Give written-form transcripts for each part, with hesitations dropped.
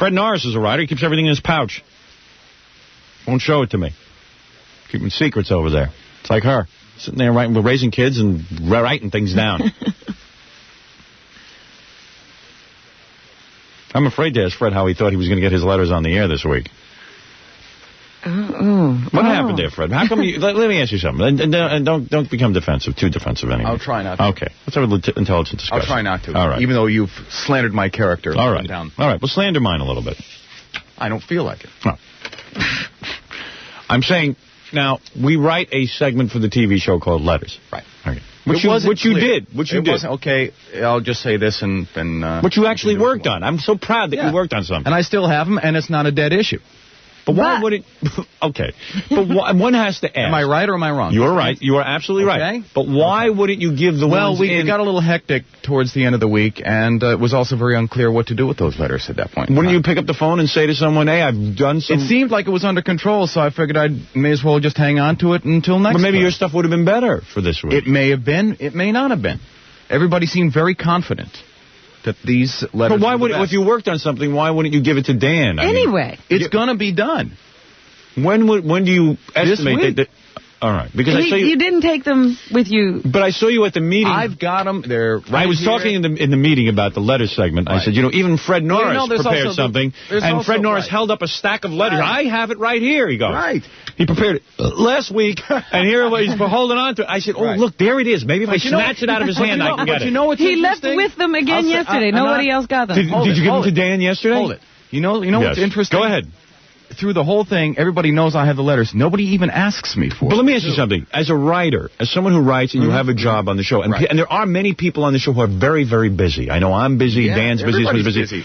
Fred Norris is a writer. He keeps everything in his pouch. Won't show it to me. Keeping secrets over there. It's like her. Sitting there writing, we're raising kids and writing things down. I'm afraid to ask Fred how he thought he was going to get his letters on the air this week. What happened there, Fred? How come you... let me ask you something. And don't become defensive, too defensive anyway. I'll try not to. Okay. Let's have an intelligent discussion. I'll try not to. All right. Even though you've slandered my character. All right. All right. Well, slander mine a little bit. I don't feel like it. No. I'm saying, now, we write a segment for the TV show called Letters. Right. Okay. Which you did. Okay, I'll just say this and what you actually worked on. I'm so proud that you worked on something. And I still have them, and it's not a dead issue. But why would it... Okay. But one has to ask. Am I right or am I wrong? You're right. You are absolutely right. But why wouldn't you give the ones it got a little hectic towards the end of the week, and it was also very unclear what to do with those letters at that point. Wouldn't you pick up the phone and say to someone, hey, I've done some... It seemed like it was under control, so I figured I may as well just hang on to it until next But maybe time. your stuff would have been better for this week. It may have been. It may not have been. Everybody seemed very confident that these letters... But why would if you worked on something, why wouldn't you give it to Dan? Anyway. It's going to be done. When do you estimate that? All right, because I saw you didn't take them with you. But I saw you at the meeting. I've got them. They're right I was here. talking in the meeting about the letter segment. Right. I said, even Fred Norris prepared something, and Fred Norris held up a stack of letters. Right. I have it right here. He goes. Right. He prepared it last week, and here he's holding on to it. I said, look, there it is. Maybe if I snatch it out of his hand, I can get it. You know what's he left with them again yesterday. Nobody else got them. Did you give them to Dan yesterday? Hold it. You know what's interesting? Go ahead. Through the whole thing, everybody knows I have the letters. Nobody even asks me for it. But let me ask you something. As a writer, as someone who writes and you have a job on the show, and there are many people on the show who are very, very busy. I know I'm busy, Dan's busy, everybody's busy.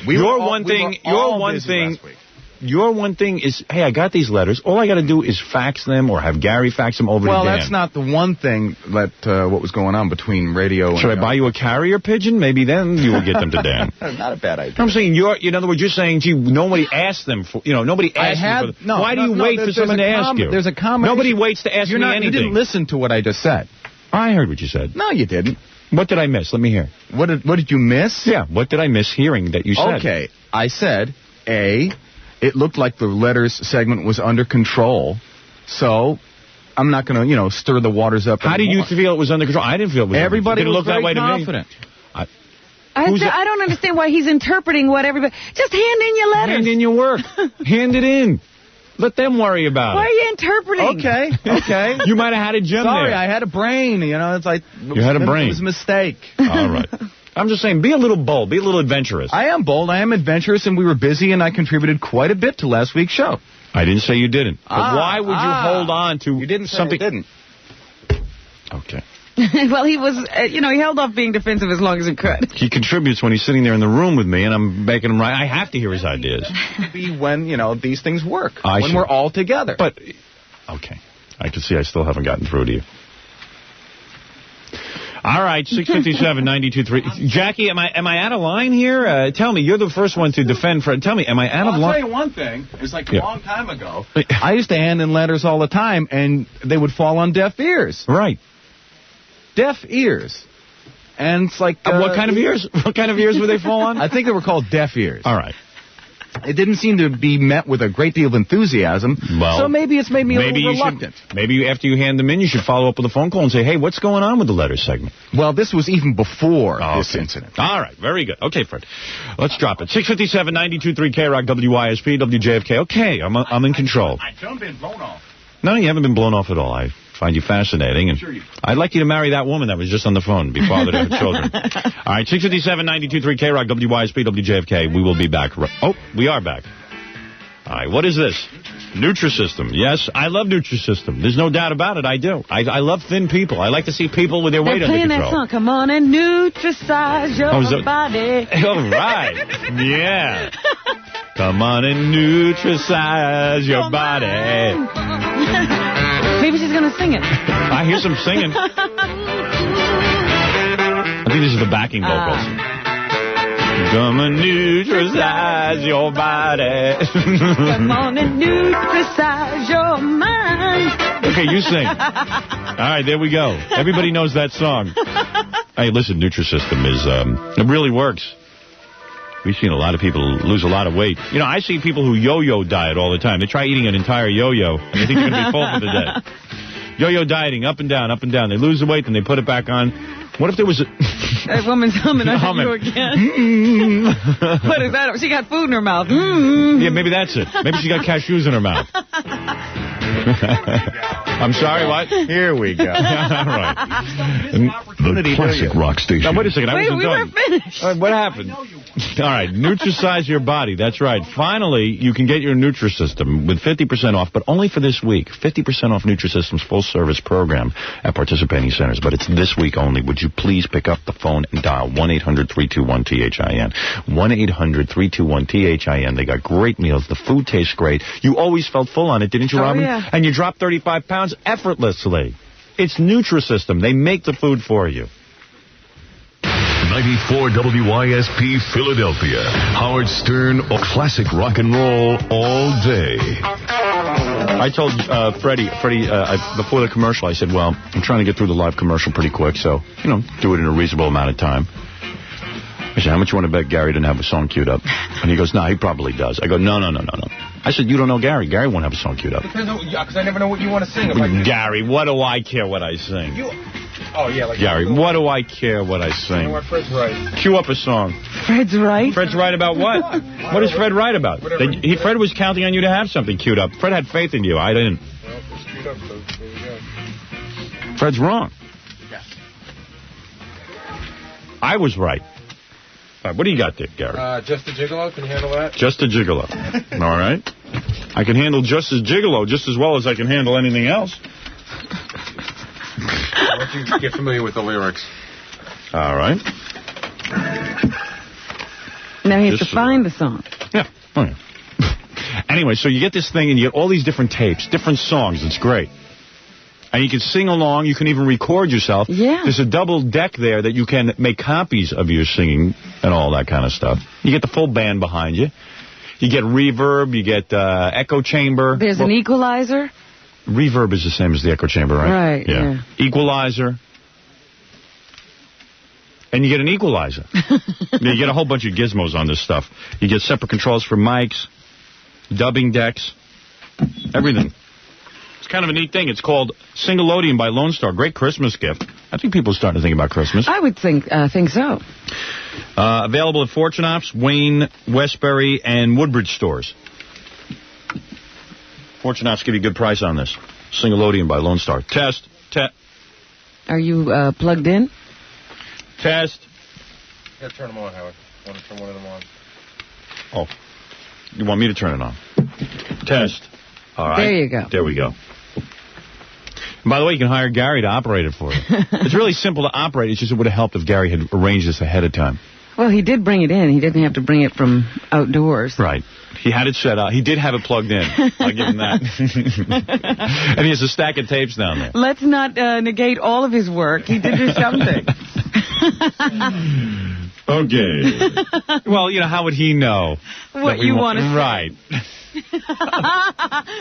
Your one thing is, hey, I got these letters. All I got to do is fax them or have Gary fax them over to Dan. Well, that's not the one thing that what was going on between radio and... Should I buy you a carrier pigeon? Maybe then you will get them to Dan. Not a bad idea. I'm saying, in other words, you're saying, gee, nobody asked them for, nobody asked you for why do you wait for someone to ask you? There's a comment. Nobody waits to ask me anything. You didn't listen to what I just said. I heard what you said. No, you didn't. What did I miss? Let me hear. What did you miss? Yeah, what did I miss hearing that you said? Okay, I said, it looked like the letters segment was under control, so I'm not going to, stir the waters up. How did you feel it was under control? I didn't feel it was Everybody under control. was very confident. I don't understand why he's interpreting what everybody... Just hand in your letters. Hand in your work. Hand it in. Let them worry about it. Why are you interpreting? Okay. You might have had a gem there. Sorry, I had a brain. It's like... You had a brain. It was a mistake. All right. I'm just saying, be a little bold. Be a little adventurous. I am bold. I am adventurous, and we were busy, and I contributed quite a bit to last week's show. I didn't say you didn't. But why would you hold on to You didn't say something? I didn't. Okay. Well, he was, he held off being defensive as long as he could. He contributes when he's sitting there in the room with me, and I'm making him right. I have to hear his ideas. Be when, these things work. When we're all together. But, okay. I can see I still haven't gotten through to you. All right, 657-92-3. Jackie, am I out of line here? Tell me, you're the first one to defend Fred. Tell me, am I out of line? I'll tell you one thing. It's like a long time ago. I used to hand in letters all the time, and they would fall on deaf ears. Right. Deaf ears. And it's like... what kind of ears? What kind of ears would they fall on? I think they were called deaf ears. All right. It didn't seem to be met with a great deal of enthusiasm, so maybe it's made me a little reluctant. Maybe after you hand them in, you should follow up with a phone call and say, hey, what's going on with the letter segment? Well, this was even before this incident. All right, very good. Okay, Fred, let's drop it. 657-92.3 K-Rock, WYSP, WJFK. Okay, I'm in control. I haven't been blown off. No, you haven't been blown off at all. I find you fascinating. And sure you do. I'd like you to marry that woman that was just on the phone, be fathered to her children. All right, 657-92.3 K-Rock, WYSP, WJFK. We will be back. Oh, we are back. All right, what is this? Nutrisystem. Yes, I love Nutrisystem. There's no doubt about it. I do. I love thin people. I like to see people with their weight under control. That song. Come on and nutricize your body. All right. Yeah. Come on and nutricize your body. Maybe she's going to sing it. I hear some singing. I think this is the backing vocals. Come and nutricize your body. Come on and nutricize your mind. Okay, you sing. All right, there we go. Everybody knows that song. Hey, listen, Nutrisystem is, it really works. We've seen a lot of people lose a lot of weight. You know, I see people who yo-yo diet all the time. They try eating an entire yo-yo, and they think they're going to be full for the day. Yo-yo dieting, up and down, up and down. They lose the weight, then they put it back on. What if there was a... That woman's humming under you again. What is that? She got food in her mouth. Yeah, maybe that's it. Maybe she got cashews in her mouth. I'm sorry, what? Here we go. All right. The classic rock station. Now, wait a second. Wait, we weren't finished. What happened? All right, Nutrisize your body. That's right. Finally, you can get your Nutrisystem with 50% off, but only for this week. 50% off Nutrisystem's full-service program at participating centers, but it's this week only. Would you please pick up the phone and dial 1-800-321-THIN. 1-800-321-THIN. They got great meals. The food tastes great. You always felt full on it, didn't you, Robin? Yeah. And you dropped 35 pounds effortlessly. It's Nutrisystem. They make the food for you. 94 WYSP Philadelphia. Howard Stern, classic rock and roll all day. I told Freddie, before the commercial, I said, well, I'm trying to get through the live commercial pretty quick, so, you know, do it in a reasonable amount of time. I said, how much you want to bet Gary didn't have a song queued up? And he goes, no, he probably does. I go, no. I said, you don't know Gary. Gary won't have a song queued up. Because I never know what you want to sing. Gary, what do I care what I sing? Gary, what do I care what I sing? You know what, Fred's right. Cue up a song. Fred's right? Fred's right about what? What is Fred right about? Fred was counting on you to have something queued up. Fred had faith in you. I didn't. Well, it's queued up, so there you go. Fred's wrong. Yes. I was right. All right, what do you got there, Gary? Just a Gigolo, can you handle that? Just a Gigolo. All right. I can handle Just as Gigolo just as well as I can handle anything else. Why don't you get familiar with the lyrics? All right. Now he has to find the song. Yeah. Oh, yeah. Anyway, so you get this thing and you get all these different tapes, different songs. It's great. And you can sing along. You can even record yourself. Yeah. There's a double deck there that you can make copies of your singing and all that kind of stuff. You get the full band behind you. You get reverb. You get echo chamber. There's an equalizer. Reverb is the same as the echo chamber, right? Right, yeah. Equalizer. And you get an equalizer. You get a whole bunch of gizmos on this stuff. You get separate controls for mics, dubbing decks, everything. It's kind of a neat thing. It's called Singleodium by Lone Star. Great Christmas gift. I think people are starting to think about Christmas. I would think so. Available at Fortune Ops, Wayne, Westbury, and Woodbridge stores. Fortune Ops give you a good price on this. Singleodium by Lone Star. Test. Are you plugged in? Test. You gotta turn them on, Howard. I want to turn one of them on. Oh. You want me to turn it on? Test. All right. There you go. There we go. And by the way, you can hire Gary to operate it for you. It's really simple to operate. It's just it would have helped if Gary had arranged this ahead of time. Well, he did bring it in. He didn't have to bring it from outdoors. Right. He had it set up. He did have it plugged in. I'll give him that. And he has a stack of tapes down there. Let's not negate all of his work. He did do something. Okay. Well, you know, how would he know? What you want to say. Right.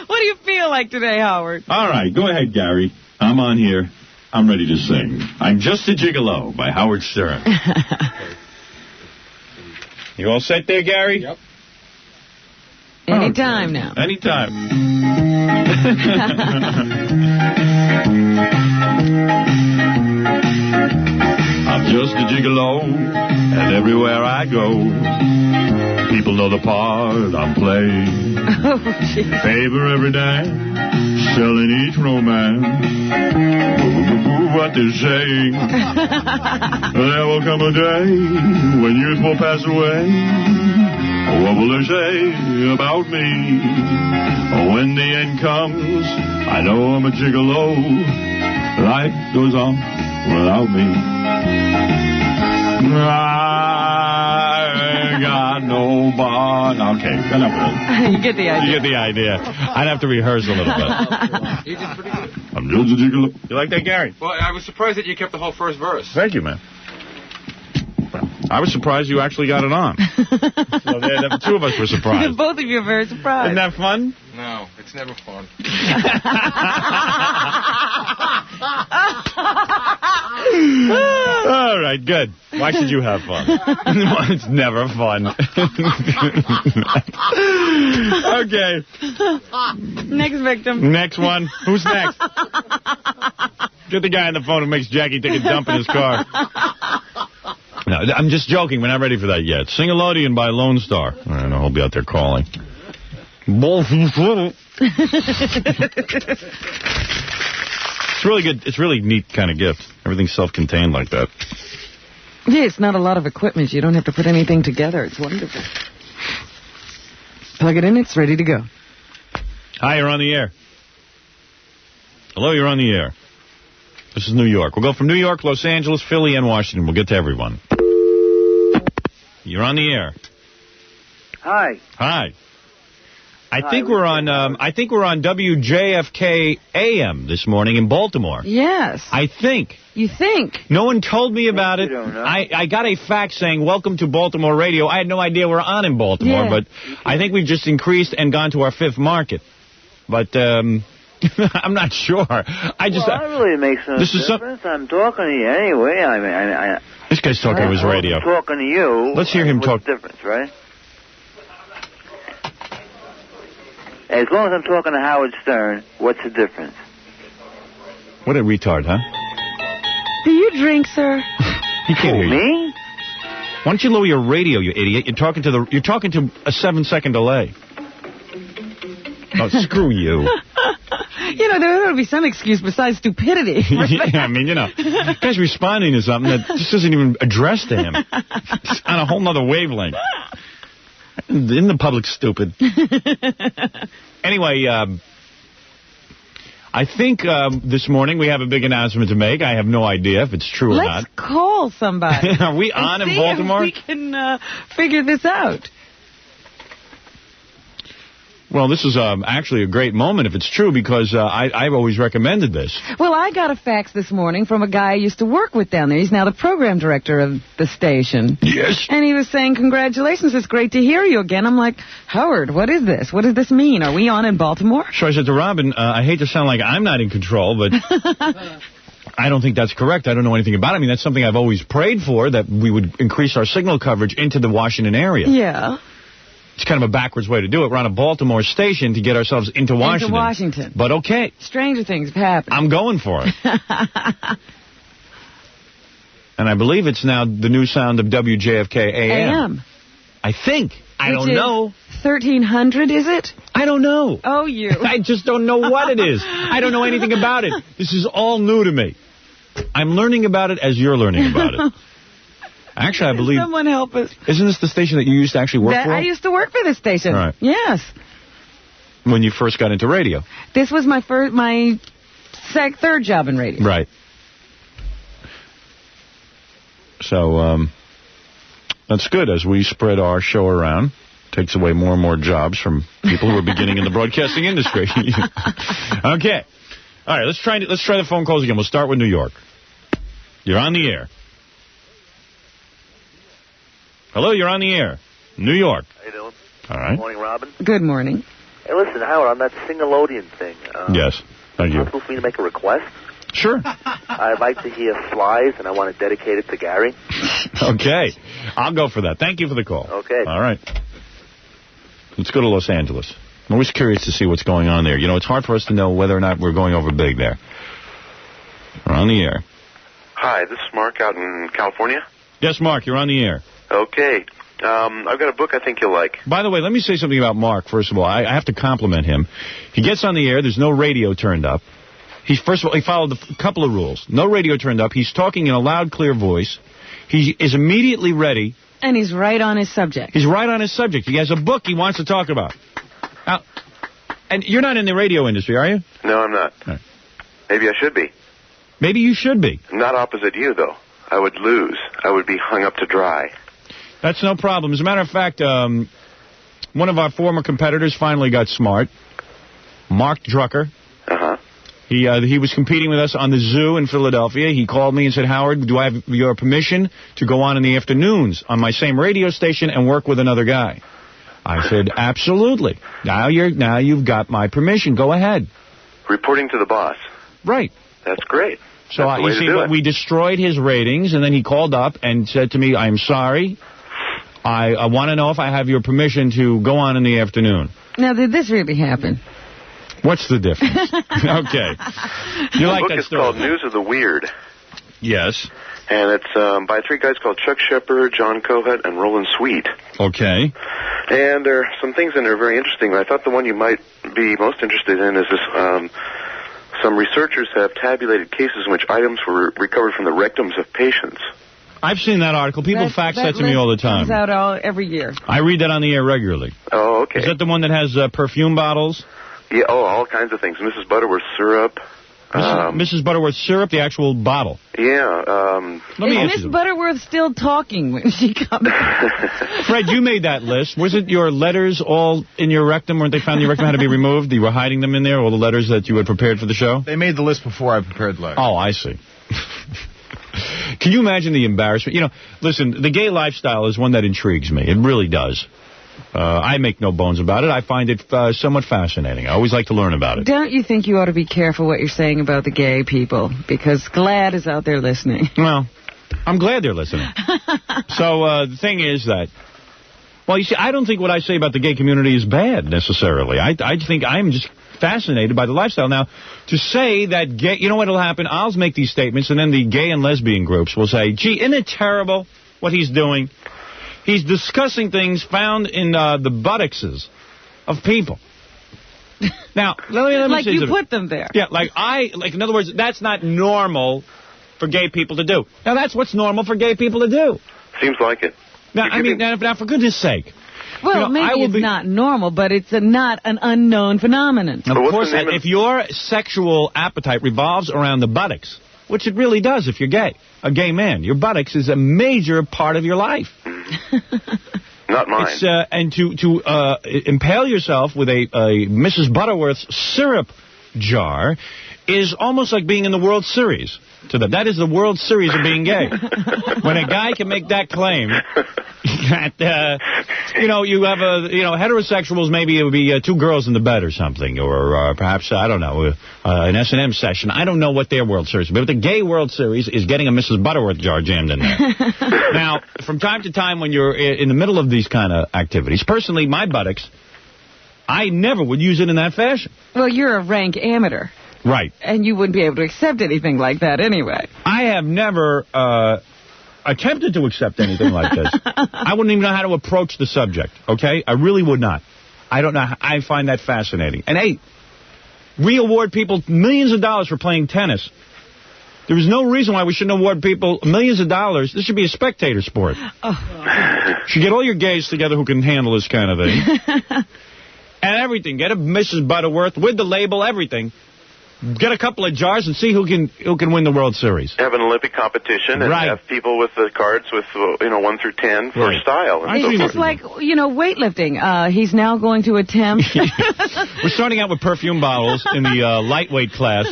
What do you feel like today, Howard? All right. Go ahead, Gary. I'm on here. I'm ready to sing. I'm Just a Gigolo by Howard Stern. You all set there, Gary? Yep. Anytime now. Anytime. I'm just a gigolo, and everywhere I go, people know the part I'm playing. Oh, geez. Favor every dime, selling each romance. What they're saying. There will come a day when youth will pass away. What will they say about me? When the end comes, I know I'm a gigolo. Life goes on without me. I got nobody. Okay, enough of it. You get the idea. You get the idea. I'd have to rehearse a little bit. You did pretty good. I'm just a gigolo. You like that, Gary? Well, I was surprised that you kept the whole first verse. Thank you, man. I was surprised you actually got it on. So the two of us were surprised. Both of you are very surprised. Isn't that fun? No, it's never fun. All right, good. Why should you have fun? It's never fun. Okay. Next victim. Next one. Who's next? Get the guy on the phone who makes Jackie take a dump in his car. No, I'm just joking. We're not ready for that yet. Sing-a-lodian by Lone Star. I don't know. He'll be out there calling. It's really good. It's really neat kind of gift. Everything's self-contained like that. Yeah, it's not a lot of equipment. You don't have to put anything together. It's wonderful. Plug it in. It's ready to go. Hi, you're on the air. Hello, you're on the air. This is New York. We'll go from New York, Los Angeles, Philly, and Washington. We'll get to everyone. You're on the air. Hi. Hi. I think we're on WJFK AM this morning in Baltimore. Yes. I think. You think? No one told me about it. You don't know. I got a fax saying, welcome to Baltimore Radio. I had no idea we're on in Baltimore, Yeah. but I think we've just increased and gone to our 5th market. But I'm not sure. That really makes no difference. I'm talking to you anyway. I This guy's talking to his radio. I'm talking to you. Let's hear him talk. What's the difference, right? As long as I'm talking to Howard Stern, what's the difference? What a retard, huh? Do you drink, sir? He can't hear you. Me? Why don't you lower your radio, you idiot? You're talking to a 7-second delay. Oh, screw you. You know, there ought to be some excuse besides stupidity. Yeah, I mean, the guy's responding to something that just isn't even addressed to him. It's on a whole nother wavelength. Isn't the public stupid? Anyway, I think this morning we have a big announcement to make. I have no idea if it's true or not. Let's call somebody. Are we on in Baltimore? If we can figure this out. Well, this is actually a great moment if it's true, because I've always recommended this. Well, I got a fax this morning from a guy I used to work with down there. He's now the program director of the station. Yes. And he was saying, congratulations, it's great to hear you again. I'm like, Howard, what is this? What does this mean? Are we on in Baltimore? So I said to Robin, I hate to sound like I'm not in control, but I don't think that's correct. I don't know anything about it. I mean, that's something I've always prayed for, that we would increase our signal coverage into the Washington area. Yeah. It's kind of a backwards way to do it. We're on a Baltimore station to get ourselves into Washington. Into Washington. But okay. Stranger things have happened. I'm going for it. And I believe it's now the new sound of WJFK AM. I think. I don't know. 1300, is it? I don't know. Oh, you. I just don't know what it is. I don't know anything about it. This is all new to me. I'm learning about it as you're learning about it. Actually, I believe... Someone help us. Isn't this the station that you used to actually work for? I used to work for this station. Right. Yes. When you first got into radio. This was my third job in radio. Right. So, that's good as we spread our show around. Takes away more and more jobs from people who are beginning in the broadcasting industry. Okay. All right, let's try the phone calls again. We'll start with New York. You're on the air. Hello, you're on the air. New York. How you doing? All right. Good morning, Robin. Good morning. Hey, listen, Howard, on that Sing-a-lodian thing. Yes, thank you. Is it possible for me to make a request? Sure. I'd like to hear Flies, and I want to dedicate it to Gary. Okay. I'll go for that. Thank you for the call. Okay. All right. Let's go to Los Angeles. I'm always curious to see what's going on there. You know, it's hard for us to know whether or not we're going over big there. We're on the air. Hi, this is Mark out in California. Yes, Mark, you're on the air. Okay. I've got a book I think you'll like. By the way, let me say something about Mark, first of all. I have to compliment him. He gets on the air. There's no radio turned up. First of all, he followed a couple of rules. No radio turned up. He's talking in a loud, clear voice. He is immediately ready. And he's right on his subject. He's right on his subject. He has a book he wants to talk about. Now, and you're not in the radio industry, are you? No, I'm not. Right. Maybe I should be. Maybe you should be. Not opposite you, though. I would lose. I would be hung up to dry. That's no problem. As a matter of fact, one of our former competitors finally got smart. Mark Drucker. Uh-huh. He was competing with us on the Zoo in Philadelphia. He called me and said, Howard, do I have your permission to go on in the afternoons on my same radio station and work with another guy? I said, absolutely. Now you've got my permission. Go ahead. Reporting to the boss. Right. That's great. So you see, we destroyed his ratings, and then he called up and said to me, "I'm sorry. I want to know if I have your permission to go on in the afternoon." Now, did this really happen? What's the difference? Okay. You like that story? The book is called News of the Weird. Yes. And it's by 3 guys called Chuck Shepard, John Cohut, and Roland Sweet. Okay. And there are some things in there very interesting. I thought the one you might be most interested in is this. Some researchers have tabulated cases in which items were recovered from the rectums of patients. I've seen that article. People fax that to me all the time. Comes out every year. I read that on the air regularly. Oh, okay. Is that the one that has perfume bottles? Yeah, all kinds of things. Mrs. Butterworth syrup. Mrs. Butterworth syrup, the actual bottle. Yeah. Is Miss Butterworth still talking when she comes? Fred, you made that list. Was it your letters all in your rectum? Weren't they found your rectum had to be removed? You were hiding them in there, all the letters that you had prepared for the show? They made the list before I prepared the letter. Oh, I see. Can you imagine the embarrassment? You know, listen, the gay lifestyle is one that intrigues me. It really does. I make no bones about it. I find it somewhat fascinating. I always like to learn about it. Don't you think you ought to be careful what you're saying about the gay people? Because GLAAD is out there listening. Well, I'm glad they're listening. So the thing is that, well, you see, I don't think what I say about the gay community is bad, necessarily. I think I'm just fascinated by the lifestyle. Now, to say that gay, you know what will happen? I'll make these statements, and then the gay and lesbian groups will say, gee, isn't it terrible what he's doing? He's discussing things found in the buttocks of people. Now, let me like you put them there. Yeah, in other words, that's not normal for gay people to do. Now, that's what's normal for gay people to do. Seems like it. Now, I mean, now, for goodness sake. Well, maybe it's not normal, but it's not an unknown phenomenon. Of course, if your sexual appetite revolves around the buttocks, which it really does if you're gay, a gay man, your buttocks is a major part of your life. Not mine. It's, and to impale yourself with a Mrs. Butterworth's syrup jar is almost like being in the World Series to them. That is the World Series of being gay. When a guy can make that claim, that, you have heterosexuals, maybe it would be 2 girls in the bed or something, or perhaps, I don't know, an S&M session. I don't know what their World Series is, but the gay World Series is getting a Mrs. Butterworth jar jammed in there. Now, from time to time when you're in the middle of these kind of activities, personally, my buttocks, I never would use it in that fashion. Well, you're a rank amateur. Right. And you wouldn't be able to accept anything like that anyway. I have never attempted to accept anything like this. I wouldn't even know how to approach the subject, okay? I really would not. I don't know. I find that fascinating. And, hey, we award people millions of dollars for playing tennis. There is no reason why we shouldn't award people millions of dollars. This should be a spectator sport. Oh. Should get all your gays together who can handle this kind of thing. And everything. Get a Mrs. Butterworth with the label, everything. Get a couple of jars and see who can win the World Series. Have an Olympic competition and have people with the cards with 1 through 10 for style. And it's just like weightlifting. He's now going to attempt. We're starting out with perfume bottles in the lightweight class,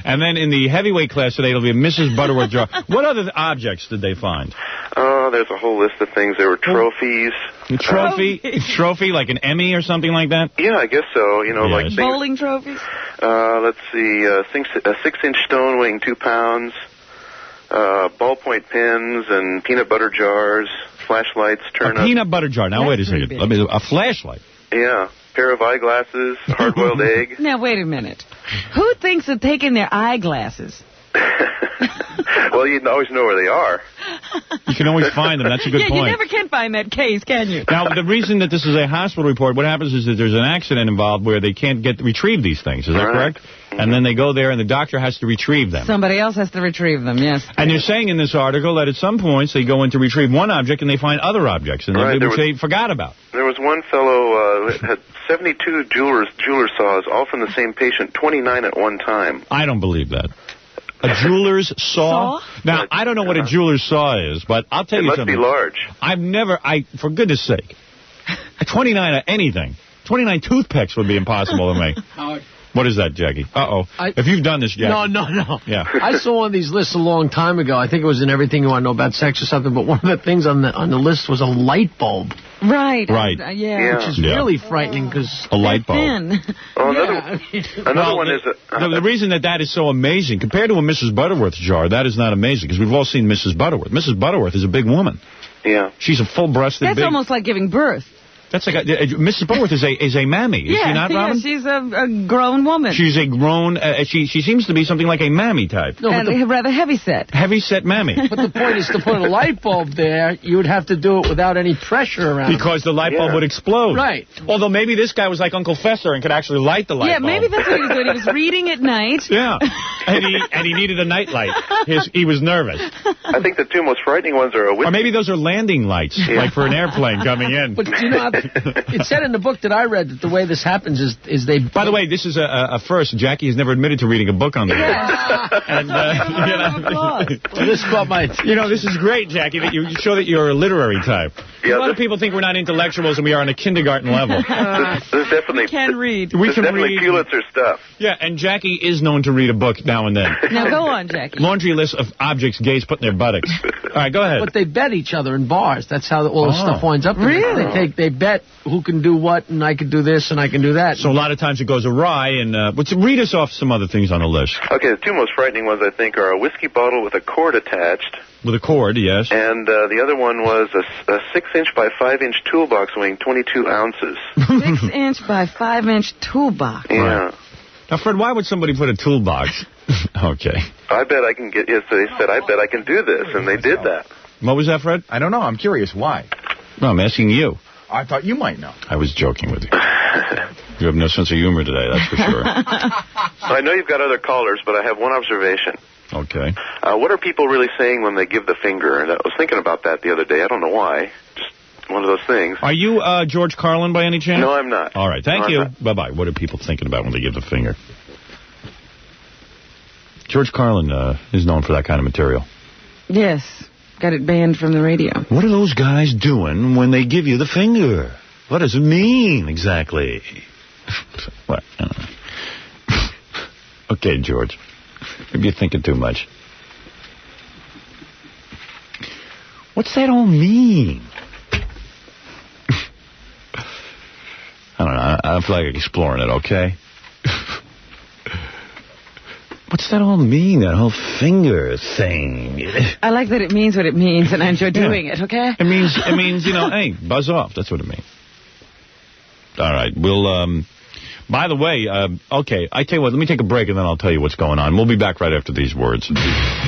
and then in the heavyweight class today it'll be a Mrs. Butterworth jar. What other objects did they find? There's a whole list of things. There were trophies. Trophy, like an Emmy or something like that? Yeah, I guess so. Like things, bowling trophies. Let's see, a 6-inch stone weighing 2 pounds, ballpoint pens and peanut butter jars, flashlights, turn-up. A peanut butter jar. Now, wait a second. A flashlight. Yeah. Pair of eyeglasses, hard-boiled egg. Now, wait a minute. Who thinks of taking their eyeglasses? Well, you always know where they are. You can always find them. That's a good point. You never can find that case, can you? Now, the reason that this is a hospital report, what happens is that there's an accident involved where they can't retrieve these things. Is that correct? Mm-hmm. And then they go there and the doctor has to retrieve them. Somebody else has to retrieve them, yes. And they're saying in this article that at some points they go in to retrieve one object and they find other objects and they forgot about. There was one fellow that had 72 jeweler saws, all from the same patient, 29 at one time. I don't believe that. A jeweler's saw? Now, I don't know what a jeweler's saw is, but I'll tell you something. It must be large. For goodness sake, 29 of anything. 29 toothpicks would be impossible to make. What is that, Jackie? Uh-oh. If you've done this, Jackie. No. Yeah. I saw one of these lists a long time ago. I think it was in Everything You Want to Know About Sex or something, but one of the things on the list was a light bulb. Right. Yeah. Which is really frightening because... A light bulb. Another one is... the reason that is so amazing, compared to a Mrs. Butterworth's jar, that is not amazing, because we've all seen Mrs. Butterworth. Mrs. Butterworth is a big woman. Yeah. She's a full-breasted That's almost like giving birth. That's like Mrs. Butterworth is a mammy, is she not, Robin? Yeah, she's a grown woman. She's a grown, she seems to be something like a mammy type. No, and rather heavy-set. Heavy-set mammy. But the point is to put a light bulb there, you would have to do it without any pressure around because the light bulb would explode. Right. Although maybe this guy was like Uncle Fester and could actually light the light bulb. Yeah, maybe that's what he was doing. He was reading at night. Yeah. And he needed a night light. He was nervous. I think the two most frightening ones are or maybe those are landing lights, like for an airplane coming in. But you know, it said in the book that I read that the way this happens is they... By the way, this is a first. Jackie has never admitted to reading a book on the air. And, this caught my... this is great, Jackie, that you show that you're a literary type. Yeah, a lot of people think we're not intellectuals and we are on a kindergarten level. This definitely... We can read. We can definitely read. Pulitzer stuff. Yeah, and Jackie is known to read a book now and then. Now go on, Jackie. Laundry list of objects gays put in their buttocks. All right, go ahead. But they bet each other in bars. That's how all this stuff winds up. Really? They bet who can do what, and I can do this, and I can do that. So a lot of times it goes awry, and read us off some other things on the list. Okay, the two most frightening ones, I think, are a whiskey bottle with a cord attached. With a cord, yes. And the other one was a 6-inch by 5-inch toolbox weighing 22 ounces. 6-inch by 5-inch toolbox. Yeah. Right. Now, Fred, why would somebody put a toolbox? Okay. I bet I can get... Yes, they said, I bet I can do this, and they did that. What was that, Fred? I don't know. I'm curious. Why? No, I'm asking you. I thought you might know. I was joking with you. You have no sense of humor today, that's for sure. I know you've got other callers, but I have one observation. Okay. What are people really saying when they give the finger? And I was thinking about that the other day. I don't know why. Just one of those things. Are you George Carlin by any chance? No, I'm not. All right, thank you. Bye-bye. What are people thinking about when they give the finger? George Carlin is known for that kind of material. Yes. Got it banned from the radio. What are those guys doing when they give you the finger? What does it mean, exactly? What? Okay, George. Maybe you're thinking too much. What's that all mean? I don't know. I feel like exploring it, okay? What's that all mean, that whole finger thing? I like that it means what it means, and I enjoy doing it, okay? It means, hey, buzz off. That's what it means. All right, we'll, by the way, okay, I tell you what, let me take a break, and then I'll tell you what's going on. We'll be back right after these words.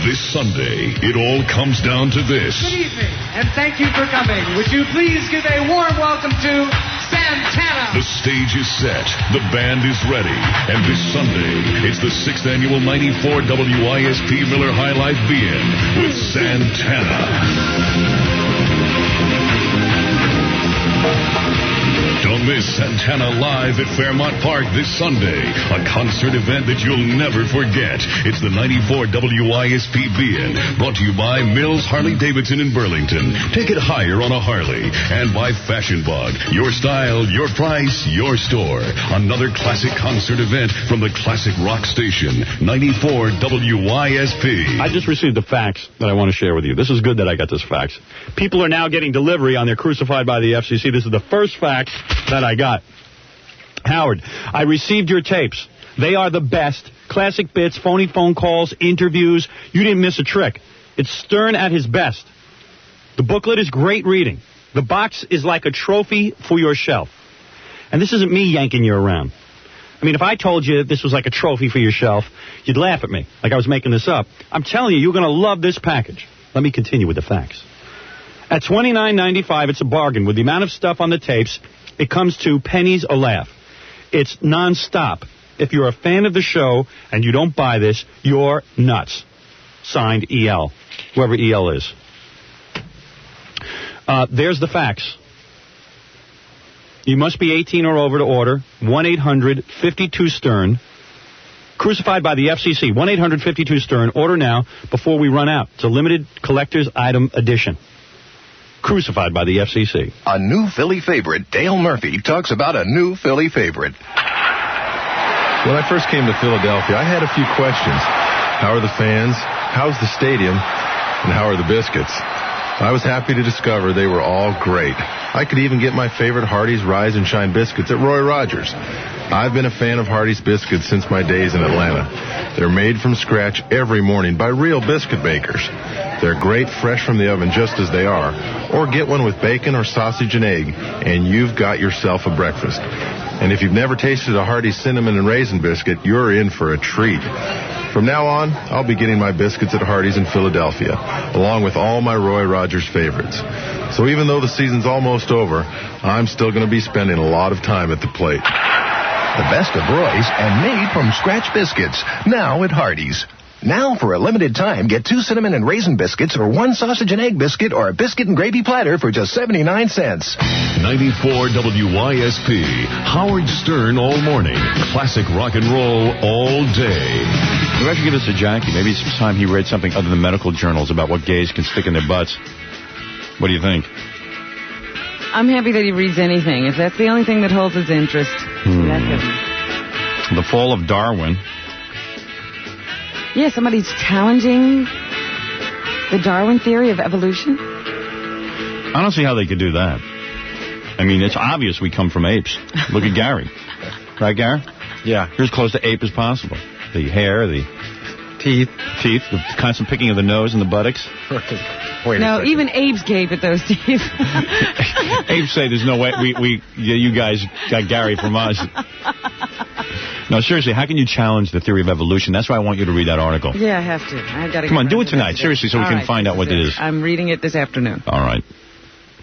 This Sunday, it all comes down to this. Good evening, and thank you for coming. Would you please give a warm welcome to Santana? The stage is set, the band is ready, and this Sunday, it's the 6th annual 94 WISP Miller High Life Be-In with Santana. Don't miss Santana live at Fairmont Park this Sunday, a concert event that you'll never forget. It's the 94 WISP Be-In, brought to you by Mills Harley-Davidson in Burlington. Take it higher on a Harley. And by Fashion Bug, your style, your price, your store. Another classic concert event from the classic rock station, 94 WISP. I just received a fax that I want to share with you. This is good that I got this fax. People are now getting delivery on their Crucified by the FCC. This is the first fax that I got. Howard, I received your tapes. They are the best. Classic bits, phony phone calls, interviews. You didn't miss a trick. It's Stern at his best. The booklet is great reading. The box is like a trophy for your shelf. And this isn't me yanking you around. I mean, if I told you this was like a trophy for your shelf, you'd laugh at me, like I was making this up. I'm telling you, you're going to love this package. Let me continue with the facts. At $29.95, it's a bargain. With the amount of stuff on the tapes, it comes to pennies a laugh. It's nonstop. If you're a fan of the show and you don't buy this, you're nuts. Signed, E.L., whoever E.L. is. There's the facts. You must be 18 or over to order. 1-800-52-STERN. Crucified by the FCC. 1-800-52-STERN. Order now before we run out. It's a limited collector's item edition. Crucified by the FCC. A new Philly favorite, Dale Murphy, talks about a new Philly favorite. When I first came to Philadelphia, I had a few questions. How are the fans? How's the stadium? And how are the biscuits? I was happy to discover they were all great. I could even get my favorite Hardee's Rise and Shine biscuits at Roy Rogers. I've been a fan of Hardee's biscuits since my days in Atlanta. They're made from scratch every morning by real biscuit bakers. They're great fresh from the oven just as they are. Or get one with bacon or sausage and egg, and you've got yourself a breakfast. And if you've never tasted a Hardee's cinnamon and raisin biscuit, you're in for a treat. From now on, I'll be getting my biscuits at Hardee's in Philadelphia, along with all my Roy Rogers favorites. So even though the season's almost over, I'm still going to be spending a lot of time at the plate. The best of Roy's and made from scratch biscuits, now at Hardee's. Now, for a limited time, get 2 cinnamon and raisin biscuits or 1 sausage and egg biscuit or a biscuit and gravy platter for just 79 cents. 94 WYSP. Howard Stern all morning. Classic rock and roll all day. Maybe I should give this to Jackie. Maybe it's time he read something other than medical journals about what gays can stick in their butts. What do you think? I'm happy that he reads anything. If that's the only thing that holds his interest, that's it. The Fall of Darwin. Yeah, somebody's challenging the Darwin theory of evolution. I don't see how they could do that. I mean, it's obvious we come from apes. Look at Gary. Right, Gary? Yeah. You're as close to ape as possible. The hair, the teeth, the constant picking of the nose and the buttocks. No, even apes gape at those teeth. Apes say there's no way you guys got Gary from us. No, seriously, how can you challenge the theory of evolution? That's why I want you to read that article. Yeah, I have to. I gotta. Come on, do it tonight, seriously, so we can find out what it is. I'm reading it this afternoon. All right.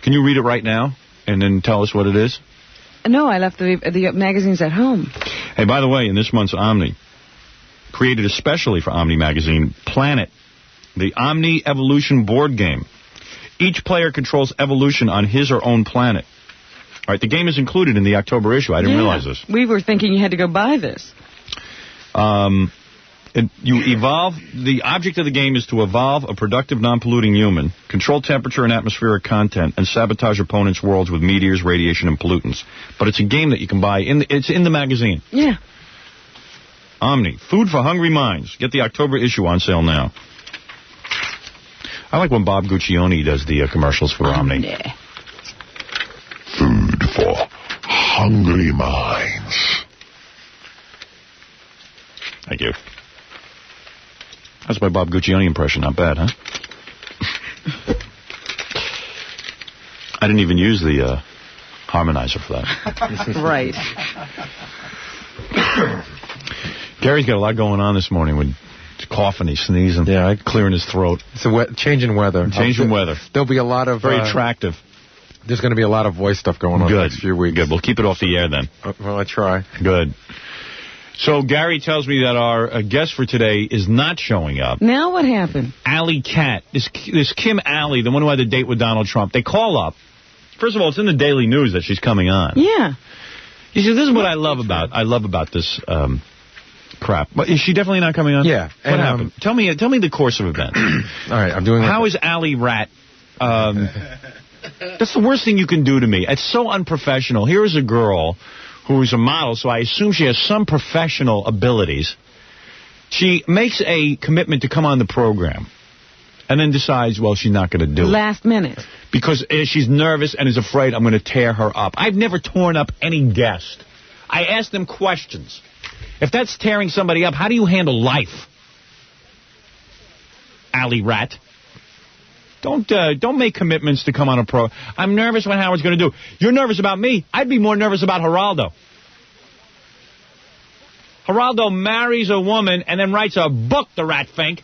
Can you read it right now and then tell us what it is? No, I left the magazines at home. Hey, by the way, in this month's Omni, created especially for Omni Magazine, Planet, the Omni Evolution board game. Each player controls evolution on his or own planet. All right, the game is included in the October issue. I didn't realize this. We were thinking you had to go buy this. You evolve. The object of the game is to evolve a productive, non-polluting human, control temperature and atmospheric content, and sabotage opponents' worlds with meteors, radiation, and pollutants. But it's a game that you can buy. It's in the magazine. Yeah. Omni, food for hungry minds. Get the October issue on sale now. I like when Bob Guccione does the commercials for Omni. Food for hungry minds. Thank you. That's my Bob Guccione impression. Not bad, huh? I didn't even use the harmonizer for that. Right. Gary's got a lot going on this morning with coughing, he's sneezing. Yeah, clearing his throat. It's a changing weather. Changing weather. There'll be a lot of... Very attractive. There's going to be a lot of voice stuff going on the next few weeks. Good. We'll keep it off the air then. Well, I try. Good. So Gary tells me that our guest for today is not showing up. Now what happened? Alley Cat. This Kim Alley, the one who had the date with Donald Trump. They call up. First of all, it's in the Daily News that she's coming on. Yeah. You see, this is what I love about this crap. But is she definitely not coming on? Yeah. What happened? Tell me the course of events. All right, I'm doing. How is Alley Rat? That's the worst thing you can do to me. It's so unprofessional. Here is a girl who is a model, so I assume she has some professional abilities. She makes a commitment to come on the program and then decides, well, she's not going to do it. Last minute. Because she's nervous and is afraid I'm going to tear her up. I've never torn up any guest. I ask them questions. If that's tearing somebody up, how do you handle life? Alley Rat. Don't make commitments to come on a pro. I'm nervous what Howard's going to do. You're nervous about me. I'd be more nervous about Geraldo. Geraldo marries a woman and then writes a book, the rat fink.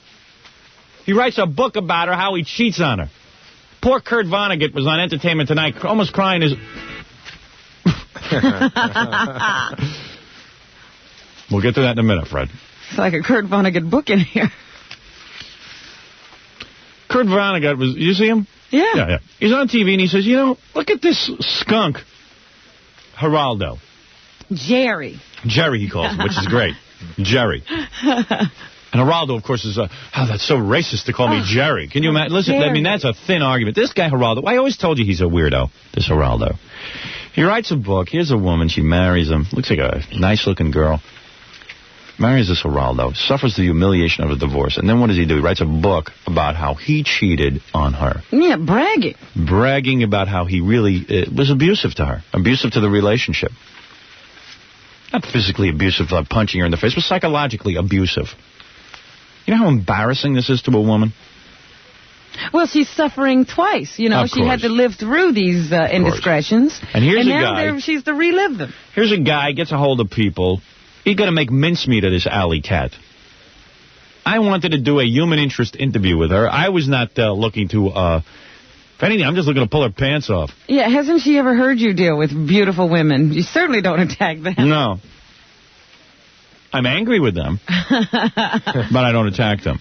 He writes a book about her, how he cheats on her. Poor Kurt Vonnegut was on Entertainment Tonight, almost crying his... We'll get to that in a minute, Fred. It's like a Kurt Vonnegut book in here. Kurt Vonnegut was... You see him? Yeah. He's on TV and he says, look at this skunk, Geraldo. Jerry, he calls him, which is great. Jerry. And Geraldo, of course, is that's so racist to call me Jerry. Can you imagine? Listen, I mean, that's a thin argument. This guy, Geraldo, I always told you he's a weirdo, this Geraldo. He writes a book. Here's a woman. She marries him. Looks like a nice-looking girl. marries this Geraldo, suffers the humiliation of a divorce, and then what does he do? He writes a book about how he cheated on her. Yeah, bragging. Bragging about how he really was abusive to her, abusive to the relationship. Not physically abusive, like punching her in the face, but psychologically abusive. You know how embarrassing this is to a woman? Well, she's suffering twice. You know, she had to live through these indiscretions. And here's now she's to relive them. Here's a guy, gets a hold of people. He's going to make mincemeat of this alley cat. I wanted to do a human interest interview with her. I was not looking to, if anything, I'm just looking to pull her pants off. Yeah, hasn't she ever heard you deal with beautiful women? You certainly don't attack them. No. I'm angry with them, but I don't attack them.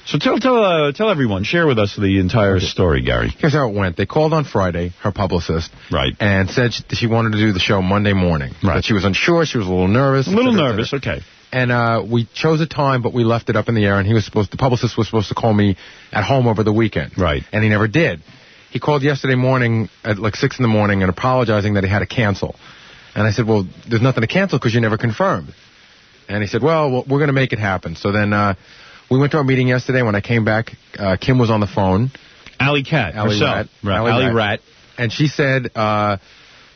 So tell everyone, share with us the entire story, Gary. Here's how it went. They called on Friday, her publicist, right, and said she wanted to do the show Monday morning. Right. But she was unsure. She was a little nervous. Okay. And we chose a time, but we left it up in the air. And the publicist was supposed to call me at home over the weekend. Right. And he never did. He called yesterday morning at like 6 in the morning and apologizing that he had to cancel. And I said, well, there's nothing to cancel because you never confirmed. And he said, well, we're going to make it happen. So then we went to our meeting yesterday. When I came back, Kim was on the phone. Alley Cat. Alley Rat. And she said,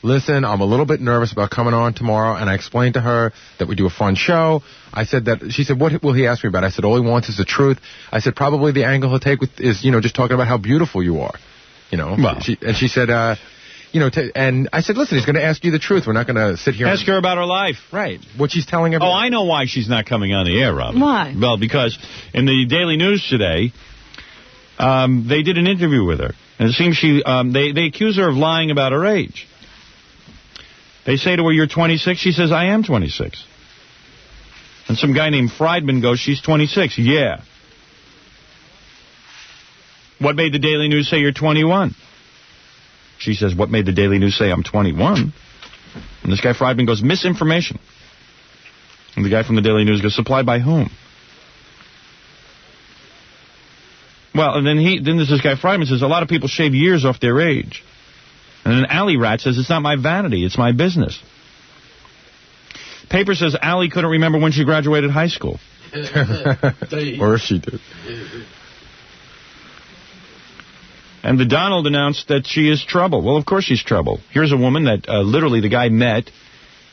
listen, I'm a little bit nervous about coming on tomorrow. And I explained to her that we do a fun show. I said that, she said, what will he ask me about? I said, all he wants is the truth. I said, probably the angle he'll take is, just talking about how beautiful you are. Well. She said, and I said, listen, he's going to ask you the truth. We're not going to sit here. Ask her about her life. Right. What she's telling everyone. Oh, I know why she's not coming on the air, Robin. Why? Well, because in the Daily News today, they did an interview with her. And it seems they accuse her of lying about her age. They say to her, you're 26? She says, I am 26. And some guy named Friedman goes, she's 26. Yeah. What made the Daily News say you're 21? She says, what made the Daily News say I'm 21? And this guy Friedman goes, misinformation. And the guy from the Daily News goes, supplied by whom? Well, and then there's this guy Friedman says, a lot of people shave years off their age. And then Alley Rat says, it's not my vanity, it's my business. Paper says Allie couldn't remember when she graduated high school. Or if she did. And the Donald announced that she is trouble. Well, of course she's trouble. Here's a woman that literally the guy met.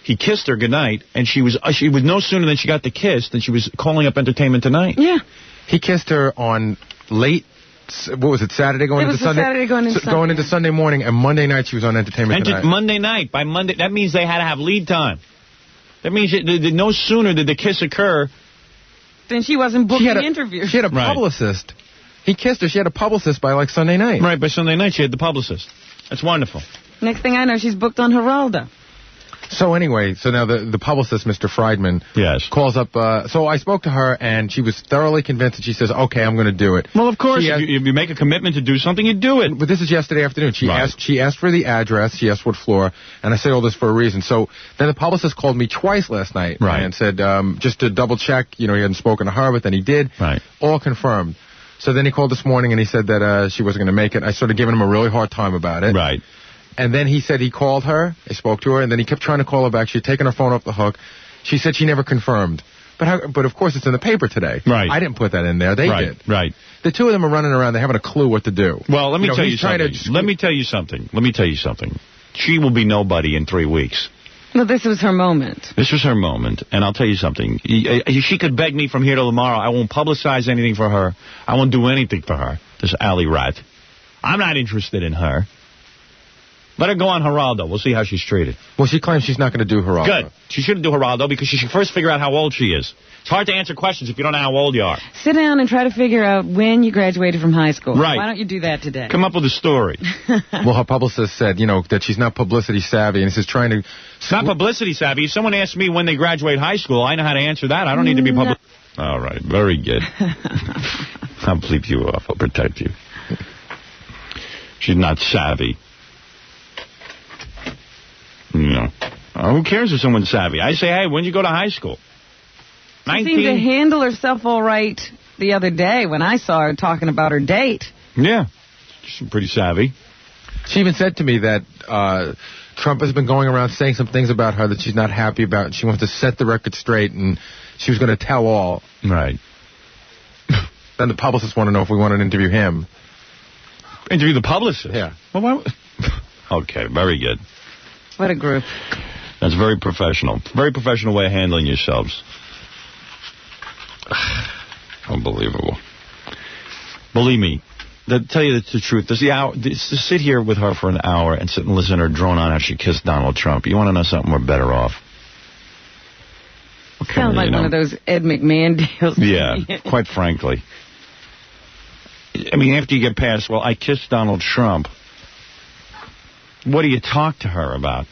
He kissed her goodnight, and she was no sooner than she got the kiss than she was calling up Entertainment Tonight. Yeah. He kissed her on late, what was it, Saturday going into Sunday? Saturday going into Sunday morning, and Monday night she was on Entertainment Tonight. Monday night. By Monday, that means they had to have lead time. That means no sooner did the kiss occur. Then she wasn't booking the interview. She had a publicist. He kissed her. She had a publicist by like Sunday night. Right, by Sunday night she had the publicist. That's wonderful. Next thing I know, she's booked on Geraldo. So anyway, now the publicist, Mr. Friedman, calls up. So I spoke to her, and she was thoroughly convinced, and she says, okay, I'm going to do it. Well, of course, if you make a commitment to do something, you do it. But this is yesterday afternoon. She asked for the address. She asked what floor, and I say all this for a reason. So then the publicist called me twice last night and said, just to double check, he hadn't spoken to her, but then he did. Right. All confirmed. So then he called this morning, and he said that she wasn't going to make it. I started giving him a really hard time about it. Right. And then he said he called her, I spoke to her, and then he kept trying to call her back. She had taken her phone off the hook. She said she never confirmed. But of course it's in the paper today. Right. I didn't put that in there. They did. Right. The two of them are running around. They haven't a clue what to do. Well, let me tell you something. She will be nobody in 3 weeks. Well, this was her moment. This was her moment, and I'll tell you something. She could beg me from here till tomorrow. I won't publicize anything for her. I won't do anything for her, this Alley Rat. I'm not interested in her. Let her go on Geraldo. We'll see how she's treated. Well, she claims she's not going to do Geraldo. Good. She shouldn't do Geraldo because she should first figure out how old she is. It's hard to answer questions if you don't know how old you are. Sit down and try to figure out when you graduated from high school. Right. Why don't you do that today? Come up with a story. Well, her publicist said, that she's not publicity savvy, and she's trying to... It's not publicity savvy. If someone asks me when they graduate high school, I know how to answer that. I don't need to be public... All right. Very good. I'll bleep you off. I'll protect you. She's not savvy. Who cares if someone's savvy? I say, hey, when did you go to high school? 19? She seemed to handle herself all right the other day when I saw her talking about her date. Yeah. She's pretty savvy. She even said to me that Trump has been going around saying some things about her that she's not happy about. She wants to set the record straight, and she was going to tell all. Right. Then the publicists want to know if we want to interview him. Interview the publicist? Yeah. Well, why? Okay, very good. What a group. That's very professional. Very professional way of handling yourselves. Unbelievable. Believe me, to tell you the truth, to sit here with her for an hour and sit and listen to her drone on how she kissed Donald Trump, you want to know something? We're better off. Sounds like one of those Ed McMahon deals. Yeah, quite frankly. I mean, after you get past, well, I kissed Donald Trump, what do you talk to her about?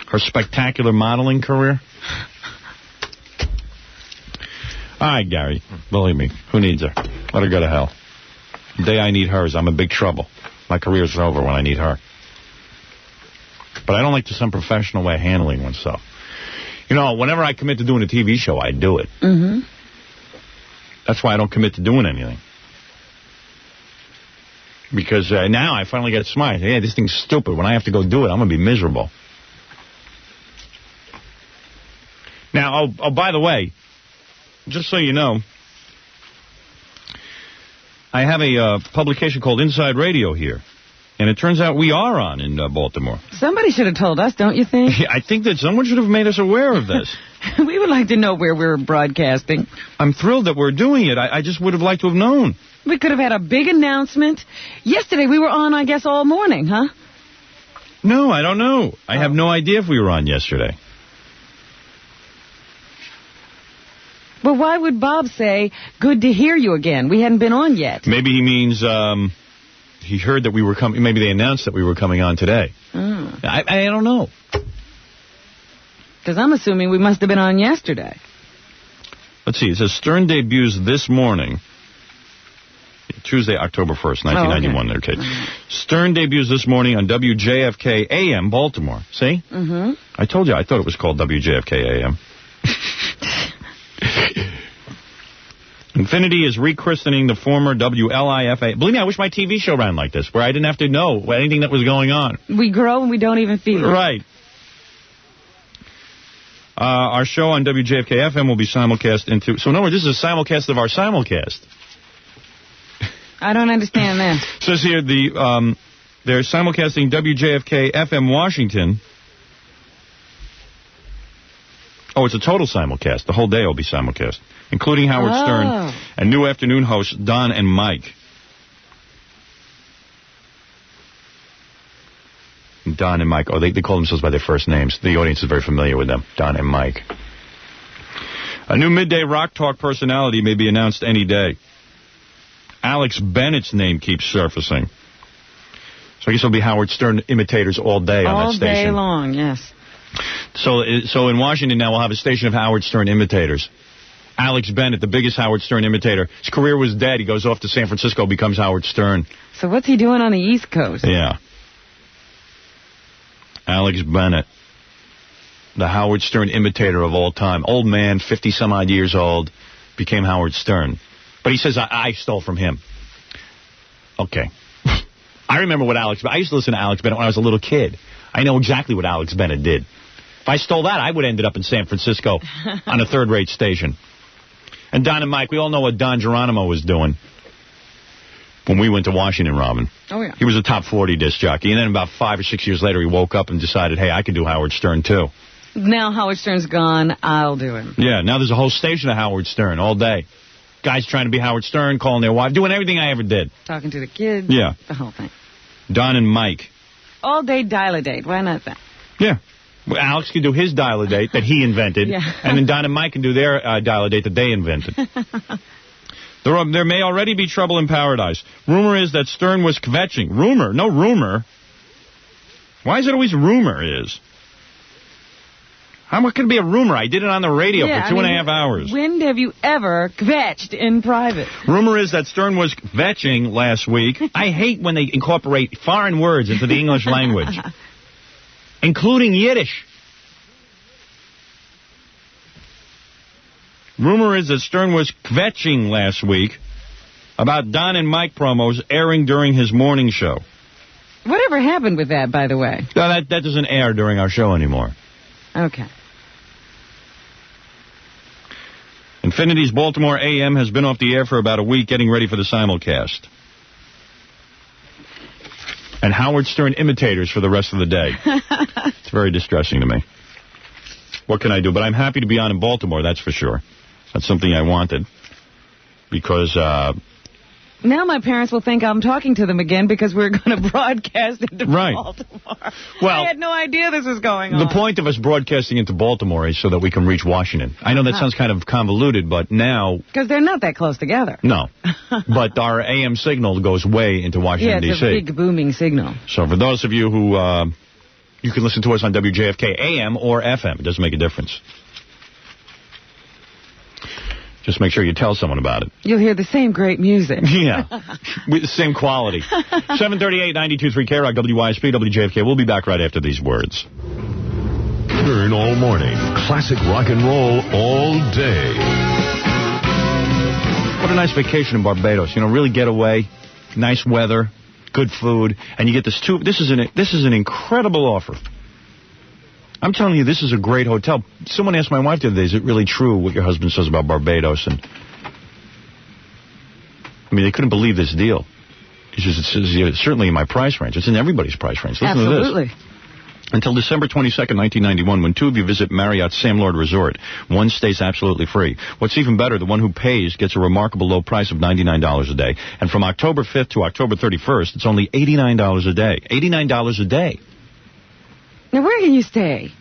Her spectacular modeling career? All right, Gary, believe me, who needs her? Let her go to hell. The day I need her is I'm in big trouble. My career's over when I need her. But I don't like this unprofessional way of handling oneself. You know, whenever I commit to doing a TV show, I do it. Mm-hmm. That's why I don't commit to doing anything. Because now I finally get smart. Hey, this thing's stupid. When I have to go do it, I'm going to be miserable. Now, oh, by the way, just so you know, I have a publication called Inside Radio here. And it turns out we are on in Baltimore. Somebody should have told us, don't you think? I think that someone should have made us aware of this. We would like to know where we're broadcasting. I'm thrilled that we're doing it. I just would have liked to have known. We could have had a big announcement. Yesterday we were on, I guess, all morning, huh? No, I don't know. I have no idea if we were on yesterday. But why would Bob say, good to hear you again? We hadn't been on yet. Maybe he means he heard that we were coming. Maybe they announced that we were coming on today. Mm. I don't know. Because I'm assuming we must have been on yesterday. Let's see. It says Stern debuts this morning. Tuesday, October 1st, 1991. Okay. Okay. Stern debuts this morning on WJFK AM, Baltimore. See? Mm-hmm. I told you. I thought it was called WJFK AM. Infinity is rechristening the former WLIFA. Believe me, I wish my TV show ran like this, where I didn't have to know anything that was going on. We grow and we don't even feel it. Right. Our show on WJFK FM will be simulcast into... So, in other words, this is a simulcast of our simulcast. I don't understand that. It says here, they're simulcasting WJFK FM Washington. Oh, it's a total simulcast. The whole day will be simulcast, including Howard Stern and new afternoon hosts Don and Mike. Don and Mike. Oh, they call themselves by their first names. The audience is very familiar with them. Don and Mike. A new midday rock talk personality may be announced any day. Alex Bennett's name keeps surfacing. So I guess it'll be Howard Stern imitators all day on that station. All day long, yes. So in Washington now we'll have a station of Howard Stern imitators. Alex Bennett, the biggest Howard Stern imitator. His career was dead. He goes off to San Francisco, becomes Howard Stern. So what's he doing on the East Coast? Yeah. Alex Bennett, the Howard Stern imitator of all time. Old man, 50-some-odd years old, became Howard Stern. But he says, I stole from him. Okay. I remember what I used to listen to Alex Bennett when I was a little kid. I know exactly what Alex Bennett did. If I stole that, I would have ended up in San Francisco on a third-rate station. And Don and Mike, we all know what Don Geronimo was doing when we went to Washington, Robin. Oh, yeah. He was a top 40 disc jockey. And then about 5 or 6 years later, he woke up and decided, hey, I could do Howard Stern, too. Now Howard Stern's gone, I'll do him. Yeah, now there's a whole station of Howard Stern all day. Guys trying to be Howard Stern, calling their wife, doing everything I ever did. Talking to the kids. Yeah. The whole thing. Don and Mike. All day dial-a-date. Why not that? Yeah. Well, Alex can do his dial-a-date that he invented, yeah. And then Don and Mike can do their dial-a-date that they invented. There may already be trouble in paradise. Rumor is that Stern was kvetching. Rumor? No rumor. Why is it always rumor is? How much could it be a rumor? I did it on the radio for 2.5 hours. When have you ever kvetched in private? Rumor is that Stern was kvetching last week. I hate when they incorporate foreign words into the English language, including Yiddish. Rumor is that Stern was kvetching last week about Don and Mike promos airing during his morning show. Whatever happened with that, by the way? No, that doesn't air during our show anymore. Okay. Infinity's Baltimore AM has been off the air for about a week, getting ready for the simulcast. And Howard Stern imitators for the rest of the day. It's very distressing to me. What can I do? But I'm happy to be on in Baltimore, that's for sure. That's something I wanted. Because... now my parents will think I'm talking to them again because we're going to broadcast into Baltimore. Well, I had no idea this was going on. The point of us broadcasting into Baltimore is so that we can reach Washington. I know that sounds kind of convoluted, but now... Because they're not that close together. No. But our AM signal goes way into Washington, D.C. Yeah, it's a big booming signal. So for those of you who... you can listen to us on WJFK AM or FM. It doesn't make a difference. Just make sure you tell someone about it. You'll hear the same great music. Yeah. With the same quality. 738 92.3 K-Rock, WYSP, WJFK. We'll be back right after these words. Turn all morning. Classic rock and roll all day. What a nice vacation in Barbados. You know, really get away. Nice weather. Good food. And you get this too. This is an incredible offer. I'm telling you, this is a great hotel. Someone asked my wife the other day, is it really true what your husband says about Barbados? And I mean, they couldn't believe this deal. He says, it's certainly in my price range. It's in everybody's price range. Listen Absolutely. to this. Until December 22nd, 1991, when two of you visit Marriott's Sam Lord Resort, one stays absolutely free. What's even better, the one who pays gets a remarkable low price of $99 a day. And from October 5th to October 31st, it's only $89 a day. $89 a day. Now, where can you stay?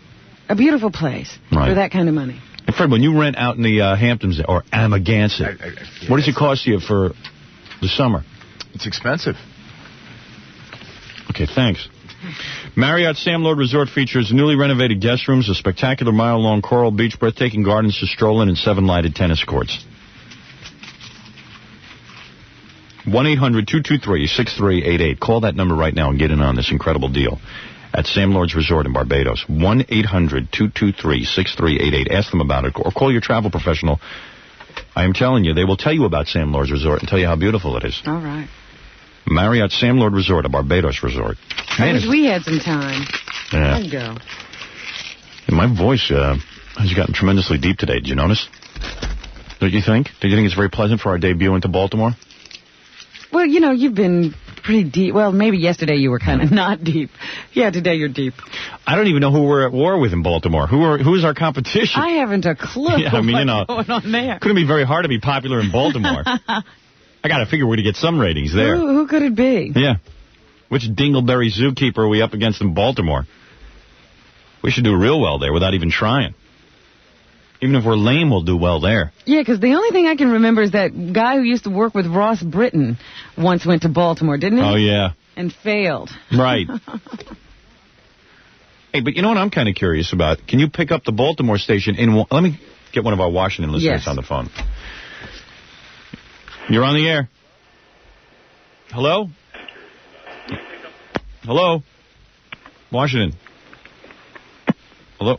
A beautiful place for that kind of money. And Fred, when you rent out in the Hamptons or Amagansett, what does it cost you for the summer? It's expensive. Okay, thanks. Marriott Sam Lord Resort features newly renovated guest rooms, a spectacular mile-long coral beach, breathtaking gardens to stroll in, and 7 lighted tennis courts. 1-800-223-6388. Call that number right now and get in on this incredible deal at Sam Lord's Resort in Barbados. 1-800-223-6388. Ask them about it, or call your travel professional. I am telling you, they will tell you about Sam Lord's Resort and tell you how beautiful it is. All right. Marriott Sam Lord Resort, a Barbados resort. I wish we had some time. Yeah. I'd go. And my voice has gotten tremendously deep today. Did you notice? Don't you think? Do you think it's very pleasant for our debut into Baltimore? Well, you know, you've been pretty deep. Well, maybe yesterday you were kind of not deep. Yeah, today you're deep. I don't even know who we're at war with in Baltimore. Who's our competition? I haven't a clue yeah, I mean, what's going on there. Couldn't be very hard to be popular in Baltimore. I got to figure we're going to get some ratings there. Who could it be? Yeah. Which dingleberry zookeeper are we up against in Baltimore? We should do real well there without even trying. Even if we're lame, we'll do well there. Yeah, because the only thing I can remember is that guy who used to work with Ross Britton once went to Baltimore, didn't he? Oh, yeah. And failed. Right. Hey, but you know what I'm kind of curious about? Can you pick up the Baltimore station in... Let me get one of our Washington listeners on the phone. You're on the air. Hello? Hello? Washington. Hello?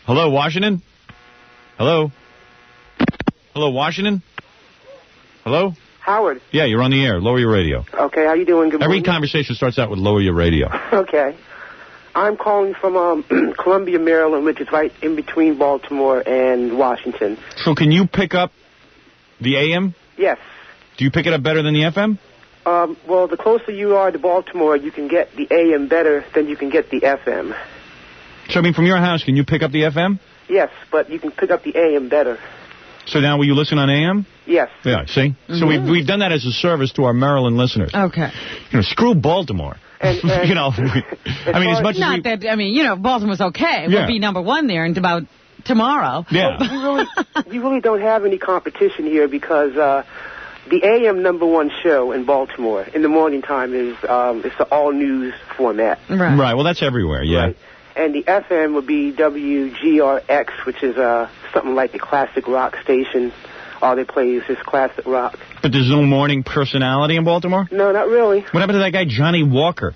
Hello, Washington? Hello? Hello, Washington? Hello? Howard. Yeah, you're on the air. Lower your radio. Okay, how you doing? Good morning. Every conversation starts out with lower your radio. Okay. I'm calling from Columbia, Maryland, which is right in between Baltimore and Washington. So can you pick up the AM? Yes. Do you pick it up better than the FM? Well, the closer you are to Baltimore, you can get the AM better than you can get the FM. So, I mean, from your house, can you pick up the FM? Yes, but you can pick up the AM better. So now will you listen on AM? Yes. Yeah, see? Mm-hmm. So we've done that as a service to our Maryland listeners. Okay. You know, screw Baltimore. And you know, I mean, as much as not that, I mean, you know, Baltimore's okay. We'll be number one there in about tomorrow. Yeah. Well, you really don't have any competition here because the AM #1 show in Baltimore in the morning time is it's the all news format. Right. Right. Well, that's everywhere. Yeah. Right. And the FM would be WGRX, which is something like the classic rock station. All they play is just classic rock. But there's no morning personality in Baltimore? No, not really. What happened to that guy Johnny Walker?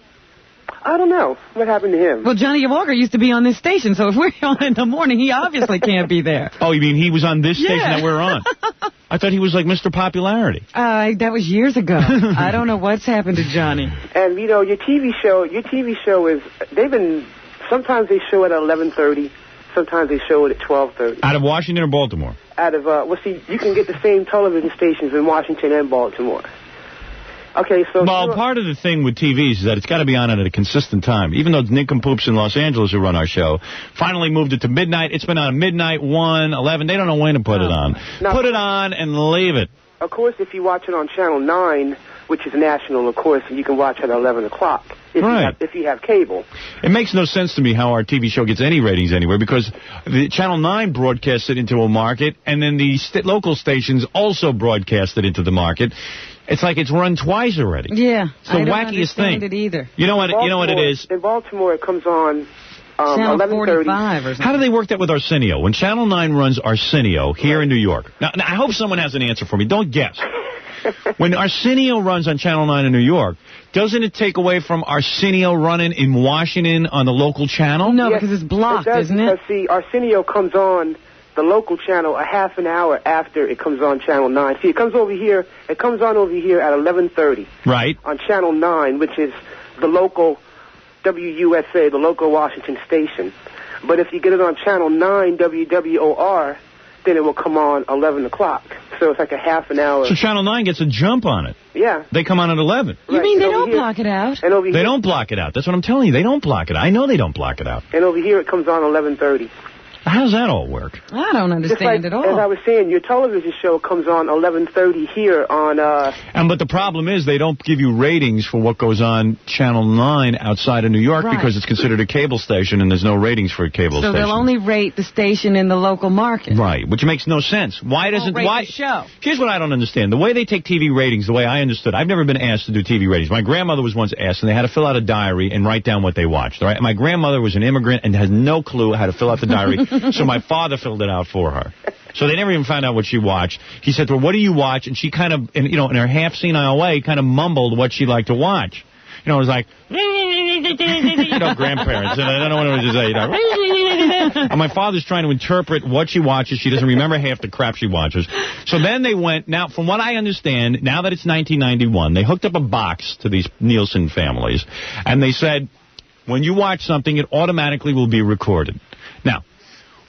I don't know. What happened to him? Well, Johnny Walker used to be on this station, so if we're on in the morning, he obviously can't be there. Oh, you mean he was on this station that we're on? I thought he was like Mr. Popularity. That was years ago. I don't know what's happened to Johnny. And, you know, your TV show is, sometimes they show it at 11:30, sometimes they show it at 12:30. Out of Washington or Baltimore? Out of, you can get the same television stations in Washington and Baltimore. Okay, so... Well, part of the thing with TVs is that it's got to be on at a consistent time. Even though nincompoops in Los Angeles who run our show finally moved it to midnight. It's been on at midnight, 1, 11. They don't know when to put it on. Now, put it on and leave it. Of course, if you watch it on Channel 9, which is national, of course, you can watch it at 11 o'clock. If you have cable. It makes no sense to me how our TV show gets any ratings anywhere, because the Channel 9 broadcasts it into a market, and then the local stations also broadcast it into the market. It's like it's run twice already. Yeah, it's the wackiest thing. It either. You know what it is? In Baltimore, it comes on Channel 45 or something. How do they work that with Arsenio? When Channel 9 runs Arsenio here in New York. Now, I hope someone has an answer for me. Don't guess. When Arsenio runs on Channel 9 in New York, doesn't it take away from Arsenio running in Washington on the local channel? No, because it's blocked, isn't it? See, Arsenio comes on the local channel a half an hour after it comes on Channel 9. See, it comes on over here at 11:30. Right. On Channel 9, which is the local WUSA, the local Washington station. But if you get it on Channel 9 WWOR, then it will come on 11 o'clock. So it's like a half an hour. So Channel 9 gets a jump on it. Yeah. They come on at 11. You mean they don't block it out? And over they don't block it out. That's what I'm telling you. They don't block it out. I know they don't block it out. And over here it comes on 11:30. How does that all work? I don't understand at all. As I was saying, your television show comes on 11:30 here on... But the problem is they don't give you ratings for what goes on Channel 9 outside of New York because it's considered a cable station and there's no ratings for a cable station. So they'll only rate the station in the local market. Right, which makes no sense. Why doesn't... the show. Here's what I don't understand. The way they take TV ratings, the way I understood, I've never been asked to do TV ratings. My grandmother was once asked, and they had to fill out a diary and write down what they watched. All right? My grandmother was an immigrant and has no clue how to fill out the diary, so my father filled it out for her. So they never even found out what she watched. He said to her, "What do you watch?" And she kind of, in her half senile way, kind of mumbled what she liked to watch. It was like, grandparents, and I don't know what to say. And my father's trying to interpret what she watches. She doesn't remember half the crap she watches. So then they went, now, from what I understand, now that it's 1991, they hooked up a box to these Nielsen families, and they said, when you watch something, it automatically will be recorded. Now,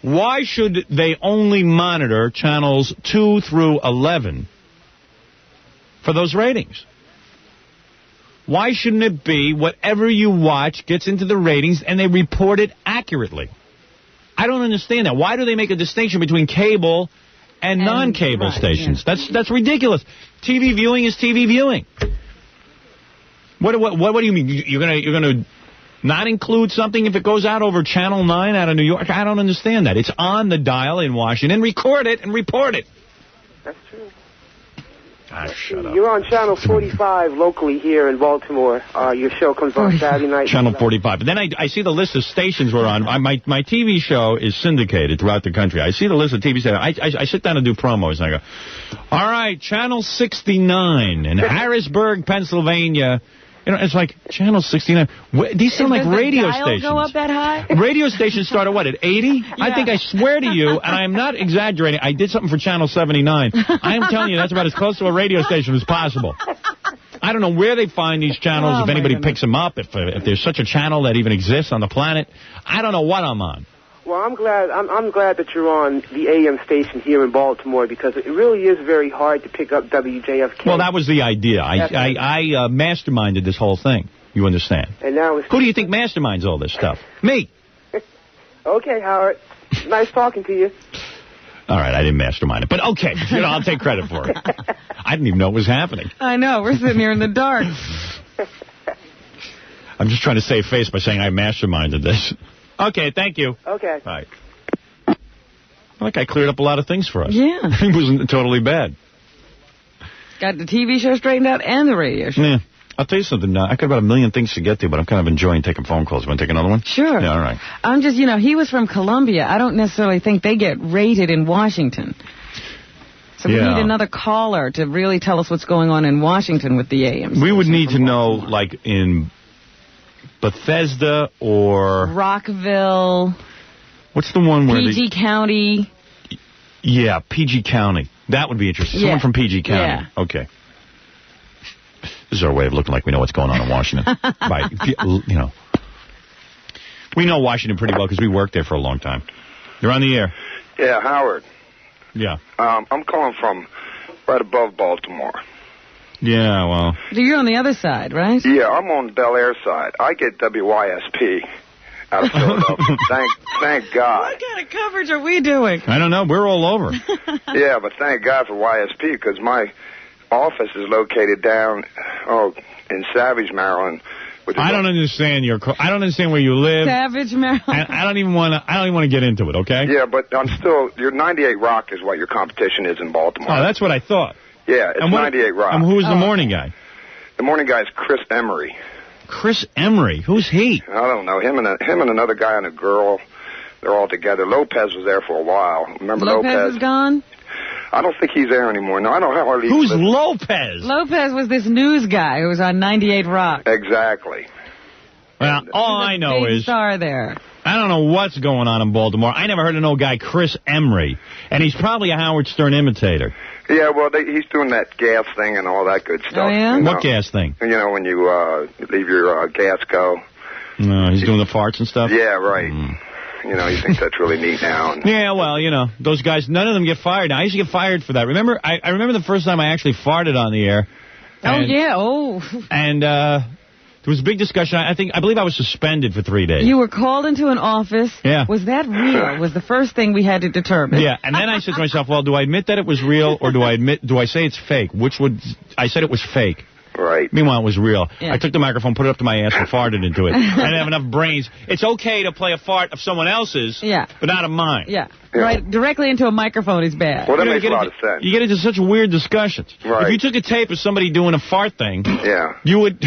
why should they only monitor channels 2 through 11 for those ratings? Why shouldn't it be whatever you watch gets into the ratings and they report it accurately? I don't understand that. Why do they make a distinction between cable and non-cable stations? Yeah. That's ridiculous. TV viewing is TV viewing. What do you mean? You're gonna not include something if it goes out over Channel 9 out of New York? I don't understand that. It's on the dial in Washington. Record it and report it. That's true. Shut up. You're on Channel 45 locally here in Baltimore. Your show comes on Saturday night. Channel 45. But then I see the list of stations we're on. My TV show is syndicated throughout the country. I see the list of TV stations. I sit down and do promos, and I go, all right, Channel 69 in Harrisburg, Pennsylvania. It's like, Channel 69. These sound like radio stations. Go up that high? Radio stations start at what, at 80? Yeah. I think, I swear to you, and I'm not exaggerating, I did something for Channel 79. I am telling you, that's about as close to a radio station as possible. I don't know where they find these channels, if anybody picks them up, if there's such a channel that even exists on the planet. I don't know what I'm on. Well, I'm glad that you're on the AM station here in Baltimore, because it really is very hard to pick up WJFK. Well, that was the idea. I masterminded this whole thing. You understand? And now who do you think masterminds all this stuff? Me. Okay, Howard. Nice talking to you. All right, I didn't mastermind it, but okay, I'll take credit for it. I didn't even know it was happening. I know. We're sitting here in the dark. I'm just trying to save face by saying I masterminded this. Okay, thank you. Okay. Bye. Like I cleared up a lot of things for us. Yeah. It wasn't totally bad. Got the TV show straightened out and the radio show. Yeah. I'll tell you something. I got about a million things to get to, but I'm kind of enjoying taking phone calls. You want to take another one? Sure. Yeah, all right. I'm just, he was from Columbia. I don't necessarily think they get rated in Washington. So we need another caller to really tell us what's going on in Washington with the AM. We would need to know, like, in Bethesda or Rockville. What's the one where PG County. Yeah, PG County. That would be interesting. Yeah. Someone from PG County. Yeah. Okay. This is our way of looking like we know what's going on in Washington. By, you know. We know Washington pretty well because we worked there for a long time. You're on the air. Yeah, Howard. Yeah. I'm calling from right above Baltimore. Yeah, well. You're on the other side, right? Yeah, I'm on the Bel Air side. I get WYSP out of Philadelphia. Thank God. What kind of coverage are we doing? I don't know. We're all over. Yeah, but thank God for YSP because my office is located down in Savage, Maryland. I don't understand I don't understand where you live. Savage, Maryland. And I don't even want to get into it. Okay. Yeah, but your 98 Rock is what your competition is in Baltimore. Oh, that's what I thought. Yeah, it's 98 Rock. And who's the morning guy? The morning guy is Chris Emery. Chris Emery? Who's he? I don't know. Him and another guy and a girl. They're all together. Lopez was there for a while. Remember Lopez? Lopez is gone? I don't think he's there anymore. No, I don't have hardly. Who's Lopez? Lopez was this news guy who was on 98 Rock. Exactly. Well, all I know is star there. I don't know what's going on in Baltimore. I never heard of no guy, Chris Emery, and he's probably a Howard Stern imitator. Yeah, well, he's doing that gas thing and all that good stuff. Oh, yeah? What gas thing? You know, when you leave your gas go. No, he's doing the farts and stuff? Yeah, right. You know, you think that's really neat now. Yeah, well, you know, those guys, none of them get fired. I used to get fired for that. Remember, I remember the first time I actually farted on the air. And there was a big discussion. I believe I was suspended for 3 days. You were called into an office. Yeah. Was that real? Was the first thing we had to determine. Yeah, and then I said to myself, well, do I admit that it was real or do I say it's fake? I said it was fake. Right. Meanwhile, it was real. Yeah. I took the microphone, put it up to my ass, and farted into it. I didn't have enough brains. It's okay to play a fart of someone else's, but not of mine. Yeah. Right. Directly into a microphone is bad. Well, that makes a lot of sense. You get into such weird discussions. Right. If you took a tape of somebody doing a fart thing, you would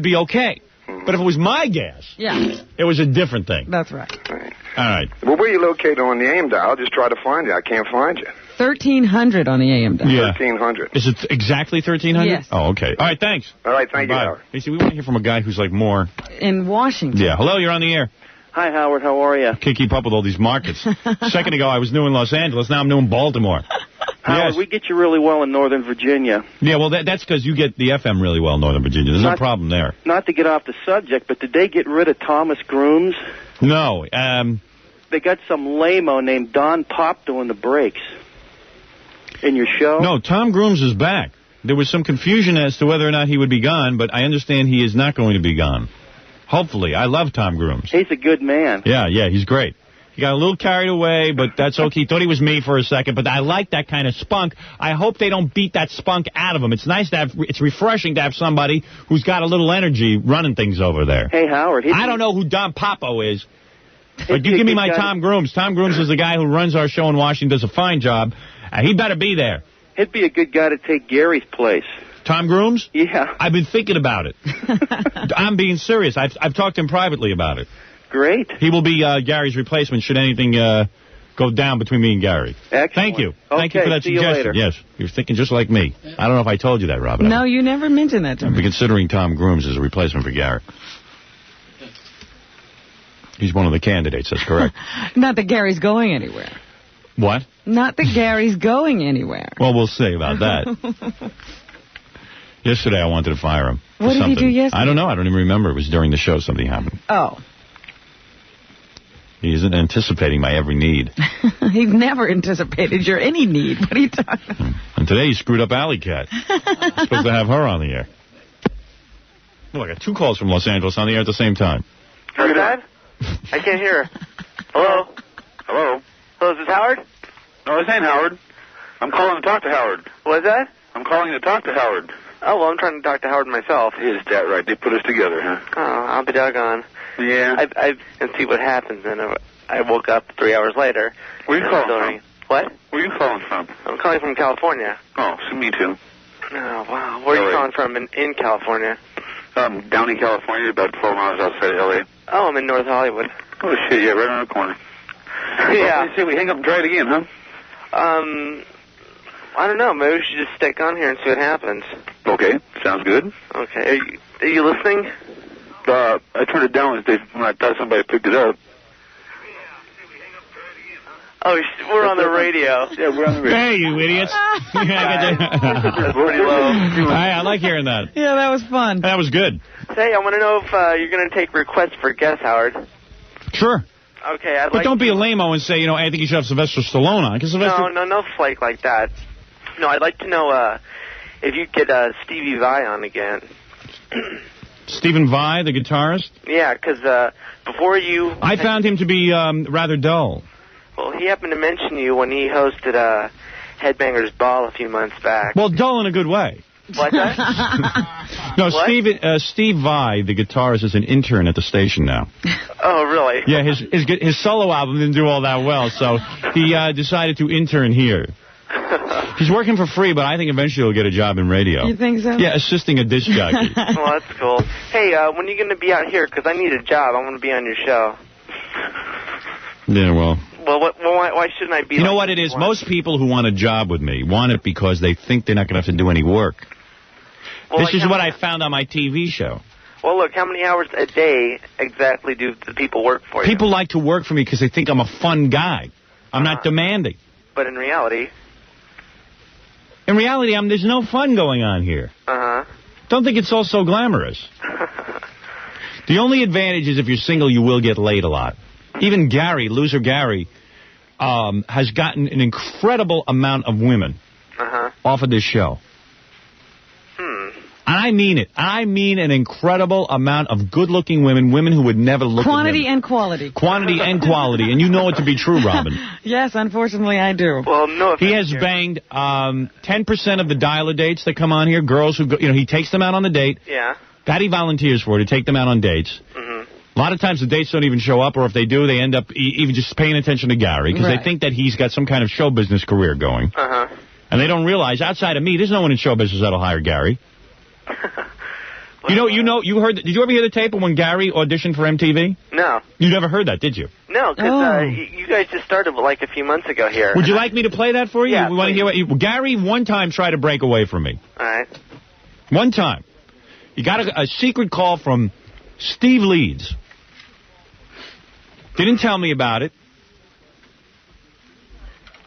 be okay. But if it was my gas, it was a different thing. That's right. All right. Well, where are you located on the AM dial? I'll just try to find you. I can't find you. 1300 on the AM dial. Yeah. 1300. Is it exactly 1300? Yes. Oh, okay. All right, thanks. All right, thank you, Bye. Howard. Hey, see, we want to hear from a guy who's like more... In Washington. Yeah. Hello, you're on the air. Hi, Howard. How are you? Can't keep up with all these markets. A second ago, I was new in Los Angeles. Now I'm new in Baltimore. Howard, we get you really well in Northern Virginia. Yeah, well, that's because you get the FM really well in Northern Virginia. There's no problem there. Not to get off the subject, but did they get rid of Thomas Grooms? No. They got some lame-o named Don Pop doing the breaks in your show. No, Tom Grooms is back. There was some confusion as to whether or not he would be gone, but I understand he is not going to be gone. Hopefully. I love Tom Grooms. He's a good man. Yeah, he's great. He got a little carried away, but that's okay. He thought he was me for a second, but I like that kind of spunk. I hope they don't beat that spunk out of him. It's nice to have, it's refreshing to have somebody who's got a little energy running things over there. Hey, Howard. I don't know who Don Papo is, but you give me my Tom Grooms. Tom Grooms is the guy who runs our show in Washington, does a fine job. He better be there. He'd be a good guy to take Gary's place. Tom Grooms? Yeah. I've been thinking about it. I'm being serious. I've talked to him privately about it. Great. He will be Gary's replacement should anything go down between me and Gary. Excellent. Thank you. Okay, Thank you for that see you suggestion. later. Yes, you're thinking just like me. I don't know if I told you that, Robin. No, you never mentioned that to I've me. been considering Tom Grooms as a replacement for Gary. He's one of the candidates, that's correct. Not that Gary's going anywhere. What? Not that Gary's going anywhere. Well, we'll see about that. Yesterday I wanted to fire him. What did he do yesterday? I don't know. I don't even remember. It was during the show something happened. Oh. He isn't anticipating my every need. He's never anticipated your any need. What are you talking about? And today he screwed up Alley Cat. I'm supposed to have her on the air. Well, I got 2 calls from Los Angeles on the air at the same time. Who's that? I can't hear. Hello? Hello? Hello, is this Howard? No, this ain't Howard. I'm calling to talk to Howard. What's that? I'm calling to talk to Howard. Oh, well, I'm trying to talk to Howard myself. Is that right? They put us together, huh? Oh, I'll be doggone. Yeah. And see what happens. And I woke up 3 hours later. Where are you calling from? What? Where are you calling from? I'm calling from California. Oh, so me too. Oh, wow. Where are you calling from in California? Down in California, about 12 miles outside of L.A. Oh, I'm in North Hollywood. Oh, shit, yeah, right around the corner. Yeah. Well, say we hang up and try it again, huh? I don't know. Maybe we should just stick on here and see what happens. Okay, sounds good. Okay. Are you listening? I turned it down when I thought somebody picked it up. Oh, we're on the radio. Yeah, we're on the radio. Hey, you idiots. That's pretty low. Hey, I like hearing that. Yeah, that was fun. That was good. Say, I want to know if you're going to take requests for guests, Howard. Sure. Okay, But don't be a lame-o and say, I think you should have Sylvester Stallone on. No flake like that. No, I'd like to know if you get Stevie Vai on again. Stephen Vai, the guitarist? Yeah, because before you... I found him to be rather dull. Well, he happened to mention you when he hosted Headbangers Ball a few months back. Well, dull in a good way. What's that? No, What? Steve Vai, the guitarist, is an intern at the station now. Oh, really? Yeah, his solo album didn't do all that well, so he decided to intern here. He's working for free, but I think eventually he'll get a job in radio. You think so? Yeah, assisting a disc jockey. Well, that's cool. Hey, when are you going to be out here? Because I need a job. I want to be on your show. Yeah, well... Well, why shouldn't I be? You know what it is? Most people who want a job with me want it because they think they're not going to have to do any work. Well, This is what I found on my TV show. Well, look, how many hours a day exactly do the people work for you? People like to work for me because they think I'm a fun guy. I'm not demanding. But in reality... In reality, there's no fun going on here. Uh-huh. Don't think it's all so glamorous. The only advantage is if you're single, you will get laid a lot. Even Gary, loser Gary, has gotten an incredible amount of women off of this show. And I mean it. I mean an incredible amount of good-looking women who would never look at Quantity him. and quality. Quantity and quality. And you know it to be true, Robin. Yes, unfortunately, I do. Well, no offense. He has banged 10% of the dialer dates that come on here, girls who go, he takes them out on the date. Yeah. That he volunteers for, to take them out on dates. A lot of times the dates don't even show up, or if they do, they end up even just paying attention to Gary, because they think that he's got some kind of show business career going. And they don't realize, outside of me, there's no one in show business that'll hire Gary. You heard, did you ever hear the tape of when Gary auditioned for MTV? No. You never heard that, did you? No, because you guys just started like a few months ago here. Would you like me to play that for you? Yeah, we want to hear what Gary one time tried to break away from me. All right. One time. He got a secret call from Steve Leeds. Didn't tell me about it.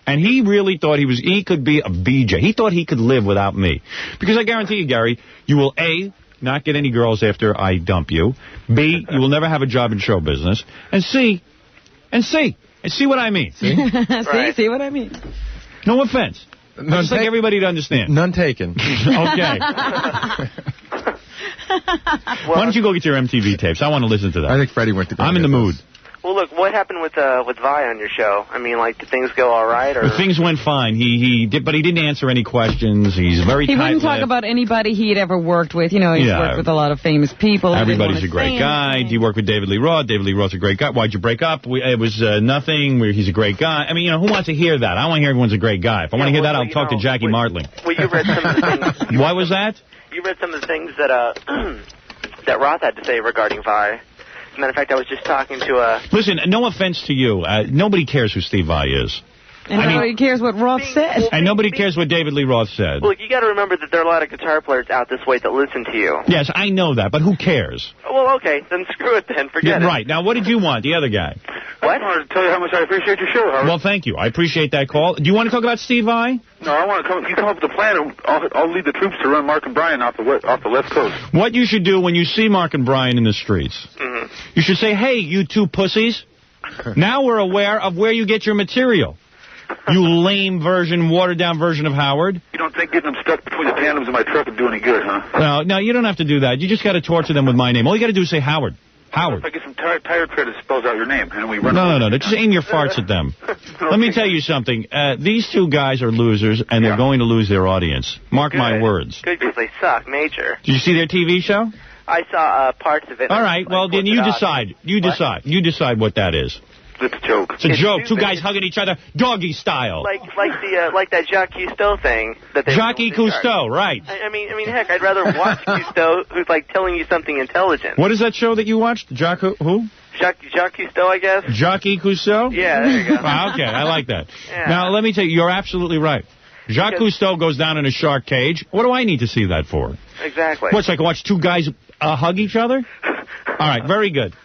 And he really thought he could be a BJ. He thought he could live without me. Because I guarantee you, Gary, you will, A, not get any girls after I dump you. B, you will never have a job in show business. And C, see what I mean. See? See what I mean? No offense. I just like everybody to understand. None taken. Okay. Why don't you go get your MTV tapes? I want to listen to that. I think Freddie went to go. I'm in the mood. Well, look, what happened with Vi on your show? I mean, like, did things go all right? Or? Things went fine. He did, but he didn't answer any questions. He's very He wouldn't talk tight-lipped. about anybody he had ever worked with. He's worked with a lot of famous people. Everybody's a great guy. Do you work with David Lee Roth? David Lee Roth's a great guy. Why'd you break up? It was nothing. He's a great guy. I mean, who wants to hear that? I want to hear everyone's a great guy. If I want to hear that, I'll talk to Jackie Martling. Well, you read some of the things. What was that? You read some of the things that that Roth had to say regarding Vi. As a matter of fact, I was just talking to Listen, no offense to you. Nobody cares who Steve Vai is. And nobody cares what Roth said. And nobody cares what David Lee Roth said. Look, you got to remember that there are a lot of guitar players out this way that listen to you. Yes, I know that, but who cares? Well, okay, then screw it then. Forget it. Right. Now, what did you want, the other guy? What? I wanted to tell you how much I appreciate your show, Howard. Well, thank you. I appreciate that call. Do you want to talk about Steve Vai? No, I want to come. You come up with a plan, and I'll lead the troops to run Mark and Brian off the West Coast. What you should do when you see Mark and Brian in the streets, you should say, hey, you two pussies, now we're aware of where you get your material. You lame version, watered-down version of Howard. You don't think getting them stuck between the tandems in my truck would do any good, huh? No, you don't have to do that. You just got to torture them with my name. All you got to do is say Howard. Howard. If I get some tire tread that spells out your name, and we run. No. Just aim your farts at them. Let me tell you something. These two guys are losers, and they're going to lose their audience. Mark my words. Good, because they suck, major. Did you see their TV show? I saw parts of it. All right, well, then you decide. You decide what that is. It's a joke. It's a joke. Two guys hugging each other, doggy style. Like that Jacques Cousteau thing that they. Jacques Cousteau, right? I mean, heck, I'd rather watch Cousteau, who's like telling you something intelligent. What is that show that you watched? Jacques who? Jacques Cousteau, I guess. Jacques Cousteau? Yeah, there you go. Okay, I like that. Yeah. Now, let me tell you, you're absolutely right. Jacques Cousteau goes down in a shark cage. What do I need to see that for? Exactly. What's like watch two guys hug each other? All right, very good.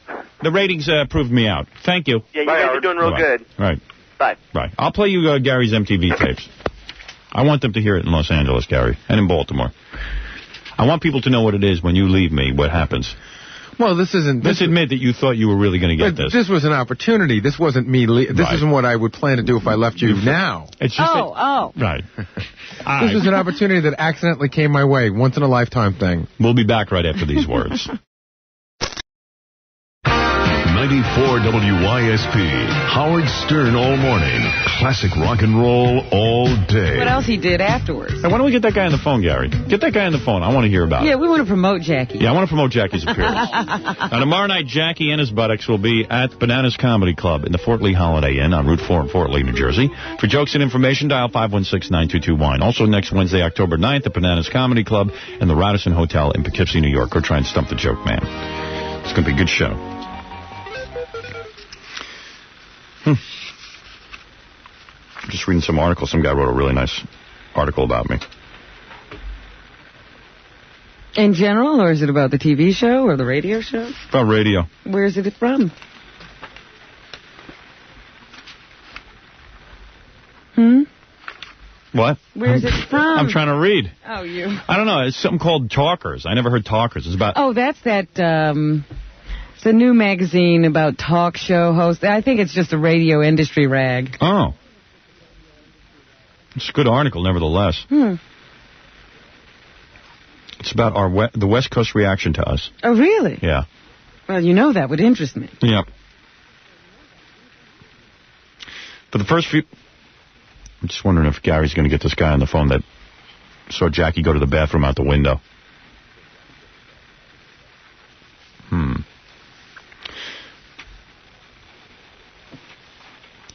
The ratings proved me out. Thank you. Yeah, you guys are doing real good. Right. Bye. Right. I'll play you Gary's MTV tapes. I want them to hear it in Los Angeles, Gary, and in Baltimore. I want people to know what it is when you leave me, what happens. Well, this isn't... Let's admit that you thought you were really going to get this. This was an opportunity. This wasn't me... This isn't what I would plan to do if I left you now. It's just Right. This was an opportunity that accidentally came my way. Once in a lifetime thing. We'll be back right after these words. 94 WYSP. Howard Stern all morning. Classic rock and roll all day. What else he did afterwards? Hey, why don't we get that guy on the phone, Gary? Get that guy on the phone. I want to hear about it. Yeah, we want to promote Jackie. Yeah, I want to promote Jackie's appearance. Now, tomorrow night, Jackie and his buttocks will be at Bananas Comedy Club in the Fort Lee Holiday Inn on Route 4 in Fort Lee, New Jersey. For jokes and information, dial 516-922-WINE. Also, next Wednesday, October 9th, at Bananas Comedy Club and the Radisson Hotel in Poughkeepsie, New York. Go try and stump the joke man. It's going to be a good show. I'm just reading some article. Some guy wrote a really nice article about me. In general, or is it about the TV show or the radio show? About radio. Where is it from? What? Where is it from? I'm trying to read. Oh, you. I don't know. It's something called Talkers. I never heard Talkers. It's about... Oh, that's that... it's a new magazine about talk show hosts. I think it's just a radio industry rag. Oh. It's a good article, nevertheless. It's about the West Coast reaction to us. Oh, really? Yeah. Well, you know that would interest me. Yep. For the first few... I'm just wondering if Gary's going to get this guy on the phone that saw Jackie go to the bathroom out the window.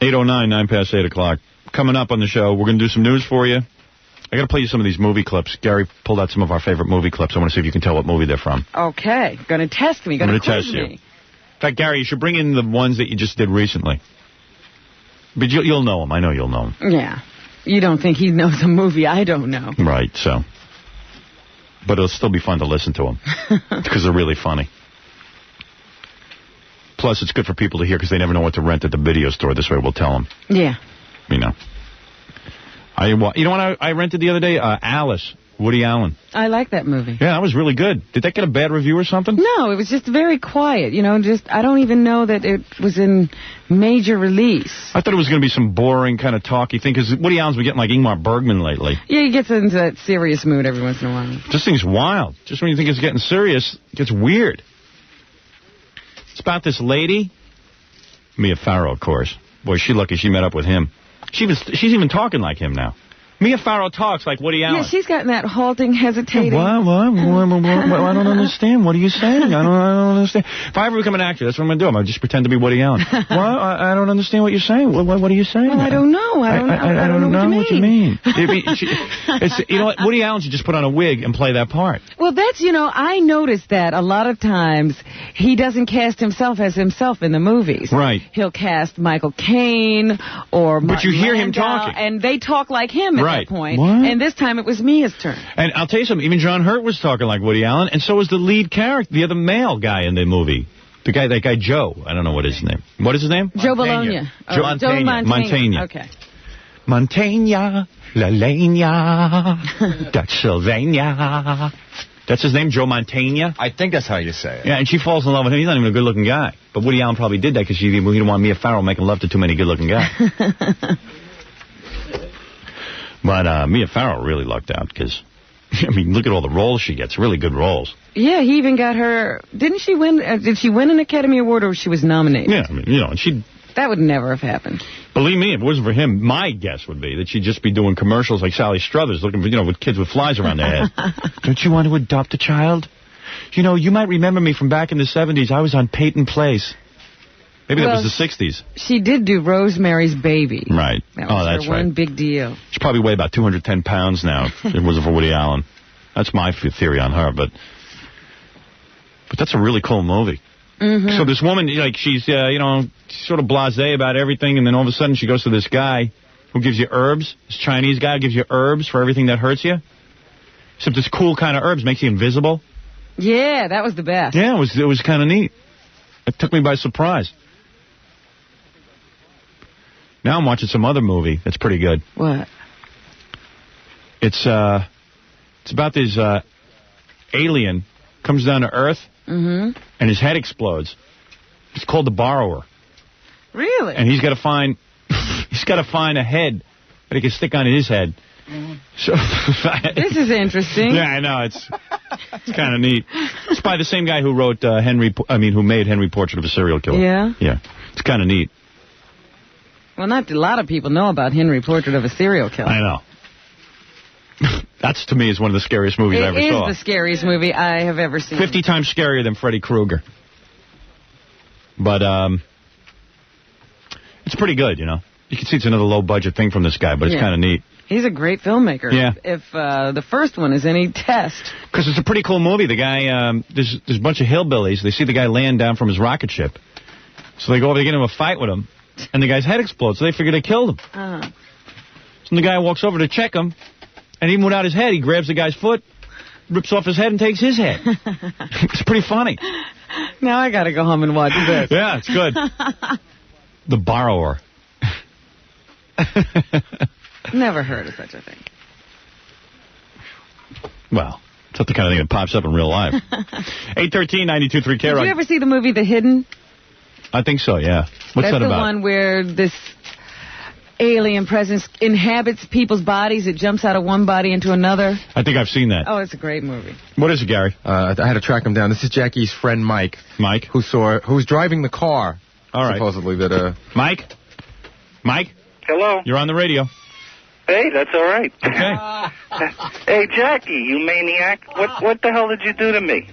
8:09, 9 past 8 o'clock. Coming up on the show, we're going to do some news for you. I got to play you some of these movie clips. Gary pulled out some of our favorite movie clips. I want to see if you can tell what movie they're from. Okay. Going to test me. Going to test you. In fact, Gary, you should bring in the ones that you just did recently. But you'll know them. I know you'll know them. Yeah. You don't think he knows a movie I don't know. Right, so. But it'll still be fun to listen to them. Because they're really funny. Plus, it's good for people to hear because they never know what to rent at the video store. This way we'll tell them. Yeah. You know. You know what I rented the other day? Alice, Woody Allen. I like that movie. Yeah, that was really good. Did that get a bad review or something? No, it was just very quiet. You know, I don't even know that it was in major release. I thought it was going to be some boring kind of talky thing because Woody Allen's been getting like Ingmar Bergman lately. Yeah, he gets into that serious mood every once in a while. This thing's wild. Just when you think it's getting serious, it gets weird. It's about this lady, Mia Farrow, of course. Boy, she's lucky she met up with him. She's even talking like him now. Mia Farrow talks like Woody Allen. Yeah, she's gotten that halting, hesitating. What? I don't understand. What are you saying? I don't understand. If I ever become an actor, that's what I'm going to do. I'm going to just pretend to be Woody Allen. What? I don't understand what you're saying. What are you saying? Well, I don't know. I don't know what you mean. You know what? Woody Allen should just put on a wig and play that part. Well, I noticed that a lot of times he doesn't cast himself as himself in the movies. Right. He'll cast Michael Caine or Martin But you hear him Landau, talking. and they talk like him at that point. What? And this time it was Mia's turn. And I'll tell you something, even John Hurt was talking like Woody Allen, and so was the lead character, the other male guy in the movie. That guy Joe. I don't know what his name. What is his name? Joe Bologna. Joe Mantegna. Okay. Mantegna, La Legna, Dutch Sylvania. That's his name, Joe Mantegna? I think that's how you say it. Yeah, and she falls in love with him. He's not even a good-looking guy. But Woody Allen probably did that because he didn't want Mia Farrow making love to too many good-looking guys. But Mia Farrow really lucked out because, I mean, look at all the roles she gets. Really good roles. Yeah, he even got her... Didn't she win... did she win an Academy Award or she was nominated? Yeah, I mean, you know, and she... That would never have happened. Believe me, if it wasn't for him, my guess would be that she'd just be doing commercials like Sally Struthers, looking for, with kids with flies around their head. Don't you want to adopt a child? You know, you might remember me from back in the 70s. I was on Peyton Place. Maybe that was the 60s. She did do Rosemary's Baby. Right. That was that's her right. one big deal. She probably weighed about 210 pounds now if it wasn't for Woody Allen. That's my theory on her, but that's a really cool movie. Mm-hmm. So this woman, like, she's, sort of blasé about everything, and then all of a sudden she goes to this guy who gives you herbs. This Chinese guy who gives you herbs for everything that hurts you. Except this cool kind of herbs makes you invisible. Yeah, that was the best. Yeah, it was kind of neat. It took me by surprise. Now I'm watching some other movie that's pretty good. What? It's about this alien comes down to Earth, and his head explodes. It's called The Borrower. Really? And he's got to find a head that he can stick on his head. So this is interesting. Yeah, I know. It's kind of neat. It's by the same guy who wrote who made Henry Portrait of a Serial Killer. Yeah? Yeah. It's kind of neat. Well, not a lot of people know about Henry Portrait of a Serial Killer. I know. That's, to me, is one of the scariest movies I ever saw. It is the scariest movie I have ever seen. 50 times scarier than Freddy Krueger. But, it's pretty good, you know. You can see it's another low-budget thing from this guy, but it's kind of neat. He's a great filmmaker. Yeah. If the first one is any test. Because it's a pretty cool movie. The guy, there's a bunch of hillbillies. They see the guy land down from his rocket ship. So they go over to get into a fight with him, and the guy's head explodes, so they figure they killed him. So the guy walks over to check him, and even without his head, he grabs the guy's foot, rips off his head, and takes his head. It's pretty funny. Now I got to go home and watch this. Yeah, it's good. The Borrower. Never heard of such a thing. Well, it's not the kind of thing that pops up in real life. 813-92.3 K-Rock. Did you ever see the movie The Hidden? I think so, yeah. What's that about? That's the one where this alien presence inhabits people's bodies. It jumps out of one body into another. I think I've seen that. Oh, it's a great movie. What is it, Gary? I had to track him down. This is Jackie's friend Mike. Mike? Who's driving the car. All right. Supposedly that, Mike? Hello? You're on the radio. Hey, that's all right. Okay. Hey, Jackie, you maniac. What the hell did you do to me?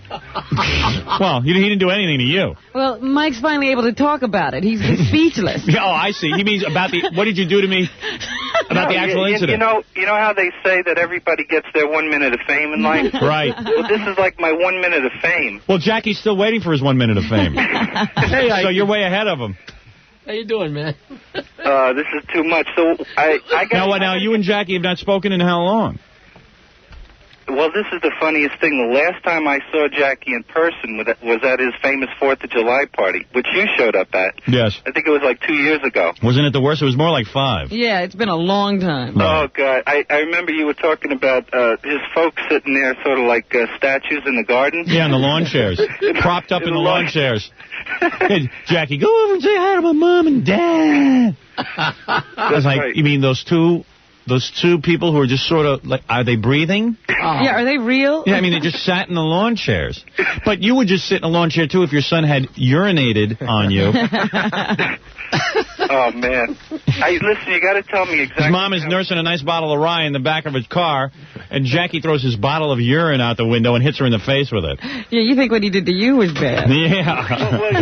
Well, he didn't do anything to you. Well, Mike's finally able to talk about it. He's speechless. Oh, I see. He means about what did you do to me? About the actual incident. You know how they say that everybody gets their 1 minute of fame in life? Right. Well, this is like my 1 minute of fame. Well, Jackie's still waiting for his 1 minute of fame. So you're way ahead of him. How you doing, man? This is too much. So I got... Now, you and Jackie have not spoken in how long? Well, this is the funniest thing. The last time I saw Jackie in person was at his famous 4th of July party, which you showed up at. Yes. I think it was like 2 years ago. Wasn't it the worst? It was more like 5. Yeah, it's been a long time. Right. Oh, God. I remember you were talking about his folks sitting there sort of like statues in the garden. Yeah, in the lawn chairs. Propped up in the lawn chairs. Hey, Jackie, go over and say hi to my mom and dad. I was like, right. You mean those two people who are just sort of, like, are they breathing? Yeah, are they real? Yeah, I mean, they just sat in the lawn chairs. But you would just sit in a lawn chair, too, if your son had urinated on you. Oh, man. Listen, you got to tell me exactly. His mom is nursing a nice bottle of rye in the back of his car, and Jackie throws his bottle of urine out the window and hits her in the face with it. Yeah, you think what he did to you was bad. Yeah. Well,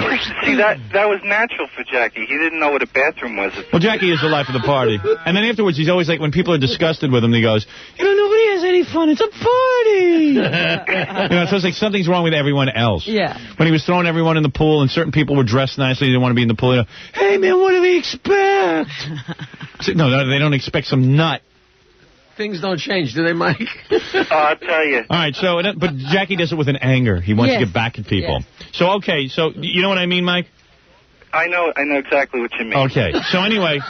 see, that was natural for Jackie. He didn't know what a bathroom was. Well, Jackie is the life of the party. And then afterwards, he's always like, when people are disgusted with him, he goes, you know, nobody has any fun. It's a party. You know, so it's like something's wrong with everyone else. Yeah. When he was throwing everyone in the pool and certain people were dressed nicely, they didn't want to be in the pool. You know, hey, man, what do they expect? No, they don't expect some nut. Things don't change, do they, Mike? I'll tell you. All right, but Jackie does it with an anger. He wants to get back at people. Yes. So, okay, so you know what I mean, Mike? I know exactly what you mean. Okay, so anyway,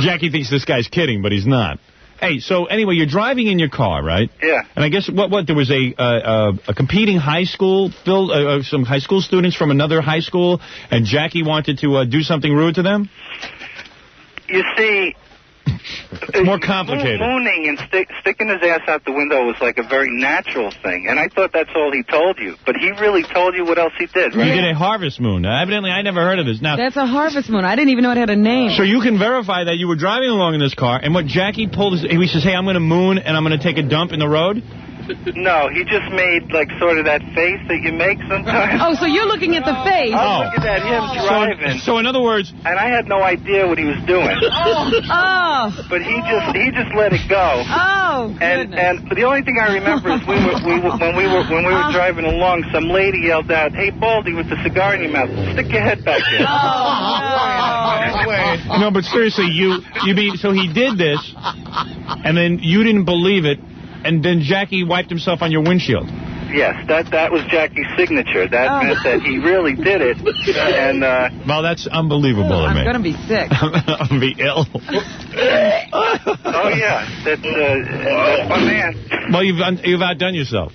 Jackie thinks this guy's kidding, but he's not. Hey, so anyway, you're driving in your car, right? Yeah. And I guess what there was a competing high school, some high school students from another high school, and Jackie wanted to do something rude to them? You see, it's more complicated. Mooning and sticking his ass out the window was like a very natural thing, and I thought that's all he told you. But he really told you what else he did, right? He did a harvest moon. Evidently, I never heard of this. Now, that's a harvest moon. I didn't even know it had a name. So you can verify that you were driving along in this car, and what Jackie pulled he says, hey, I'm going to moon, and I'm going to take a dump in the road? No, he just made, like, sort of that face that you make sometimes. Oh, so you're looking at the face. I was looking at him driving. So in other words... And I had no idea what he was doing. Oh. But he just let it go. Oh, and the only thing I remember is when we were driving along, some lady yelled out, hey, Baldy, with the cigar in your mouth, stick your head back in. Oh, no, but seriously, you mean, so he did this, and then you didn't believe it, and then Jackie wiped himself on your windshield. Yes, that was Jackie's signature. That meant that he really did it. And well, that's unbelievable to me. I'm going to be sick. I'm going to be ill. Oh, yeah. That's my man. Well, you've outdone yourself.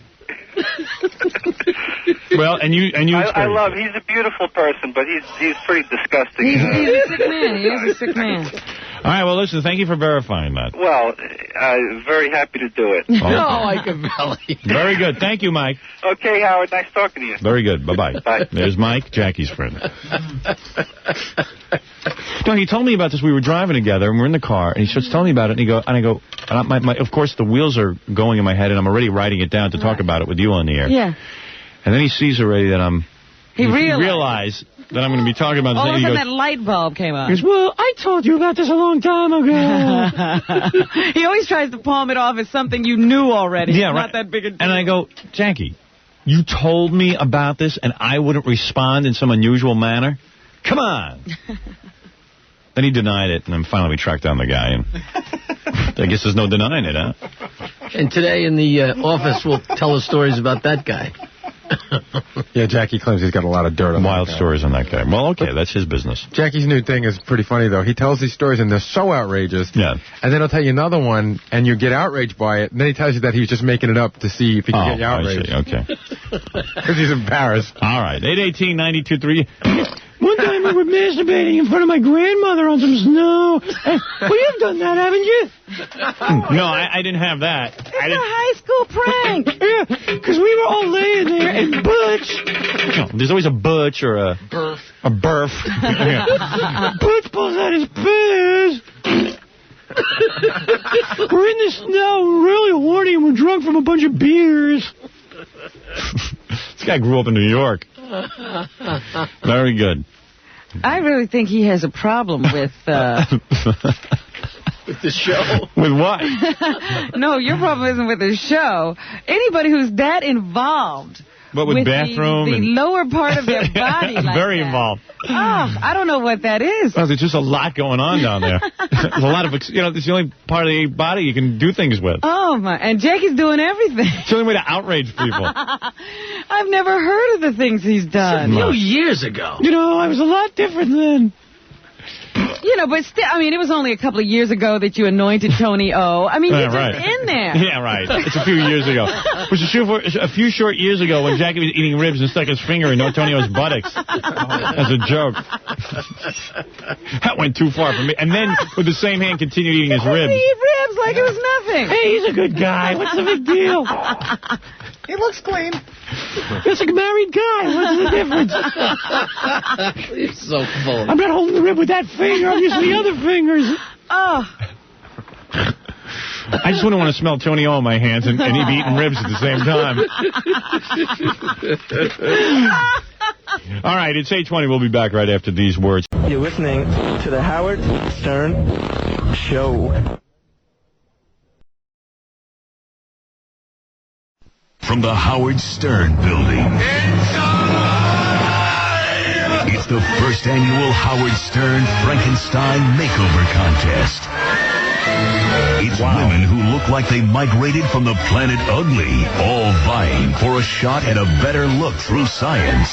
Well, and you. I love. He's a beautiful person, but he's pretty disgusting. He's a sick man. He is a sick man. All right. Well, listen. Thank you for verifying that. Well, very happy to do it. Oh, I can belly. Very good. Thank you, Mike. Okay, Howard. Nice talking to you. Very good. Bye-bye. Bye. There's Mike, Jackie's friend. No, he told me about this. We were driving together, and we're in the car, and he starts telling me about it, and I go, of course, the wheels are going in my head, and I'm already writing it down to talk about it with you on the air. Yeah. And then he sees already that He realized that I'm going to be talking about this. All of a sudden, that light bulb came on. He goes, well, I told you about this a long time ago. He always tries to palm it off as something you knew already. Yeah, it's right. Not that big a deal. And I go, Jackie, you told me about this, and I wouldn't respond in some unusual manner? Come on. Then he denied it, and then finally we tracked down the guy, and I guess there's no denying it, huh? And today in the office, we'll tell us stories about that guy. Yeah, Jackie claims he's got a lot of dirt on Wild stories on that guy. Well, okay, that's his business. Jackie's new thing is pretty funny, though. He tells these stories, and they're so outrageous. Yeah. And then he'll tell you another one, and you get outraged by it, and then he tells you that he was just making it up to see if he can get you outraged. I see. Okay. Because he's embarrassed. All right, 818-92-3. One time we were masturbating in front of my grandmother on some snow. Well, you've done that, haven't you? No, I didn't have that. It's a high school prank. Yeah, because we were all laying there, and Butch... No, there's always a Butch or a... Burf. A Burf. Yeah. Butch pulls out his penis. We're in the snow, we're really horny, and we're drunk from a bunch of beers. This guy grew up in New York. Very good. I really think he has a problem with... With the show? With what? No, your problem isn't with the show. Anybody who's that involved... But with bathroom the lower part of their body like very that. involved. Oh, I don't know what that is. Well, there's just a lot going on down there. There's a lot of, it's the only part of the body you can do things with. Oh, my. And Jackie's doing everything. It's the only way to outrage people. I've never heard of the things he's done. A few years ago. I was a lot different then. But still, it was only a couple of years ago that you anointed Tony O. You're just in there. Yeah, right. It's a few years ago. It was a few short years ago when Jackie was eating ribs and stuck his finger in Antonio's buttocks. As a joke. That went too far for me. And then, with the same hand, continued eating his ribs. He eat ribs like it was nothing. Hey, he's a good guy. What's the big deal? He looks clean. It's a married guy. What's the difference? You're so full. I'm not holding the rib with that finger. I'm using the other fingers. Oh. I just wouldn't want to smell Tony O in my hands and he'd be eating ribs at the same time. All right, it's 8:20. We'll be back right after these words. You're listening to the Howard Stern Show. From the Howard Stern Building. It's the first annual Howard Stern Frankenstein Makeover Contest. It's women who look like they migrated from the planet Ugly, all vying for a shot at a better look through science.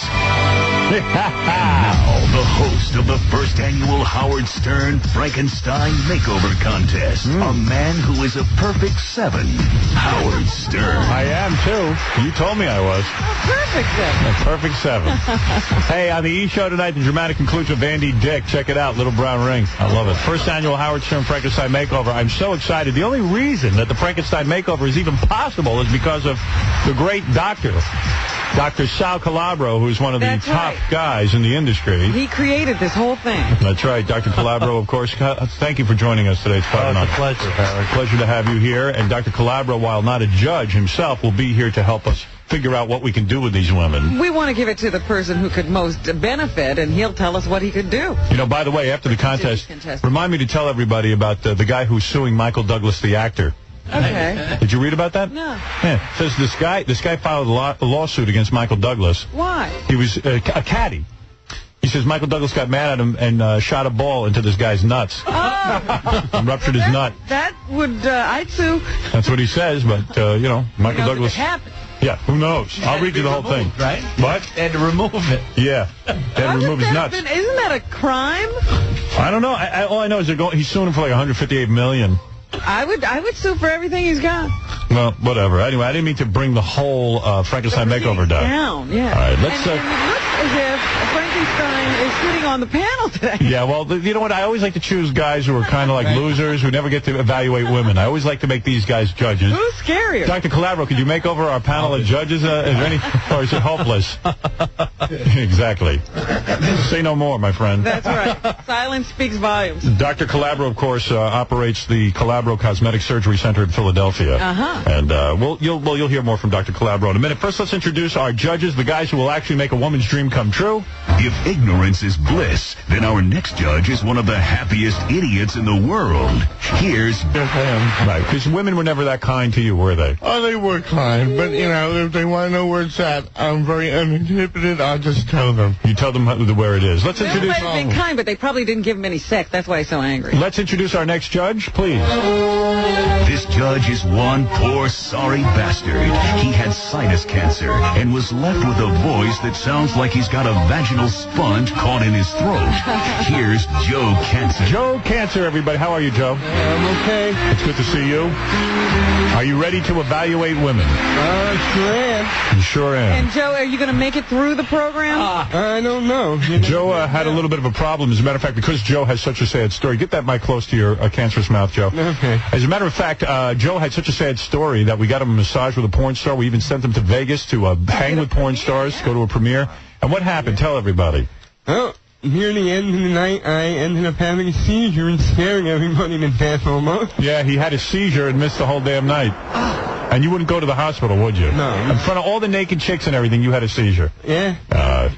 Now, the host of the first annual Howard Stern Frankenstein Makeover Contest, a man who is a perfect 7, Howard Stern. I am, too. You told me I was. A perfect 7. A perfect 7. Hey, on the E! Show tonight, the dramatic conclusion of Andy Dick. Check it out, Little Brown Ring. I love it. First annual Howard Stern Frankenstein Makeover. I'm so excited. The only reason that the Frankenstein Makeover is even possible is because of the great doctor, Dr. Sal Calabro, who's one of the top guys in the industry. He created this whole thing. That's right. Dr. Calabro, of course. Thank you for joining us today. It's quite an honor. It's a pleasure, Howard. Pleasure to have you here. And Dr. Calabro, while not a judge himself, will be here to help us figure out what we can do with these women. We want to give it to the person who could most benefit, and he'll tell us what he could do. By the way, after the contest, remind me to tell everybody about the guy who's suing Michael Douglas, the actor. Okay. Did you read about that? No. Yeah. It says this guy filed a lawsuit against Michael Douglas. Why? He was a caddy. He says Michael Douglas got mad at him and shot a ball into this guy's nuts. Oh. And ruptured his nut. That would, I'd sue. That's what he says, but, Michael Douglas. If it happened. Yeah, who knows? I'll read you the whole thing. Right? What? They had to remove it. Yeah. They had to remove his nuts. Isn't that a crime? I don't know. All I know is he's suing him for like $158 million. I would sue for everything he's got. Well, whatever. Anyway, I didn't mean to bring the whole Frankenstein Makeover down. Yeah. All right, let's... And it looks as if Frankenstein is sitting on the panel today. Yeah, well, you know what? I always like to choose guys who are kind of like losers who never get to evaluate women. I always like to make these guys judges. Who's scarier? Dr. Calabro, could you make over our panel of judges? Is there any... Or is it hopeless? Exactly. Say no more, my friend. That's right. Silence speaks volumes. Dr. Calabro, of course, operates the Calabro Cosmetic Surgery Center in Philadelphia. And you'll hear more from Dr. Calabro in a minute. First, let's introduce our judges, the guys who will actually make a woman's dream come true. If ignorance is bliss, then our next judge is one of the happiest idiots in the world. Here's him. Right, because women were never that kind to you, were they? Oh, they were kind, but, you know, if they want to know where it's at, I'm very uninhibited. I'll just tell them. You tell them where it is. Let's introduce... They might have been kind, but they probably didn't give him any sex. That's why he's so angry. Let's introduce our next judge, please. This judge is one poor, sorry bastard. He had sinus cancer and was left with a voice that sounds like he's got a vaginal sponge caught in his throat. Here's Joe Cancer. Joe Cancer, everybody. How are you, Joe? I'm okay. It's good to see you. Are you ready to evaluate women? Sure am. You sure am. And, Joe, are you going to make it through the program? I don't know. Joe had a little bit of a problem. As a matter of fact, because Joe has such a sad story. Get that mic close to your cancerous mouth, Joe. Okay. As a matter of fact, Joe had such a sad story that we got him a massage with a porn star. We even sent him to Vegas to hang with porn stars, go to a premiere. And what happened? Tell everybody. Well, near the end of the night, I ended up having a seizure and scaring everybody to death almost. Yeah, he had a seizure and missed the whole damn night. And you wouldn't go to the hospital, would you? No. In front of all the naked chicks and everything, you had a seizure. Yeah.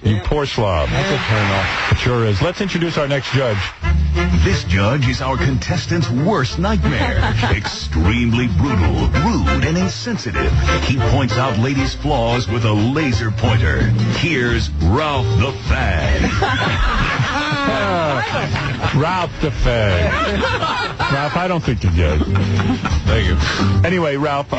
You poor slob. That's a turn-off. It sure is. Let's introduce our next judge. This judge is our contestant's worst nightmare. Extremely brutal, rude, and insensitive. He points out ladies' flaws with a laser pointer. Here's Ralph the Fag. Ralph the Fag. Ralph, I don't think you're good. Thank you. Anyway, Ralph, you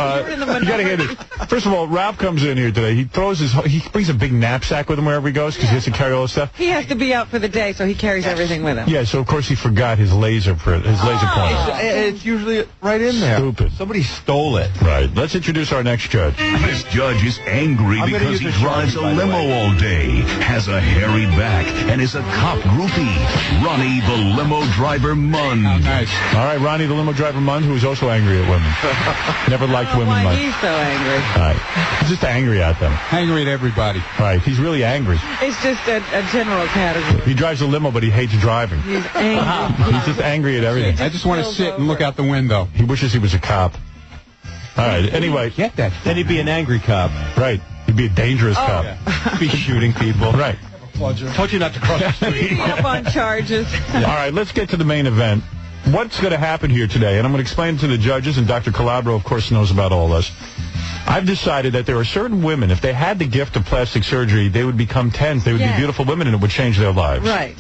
got to hear this. First of all, Ralph comes in here today. He brings a big knapsack with him wherever he goes because he has to carry all this stuff. He has to be out for the day, so he carries everything with him. Yeah, so of course he forgot his laser pointer. It's usually right in there. Stupid. Somebody stole it. Right. Let's introduce our next judge. This judge is angry because he drives a limo all day, has a hairy back, and is a cop groupie. Ronnie the limo driver Mund. Oh, nice. All right, Ronnie the limo driver Mund, who's also angry at women. Never liked women why much. He's so angry. All right. He's just angry at them. Angry at everybody. All right. He's really angry. It's just a general category. He drives a limo, but he hates driving. He's angry. He's just angry at everything. I just want to sit and look out the window. He wishes he was a cop. All right. Anyway. Get that. Then he'd be an angry cop. Right. He'd be a dangerous cop. Yeah. Be shooting people. Right. Told you not to cross the street. Beating up on charges. All right. Let's get to the main event. What's going to happen here today? And I'm going to explain to the judges, and Dr. Calabro, of course, knows about all this. I've decided that there are certain women, if they had the gift of plastic surgery, they would become 10s. They would be beautiful women, and it would change their lives. Right.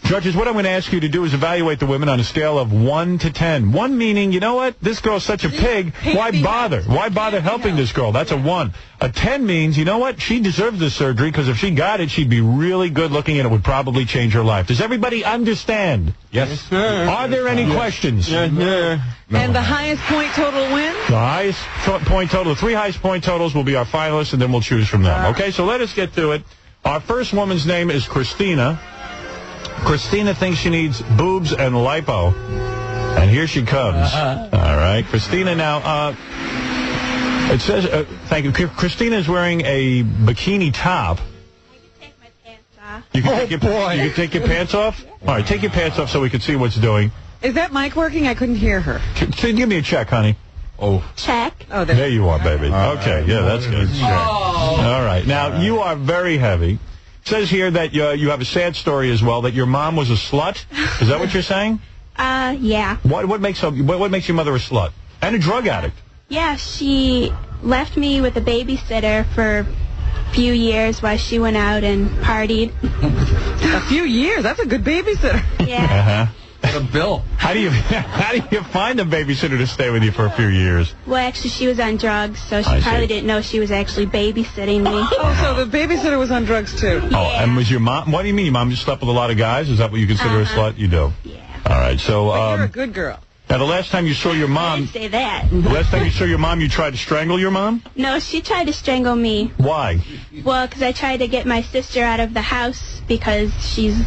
Judges, what I'm going to ask you to do is evaluate the women on a scale of 1 to 10. 1 meaning, you know what? This girl's such a pig. Why bother? Why bother helping this girl? That's a 1. A 10 means, you know what? She deserves this surgery because if she got it, she'd be really good looking and it would probably change her life. Does everybody understand? Yes, sir. Are there any questions? Yes, sir. No. And the highest point total wins? The highest point total, the 3 highest point totals will be our finalists, and then we'll choose from them. Okay, so let us get to it. Our first woman's name is Christina. Christina thinks she needs boobs and lipo. And here she comes. All right, Christina now, it says, thank you. Christina is wearing a bikini top. You can take your pants off? All right, take your pants off so we can see what's doing. Is that mic working? I couldn't hear her. Give me a check, honey. Oh. Check. Oh, there you are, baby. Okay, yeah, that's good. All right. Now, you are very heavy. It says here that you have a sad story as well, that your mom was a slut. Is that what you're saying? Yeah. What makes your mother a slut? And a drug addict? Yeah, she left me with a babysitter for a few years while she went out and partied. A few years? That's a good babysitter. Yeah. A bill. How do you find a babysitter to stay with you for a few years? Well, actually, she was on drugs, so she probably didn't know she was actually babysitting me. Oh, so the babysitter was on drugs, too. Yeah. Oh, and was your mom... What do you mean? Your mom just slept with a lot of guys? Is that what you consider a slut? You do? Yeah. All right, so... But you're a good girl. Now, the last time you saw your mom... I didn't say that. The last time you saw your mom, you tried to strangle your mom? No, she tried to strangle me. Why? Well, because I tried to get my sister out of the house because she's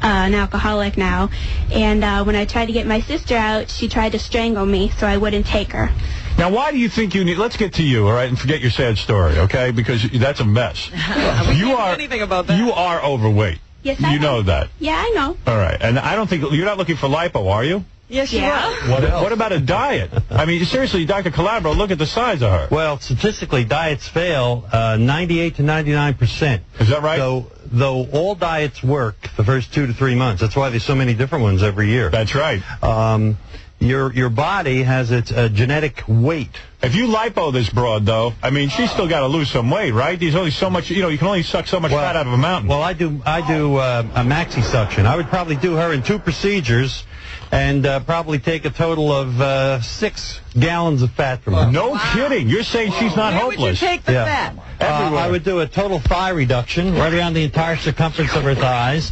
an alcoholic now. And when I tried to get my sister out, she tried to strangle me, so I wouldn't take her. Now, why do you think you need... Let's get to you, all right, and forget your sad story, okay? Because that's a mess. We can't do anything about that. You are overweight. Yes, I You know that. Yeah, I know. All right, and I don't think... You're not looking for lipo, are you? Yes, you are. What about a diet? I mean, seriously, Dr. Calabro, look at the size of her. Well, statistically, diets fail 98 to 99%. Is that right? Though all diets work the first 2 to 3 months. That's why there's so many different ones every year. That's right. Your body has its genetic weight. If you lipo this broad, though, I mean, she's still got to lose some weight, right? There's only so much, you can only suck so much fat out of a mountain. Well, I do a maxi suction. I would probably do her in 2 procedures and probably take a total of 6 gallons of fat from her. No kidding. You're saying she's not hopeless. Where would you take the fat? I would do a total thigh reduction right around the entire circumference of her thighs.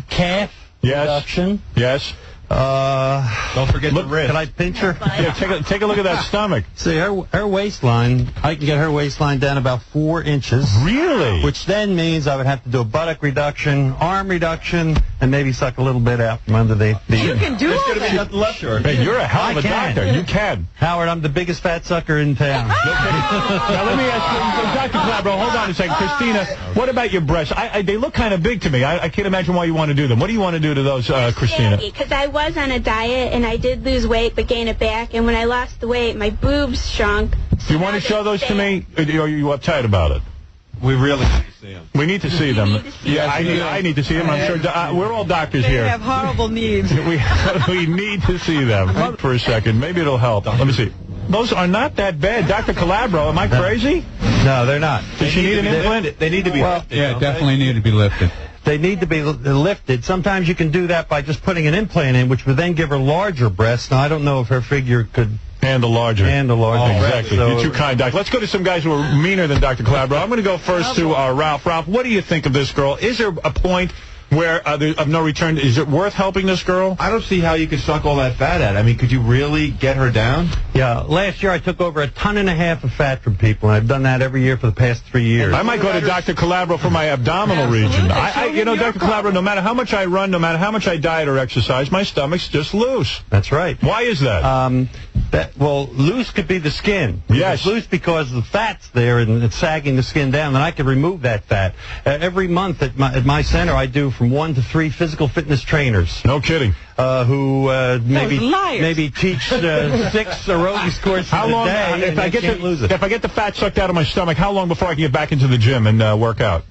Calf reduction. Yes. Don't forget the wrist. Can I pinch her? Yeah, take a look at that stomach. See, her waistline, I can get her waistline down about 4 inches. Really? Which then means I would have to do a buttock reduction, arm reduction, and maybe suck a little bit out from under the... You can do all that. Sure. Hey, you're a hell of a doctor. You can. Howard, I'm the biggest fat sucker in town. Now, let me ask you, Dr. Calabro, hold on a second. Christina, what about your breasts? They look kind of big to me. I can't imagine why you want to do them. What do you want to do to those, Christina? Because I was on a diet, and I did lose weight, but gain it back. And when I lost the weight, my boobs shrunk. Do you want to show those to me? Or are you uptight about it? We really need to see them. We need to see them. Yeah, I need to see them. I'm sure. We're all doctors here. They have horrible needs. We need to see them. For a second. Maybe it'll help. Let me see. Those are not that bad. Dr. Calabro, am I crazy? No, they're not. Does she need an implant? They need to be lifted. Yeah, definitely need to be lifted. They need to be lifted. Sometimes you can do that by just putting an implant in, which would then give her larger breasts. Now, I don't know if her figure could... Handle larger. Exactly. So, you're too kind, Doc. Let's go to some guys who are meaner than Dr. Calabro. I'm going to go first to Ralph. Ralph, what do you think of this girl? Is there a point where of no return? Is it worth helping this girl? I don't see how you could suck all that fat out. I mean, could you really get her down? Yeah. Last year I took over 1.5 tons of fat from people, and I've done that every year for the past 3 years. I might go to Dr. Calabro for my abdominal region. Dr. Calabro, no matter how much I run, no matter how much I diet or exercise, my stomach's just loose. That's right. Why is that? Loose could be the skin. Yes. It's loose because the fat's there and it's sagging the skin down, then I can remove that fat. Every month at my center, I do from 1 to 3 physical fitness trainers. No kidding. Who maybe teach 6 aerobics courses a day. If I get the fat sucked out of my stomach, how long before I can get back into the gym and work out?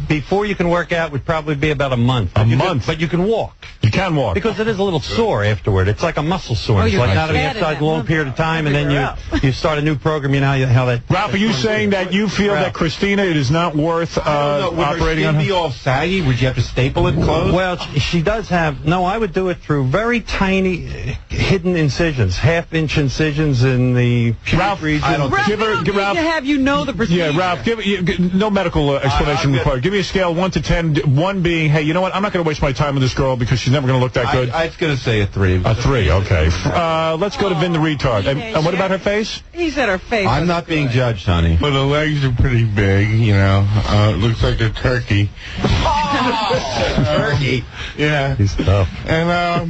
Before you can work out would probably be about a month. But you can walk. You can walk. Because it is a little sore afterward. It's like a muscle sore. It's like not having exercised a long period of time, and then you start a new program, you know how that... Ralph, are you saying that you feel that Christina, it is not worth operating on her? Would her skin be all saggy? Would you have to staple it closed? Well, she does have... No, I would do it through very tiny hidden incisions, half-inch incisions in the pubic region. Ralph, to have you know the procedure. Yeah, Ralph, no medical explanation required. Give me a scale 1 to 10, 1 being, hey, you know what, I'm not going to waste my time with this girl because she's never going to look that good. I was going to say a 3. A 3, okay. Let's go to Vin the retard. And what about her face? He said her face. I'm not being judged, honey. Well, the legs are pretty big, you know. It looks like a turkey. Turkey? Yeah. He's tough. And,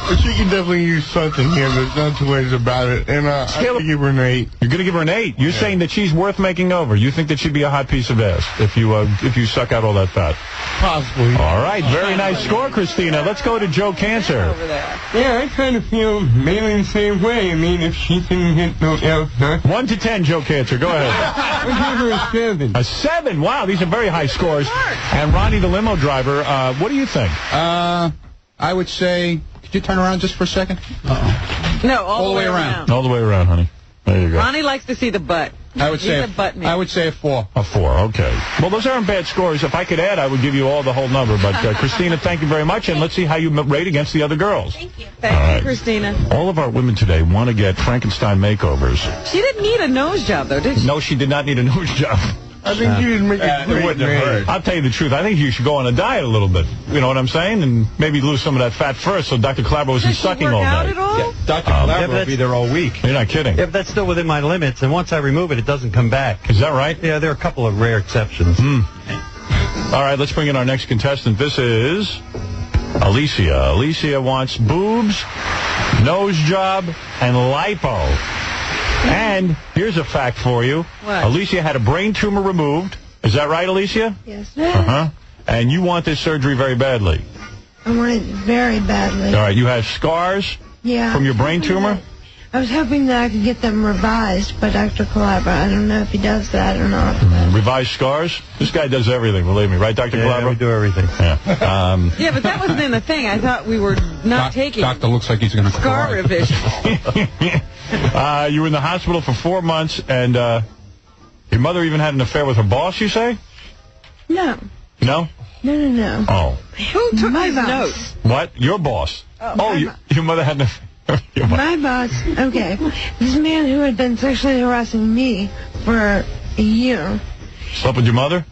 she can definitely use something here. There's no 2 ways about it. And I'm going to give her an 8. You're going to give her an 8? You're saying that she's worth making over. You think that she'd be a hot piece of ass if you suck out all that fat? Possibly. All right. Very nice score, Christina. Let's go to Joe Cancer. Yeah, I kind of feel mainly the same way. I mean, if she can hit no else. 1 to 10, Joe Cancer. Go ahead. I'll give her a 7. A 7? Wow, these are very high scores. And Ronnie, the limo driver, what do you think? I would say... Could you turn around just for a second? No, all the way around. All the way around, honey. There you go. Ronnie likes to see the butt. I would say a 4. A 4, okay. Well, those aren't bad scores. If I could add, I would give you all the whole number. But, Christina, thank you very much, and let's see how you rate against the other girls. Thank you. Thank you, Christina. All of our women today want to get Frankenstein makeovers. She didn't need a nose job, though, did she? No, she did not need a nose job. I think you didn't make it great. I'll tell you the truth. I think you should go on a diet a little bit. You know what I'm saying? And maybe lose some of that fat first so Dr. Calabro isn't sucking all day. Yeah, Dr. Calabro will be there all week. You're not kidding. Yeah, but that's still within my limits, and once I remove it, it doesn't come back. Is that right? Yeah, there are a couple of rare exceptions. All right, let's bring in our next contestant. This is Alicia. Alicia wants boobs, nose job, and lipo. And here's a fact for you. What? Alicia had a brain tumor removed. Is that right, Alicia? Yes. Uh-huh. And you want this surgery very badly. I want it very badly. All right, you have scars from your brain tumor? I was hoping that I could get them revised by Dr. Calabro. I don't know if he does that or not. Revised scars? This guy does everything, believe me. Right, Dr. Calabro? Yeah, we do everything. Yeah. Yeah, but that wasn't in the thing. I thought we were not taking Doctor looks like he's going to scar cry. revision. You were in the hospital for 4 months, and your mother even had an affair with her boss, you say? No. No? No. Oh. Who took my his boss? notes? What? Your boss? Your mother had an affair. My boss, okay. This man who had been sexually harassing me for a year. Slept with your mother?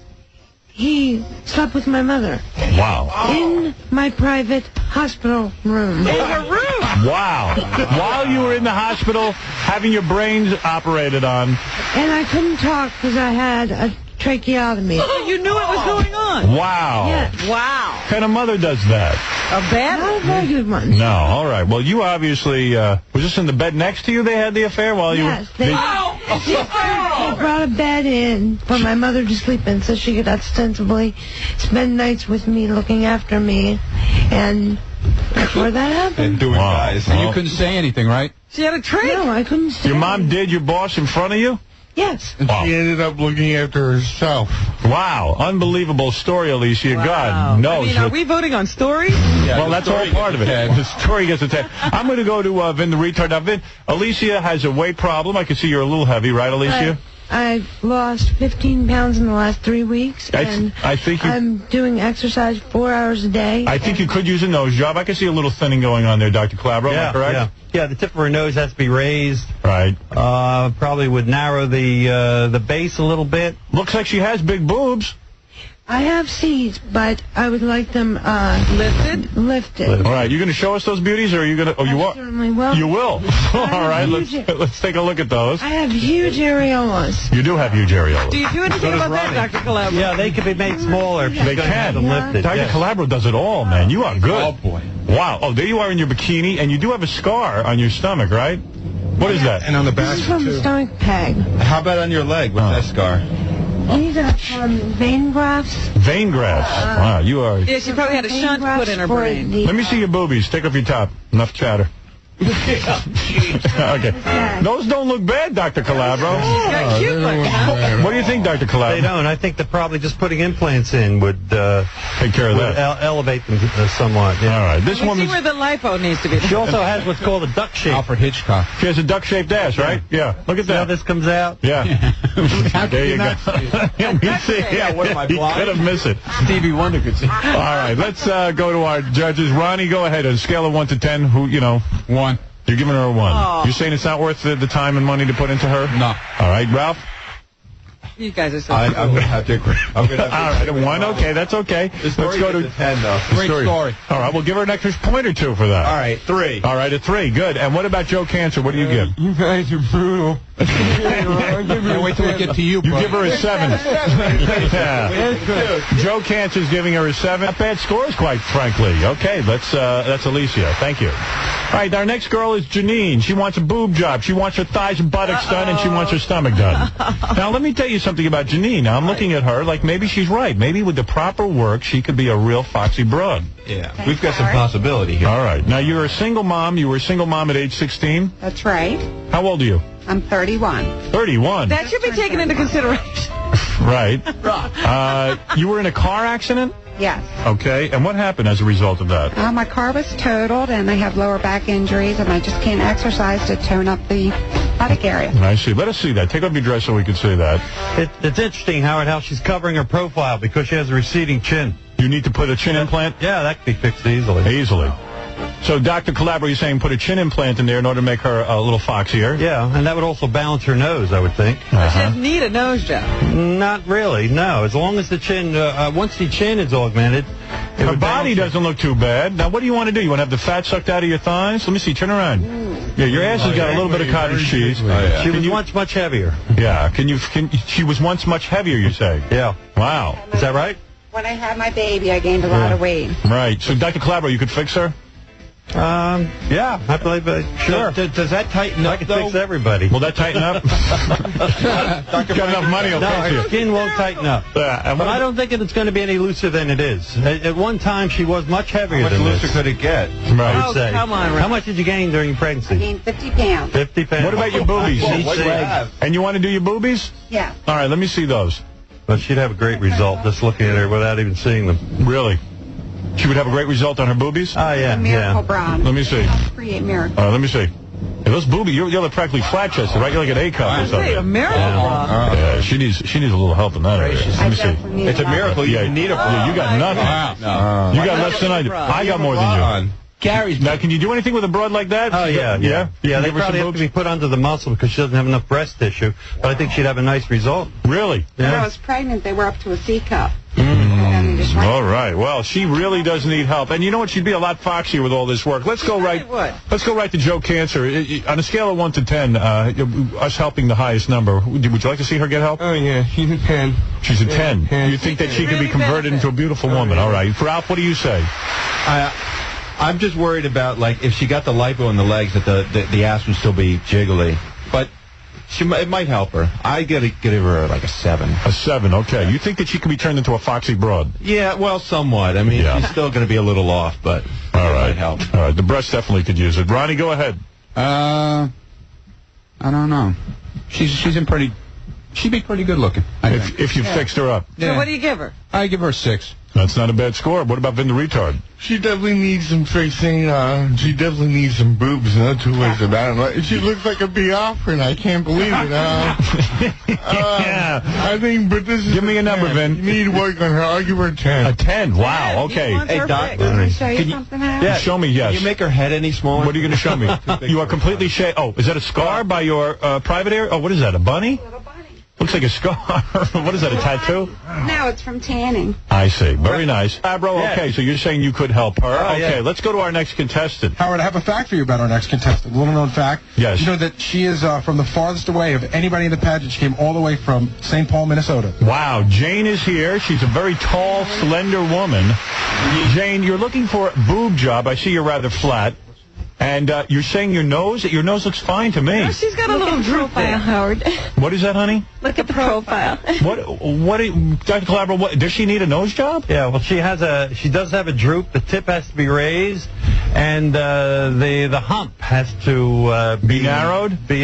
He slept with my mother. Wow. In my private hospital room. In her room? Wow. While you were in the hospital having your brains operated on. And I couldn't talk because I had a tracheotomy. You knew what was going on? Wow. Yes. Wow. What kind of mother does that? A bad Not a very good one. No, all right. Well, you obviously, was this in the bed next to you they had the affair while you Yes, were... he brought a bed in for my mother to sleep in so she could ostensibly spend nights with me looking after me. And that's where that happened. Doing guys. And you couldn't say anything, right? She had a trick? No, I couldn't say Your mom did your boss in front of you? Yes. And she ended up looking after herself. Wow. Unbelievable story, Alicia. Wow. God knows. I mean, are we voting on stories? Yeah, well, that's all part of it. The story gets a 10. I'm going to go to Vin the Retard. Now, Vin, Alicia has a weight problem. I can see you're a little heavy, right, Alicia? I've lost 15 pounds in the last 3 weeks, and I think I'm doing exercise 4 hours a day. I think you could use a nose job. I can see a little thinning going on there, Dr. Calabro. Am I correct? Yeah, the tip of her nose has to be raised. Right. Probably would narrow the base a little bit. Looks like she has big boobs. I have C's, but I would like them lifted. All right, you going to show us those beauties, or are you going to? Oh, you are. Certainly will. You will. All right, let's take a look at those. I have huge areolas. You do have huge areolas. Do you do anything about that, Dr. Calabro? Yeah, they can be made smaller if They you're going to have them lifted. Dr. Calabro does it all, man. You are good. Oh, boy. Wow. Oh, there you are in your bikini, and you do have a scar on your stomach, right? What is that? And on the back, This is from the stomach peg. How about on your leg? What's that scar? These are vein grafts. Vein grafts. Wow, you are... Yeah, she probably had a shunt put in her brain. Let me see your boobies. Take off your top. Enough chatter. Okay. Those don't look bad, Dr. Calabro. What do you think, Dr. Calabro? They don't. I think that probably just putting implants in would take care of that. Elevate them somewhat. Yeah. All right. This We woman. see where the lipo needs to be. She also has what's called a duck shape. Alfred Hitchcock. She has a duck-shaped ass, right? Yeah. Look at See how that. this comes out? Yeah. There you go. Yeah, we see. Yeah, what am I, You blind? could have missed it. Stevie Wonder could see. All right. Let's go to our judges. Ronnie, go ahead. On a scale of 1 to 10, who, 1. You're giving her a 1. Oh. You're saying it's not worth the time and money to put into her? No. All right, Ralph? You guys are so I'm going to have to agree. All right, a 1. Okay, that's okay. Let's go to 10, though. Great story. All right, we'll give her an extra point or 2 for that. All right, 3. All right, a 3. Good. And what about Joe Cancer? What do you give? You guys are brutal. Wait till we get to you, You bro. give her a 7. Yeah. Joe Cancer's giving her a 7. Not bad scores, quite frankly. Okay, that's Alicia. Thank you. All right, our next girl is Janine. She wants a boob job. She wants her thighs and buttocks done, and she wants her stomach done. Now, let me tell you something about Janine. Now, I'm looking at her like maybe she's right. Maybe with the proper work, she could be a real foxy broad. Yeah, we've got some possibility here. All right. Now, you're a single mom. You were a single mom at age 16. That's right. How old are you? I'm 31. 31. That should be taken into consideration. Right. You were in a car accident? Yes. Okay. And what happened as a result of that? My car was totaled, and I have lower back injuries, and I just can't exercise to tone up the buttock area. I see. Let us see that. Take off your dress so we can see that. It's interesting, Howard, how she's covering her profile because she has a receding chin. You need to put a chin implant? Yeah, that could be fixed easily. Easily. So Dr. Calabro, you're saying put a chin implant in there in order to make her a little foxier? Yeah, and that would also balance her nose, I would think. She doesn't need a nose job. Not really, no. As long as the chin, once the chin is augmented... Her body doesn't look too bad. Now, what do you want to do? You want to have the fat sucked out of your thighs? Let me see. Turn around. Yeah, your ass has got a little bit of cottage cheese. She was once much heavier. Yeah. She was once much heavier, you say? Yeah. Wow. Is that right? When I had my baby, I gained a lot of weight. Right. So, Dr. Calabro, you could fix her? Yeah, I believe sure. Does that tighten up, I can fix everybody. Will that tighten up? Doctor, got enough money, no, her skin won't tighten up. Yeah, but I don't think it's going to be any looser than it is. At one time, she was much heavier than this. How much looser could it get? Right. I would say. Come on, How much did you gain during pregnancy? I gained 50 pounds. 50 pounds. What about your boobies? And you want to do your boobies? Yeah. All right, let me see those. Well, she'd have a great result just looking at her without even seeing them. Really? She would have a great result on her boobies? Oh, yeah. Miracle bra. Let me see. Create miracle. All right, let me see. Hey, those boobies, you're practically flat-chested, right? You're like an A-cup or something. A miracle bra. Yeah, she needs a little help in that area. Let me see. It's a miracle. You need a bra. Yeah, you got nothing. No. You got less than I do. I got more than you. Gary's. Now, can you do anything with a broad like that? Oh, yeah. Yeah? Yeah, they probably have to be put under the muscle because she doesn't have enough breast tissue. But I think she'd have a nice result. Really? When I was pregnant, they were up to a C cup. All right. Well, she really does need help. And you know what? She'd be a lot foxier with all this work. Let's go right to Joe Cancer. On a scale of 1 to 10, us helping the highest number, would you like to see her get help? Oh, yeah. She's a 10. She's a 10. You think that she could be converted into a beautiful woman. All right. Ralph, what do you say? I'm just worried about, like, if she got the lipo in the legs, that the ass would still be jiggly. But it might help her. I give her, like, a 7. A 7, okay. You think that she could be turned into a foxy broad? Yeah, well, somewhat. I mean, she's still going to be a little off, but it might help. All right. The breast definitely could use it. Ronnie, go ahead. I don't know. She's in pretty... She'd be pretty good looking, I think. If you fixed her up. So what do you give her? I give her a 6. That's not a bad score. What about Vin the Retard? She definitely needs some fixing. She definitely needs some boobs. No two ways about it. She looks like a Biafran. I can't believe it. Yeah. I think, but this is. Give me a number, Vin. You need to work on her. I'll give her a 10. A 10? Wow. Okay. Hey, Doc. Can I show you something, Howard? Yeah. Show me, yes. Can you make her head any smaller? What are you going to show me? You are completely shaved. Oh, is that a scar by your private area? Oh, what is that, a bunny? A little bunny. Looks like a scar. What is that, a tattoo? No, it's from tanning. I see. Very nice. Abro, okay, so you're saying you could help her. Okay, let's go to our next contestant. Howard, I have a fact for you about our next contestant. A little-known fact. Yes. You know that she is from the farthest away of anybody in the pageant. She came all the way from St. Paul, Minnesota. Wow, Jane is here. She's a very tall, slender woman. Jane, you're looking for a boob job. I see you're rather flat. And you're saying your nose looks fine to me. No, she's got a little droop there, Howard. What is that, honey? Look at the profile. Dr. Calabro, does she need a nose job? Yeah, well, she does have a droop. The tip has to be raised, and the hump has to be narrowed? Be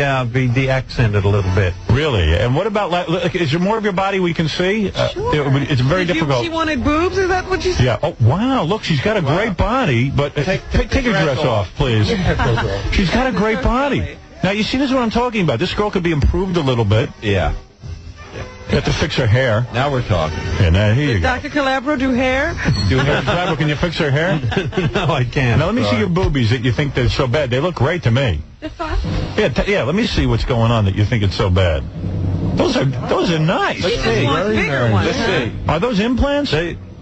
de-accented a little bit. Really? And what about, is there more of your body we can see? Sure. It's very difficult. She wanted boobs? Is that what you said? Yeah. Oh, wow. Look, she's got a great body, but take your dress off, please. She's got a great body. Now, you see, this is what I'm talking about. This girl could be improved a little bit. Yeah. You have to fix her hair. Now we're talking. Yeah, now here you go. Dr. Calabro do hair? Do hair. Calabro, can you fix her hair? No, I can't. Now, let me see your boobies that you think they're so bad. They look great to me. They're fine. Yeah, let me see what's going on that you think it's so bad. Those are nice. She just wants bigger ones. Let's see. Are those implants?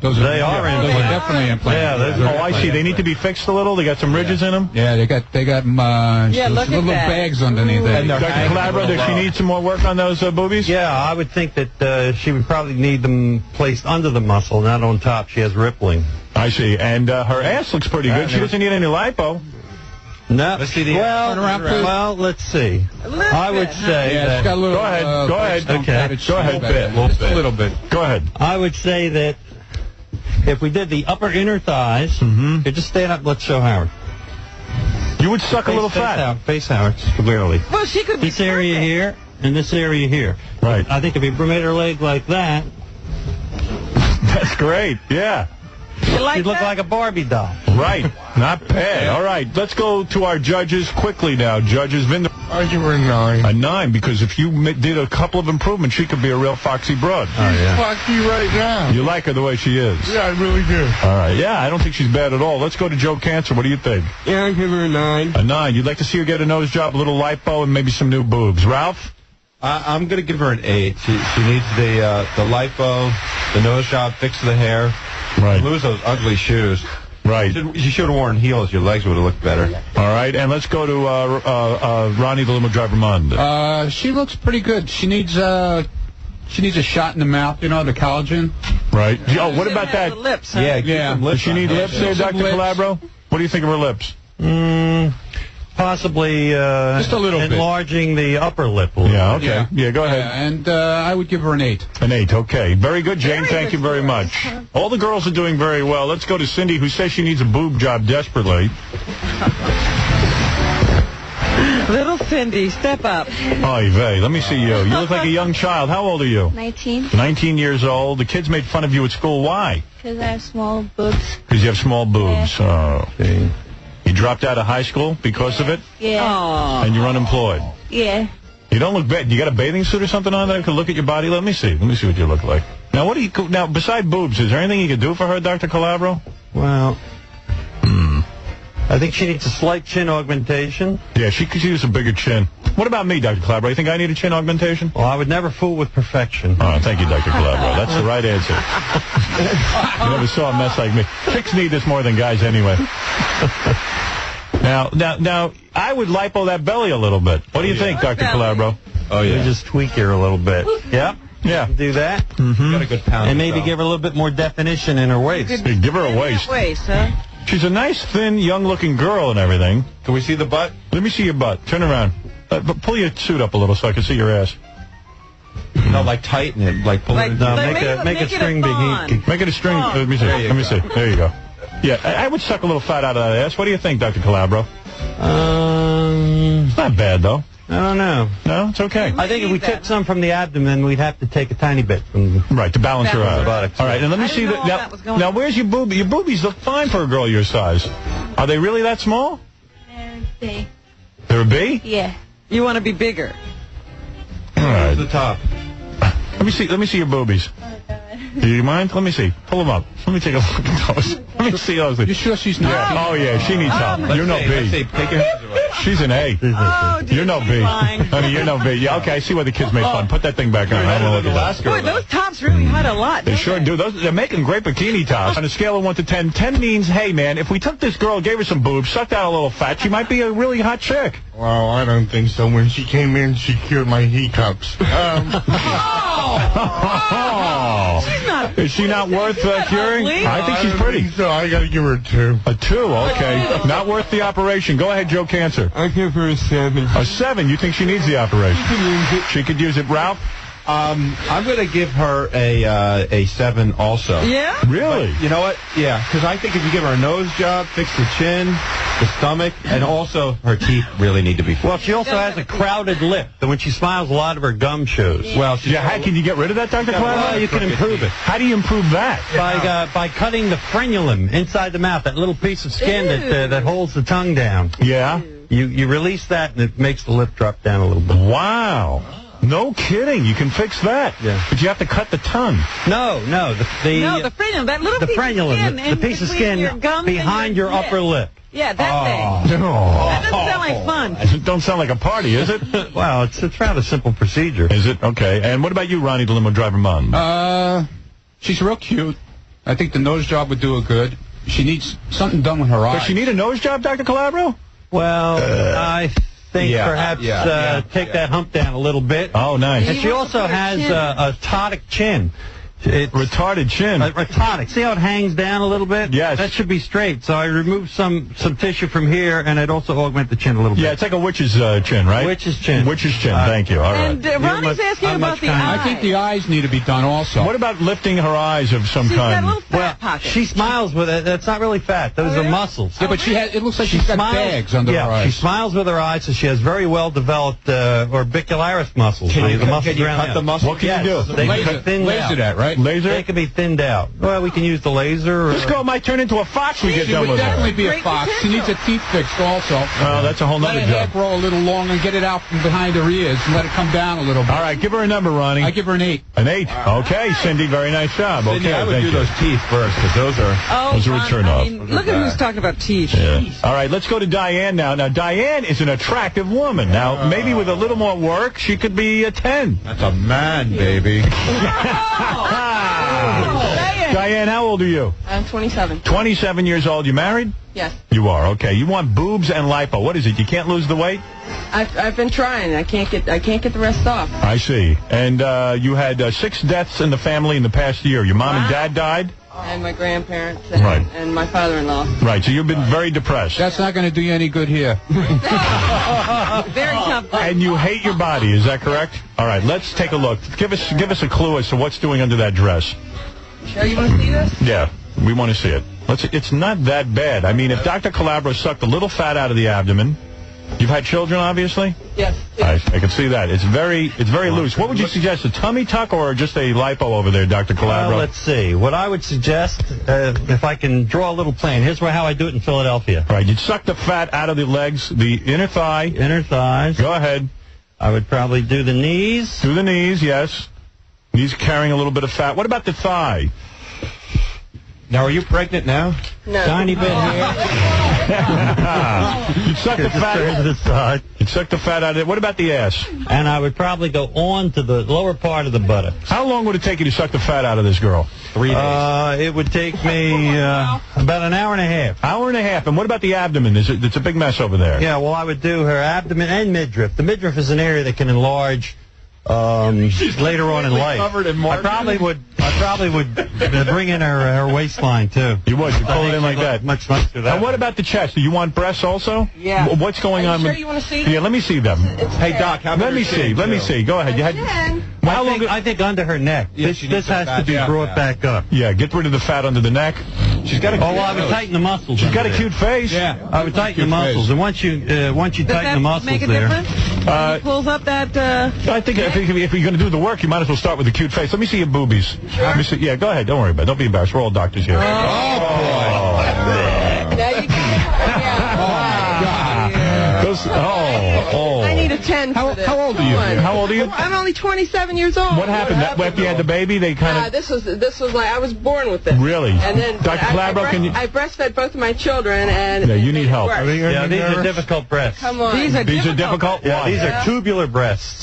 They are definitely implants. Yeah, I see. They need to be fixed a little. They got some ridges in them. Yeah, they got little bags underneath it. Dr. Calabro, does she need some more work on those boobies? Yeah, I would think that she would probably need them placed under the muscle, not on top. She has rippling. I see. And her ass looks pretty good. She doesn't need any lipo. No. Let's see the well, let's see. I would say that. It's got a little, go ahead. Okay. Go ahead. A little bit. Go ahead. I would say that if we did the upper inner thighs, you just stand up. Let's show Howard. You would suck a little fat. Face Howard, clearly. Well, she could be this area here and this area here. Right. I think if you made her leg like that. That's great. Yeah. She'd look like a Barbie doll. Right. Not bad. All right. Let's go to our judges quickly now. Judges, I give her a 9. A 9, because if you did a couple of improvements, she could be a real foxy broad. She's foxy right now. You like her the way she is? Yeah, I really do. All right. Yeah, I don't think she's bad at all. Let's go to Joe Cancer. What do you think? Yeah, I give her a 9. A 9. You'd like to see her get a nose job, a little lipo, and maybe some new boobs. Ralph? I'm going to give her an 8. She needs the lipo, the nose job, fix the hair. Right. Lose those ugly shoes. Right. You should have worn heels. Your legs would have looked better. All right. And let's go to Ronnie the Limo Driver Mund. She looks pretty good. She needs a shot in the mouth, the collagen. Right. Oh, what about that? The lips, huh? Yeah. Does she need lips there, Dr. Calabro? What do you think of her lips? Possibly just a little bit. Enlarging the upper lip a little. Yeah, okay. Yeah, go ahead. And I would give her an 8. An 8, okay. Very good, Jane. Thank you very much. All the girls are doing very well. Let's go to Cindy, who says she needs a boob job desperately. Little Cindy, step up. Oy vey, let me see you. You look like a young child. How old are you? 19. 19 years old. The kids made fun of you at school. Why? Because I have small boobs. Because you have small boobs. Oh, okay. You dropped out of high school because of it? Yeah. Aww. And you're unemployed? Yeah. You don't look bad. You got a bathing suit or something on that I could look at your body? Let me see. Let me see what you look like. Now, now, beside boobs, is there anything you could do for her, Dr. Calabro? Well, I think she needs a slight chin augmentation. Yeah, she could use a bigger chin. What about me, Dr. Calabro? You think I need a chin augmentation? Well, I would never fool with perfection. Oh, thank you, Dr. Calabro. That's the right answer. You never saw a mess like me. Chicks need this more than guys anyway. Now, I would lipo that belly a little bit. What do you think, Dr. Calabro? Oh, yeah. Just tweak her a little bit. Yep. Yeah. Do that. Got a good pound. And maybe give her a little bit more definition in her waist. Hey, give her a waist. Huh? She's a nice, thin, young-looking girl and everything. Can we see the butt? Let me see your butt. Turn around. But pull your suit up a little so I can see your ass. No, like tighten it. Like pull it. No, make it string big. Make it a string. Let me see. Let me see. There you go. Yeah, I would suck a little fat out of that ass. What do you think, Dr. Calabro? It's not bad, though. I don't know. No, it's okay. I think if we took some from the abdomen, we'd have to take a tiny bit from right to balance her out. All right, and let me see that. Now, where's your boobies? Your boobies look fine for a girl your size. Are they really that small? They're big. They're a B? Yeah. You want to be bigger. All right. The top. Let me see your boobies. Do you mind? Let me see. Pull them up. Let me take a look at those. Let me see those. You sure she's not? Yeah. Oh, yeah, she needs help. You're no B. Take your hands away. She's an A. Oh, you're no B. Honey, you're no B. Yeah, okay, I see why the kids made fun. Put that thing back on. I don't look at that. Boy, those tops really hide a lot. They sure do. They're making great bikini tops. On a scale of 1 to 10, 10 means, hey, man, if we took this girl, gave her some boobs, sucked out a little fat, she might be a really hot chick. Well, I don't think so. When she came in, she cured my hiccups. She's not. Is she not worth curing? I think she's pretty. So I got to give her a 2. A 2, okay. Not worth the operation. Go ahead, Joe Cancer. I give her a 7. A 7? You think she needs the operation? She could use it. Ralph? I'm going to give her a 7 also. Yeah? Really? But you know what? Yeah, because I think if you give her a nose job, fix the chin, the stomach, and also her teeth really need to be fixed. Well, she also has a crowded lip, and when she smiles, a lot of her gum shows. Well, how can you get rid of that, Dr. Clown? Well, you can improve it. How do you improve that? By cutting the frenulum inside the mouth, that little piece of skin that holds the tongue down. Yeah? You release that, and it makes the lip drop down a little bit. Wow. No kidding. You can fix that. Yeah. But you have to cut the tongue. No. The frenulum. That little piece of skin. The piece of skin behind your upper lip. Yeah, that thing. Oh. That doesn't sound like fun. It don't sound like a party, is it? Well, it's rather simple procedure. Is it? Okay. And what about you, Ronnie, the limo driver mom? She's real cute. I think the nose job would do her good. She needs something done with her eyes. Does she need a nose job, Dr. Calabro? Well, I think perhaps take that hump down a little bit. Oh, nice. And she also has a tonic chin. Retarded chin. Retarded. See how it hangs down a little bit? Yes. That should be straight. So I removed some tissue from here, and I'd also augment the chin a little bit. Yeah, it's like a witch's chin, right? Witch's chin. Witch's chin. Thank you. All right. And Ronnie's asking about the eyes. I think the eyes need to be done also. What about lifting her eyes of some She's kind? got a little fat pocket. She smiles with it. That's not really fat. Those are muscles. Yeah, but she has. It looks like she's got bags under her eyes. She smiles with her eyes, so she has very well developed orbicularis muscles. Can you the muscles cut around the muscles? What can you do? They cut thin laser that, right? right? Laser? They can be thinned out. Well, we can use the laser. This girl might turn into a fox when we get She done would with her. definitely be a fox. She needs her teeth fixed also. Oh, that's a whole nother Let her hair job. grow a little longer and get it out from behind her ears and let it come down a little bit. All right, give her a number, Ronnie. I give her an 8. An 8. Okay, Cindy, very nice job. Cindy, Okay, I would thank do you. those teeth first, because those are a turn off. Look at who's talking about teeth. Yeah. All right, let's go to Diane now. Now, Diane is an attractive woman. Now, maybe with a little more work, she could be a 10. That's a man, baby. Diane, how old are you? I'm 27. 27 years old. You married? Yes. You are. Okay. You want boobs and lipo. What is it? You can't lose the weight? I've been trying. I can't get the rest off. I see. And you had 6 deaths in the family in the past year. Your mom and dad died? And my grandparents and my father-in-law. Right. So you've been very depressed. That's not going to do you any good here. Very tough. And you hate your body. Is that correct? All right. Let's take a look. Give us a clue as to what's doing under that dress. Sure you want to see this? Yeah. We want to see it. It's not that bad. I mean, if Dr. Calabro sucked a little fat out of the abdomen, you've had children, obviously? Yes. I can see that. It's very loose. What would you suggest, a tummy tuck or just a lipo over there, Dr. Calabro? Well, let's see. What I would suggest, if I can draw a little plan, here's how I do it in Philadelphia. All right, you'd suck the fat out of the legs, the inner thigh. Inner thighs. Go ahead. I would probably do the knees. Do the knees, yes. Knees carrying a little bit of fat. What about the thigh? Now, are you pregnant now? No. Tiny bit here. You'd suck the fat out of the side. You'd suck the fat out of it. What about the ass? And I would probably go on to the lower part of the buttock. How long would it take you to suck the fat out of this girl? 3 days. It would take me about an hour and a half. Hour and a half. And what about the abdomen? It's a big mess over there. Yeah, well, I would do her abdomen and midriff. The midriff is an area that can enlarge later on in life. I probably would bring in her waistline too. You would. You pull it in like that. Much nicer. And what about the chest? Do you want breasts also? Yeah. What's going on? Sure you want to see? Yeah, let me see them. Hey, Doc, how about Let me see. Let me see. Go ahead. You had. I think under her neck. This has to be brought back up. Yeah, get rid of the fat under the neck. She's got a. Oh, well, I would tighten the muscles. She's got a cute face. Yeah. I would tighten the muscles, and once you tighten the muscles make a there. difference? When he pulls up that. I think if you're going to do the work, you might as well start with a cute face. Let me see your boobies. Sure. Let me see. Yeah, go ahead. Don't worry about it. Don't be embarrassed. We're all doctors here. Now you I need a 10 for this. How old are you? How old are you? I'm only 27 years old. What happened? After you had the baby, they kind of... This was like I was born with this. Really? And then Dr. Calabro, can you... I breastfed both of my children, and Yeah, you need help. Yeah, these are difficult breasts. Come on. These are difficult? Yeah, Why? these are tubular breasts.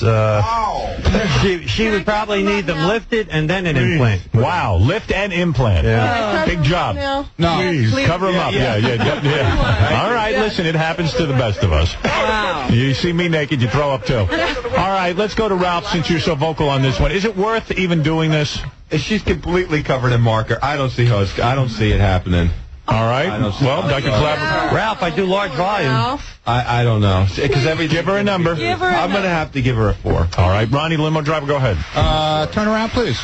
She would probably need them lifted and then an implant. Wow, lift and implant. Yeah. Big job. No. Please, cover them up. Yeah. All right, listen, it happens to the best of us. Wow. You see me naked, you throw up too. All right, let's go to Ralph since you're so vocal on this one. Is it worth even doing this? She's completely covered in marker. I don't see it happening. All right. Well, Dr. Calabro. Ralph, I do large volume. I don't know. Give her a number. I'm going to have to give her a 4. All right, Ronnie, limo driver, go ahead. Turn around, please.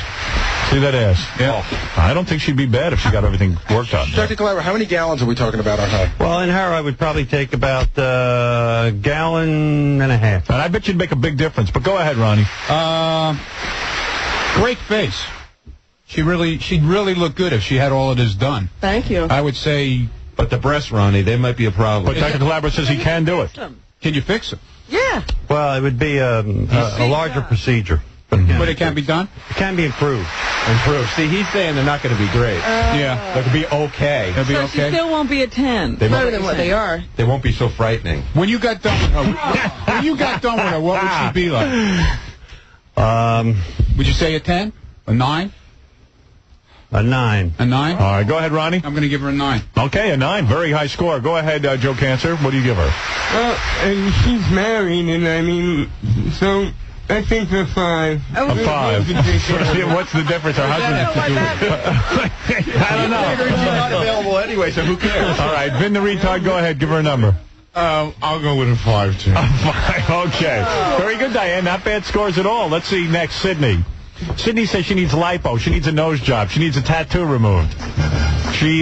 See that ass? Yeah. I don't think she'd be bad if she got everything worked on. Dr. Calabro, how many gallons are we talking about on her? Well, in her, I would probably take about a gallon and a half. And I bet you'd make a big difference. But go ahead, Ronnie. Great face. She'd really look good if she had all of this done. Thank you. I would say... But the breasts, Ronnie, they might be a problem. But Dr. Calabro says he can do it. Can you fix them? Yeah. Well, it would be a larger procedure. But it can be done? It can be improved. See, he's saying they're not going to be great. Yeah. They could be okay. They'll be So okay. she still won't be a 10. Better than what they are. They won't be so frightening. When you got done with her, what would she be like? Would you say a 10? A 9? A 9. A 9? All right, go ahead, Ronnie. I'm going to give her a 9. Okay, a 9. Very high score. Go ahead, Joe Cancer. What do you give her? Well, and she's married, and I mean, so I think a 5. A 5. What's the difference? Her husband... I don't know. She's not available anyway, so who cares? All right, Vin the retard, go ahead. Give her a number. I'll go with a 5, too. A 5, okay. Very good, Diane. Not bad scores at all. Let's see next, Sydney. Sydney says she needs lipo. She needs a nose job. She needs a tattoo removed. She,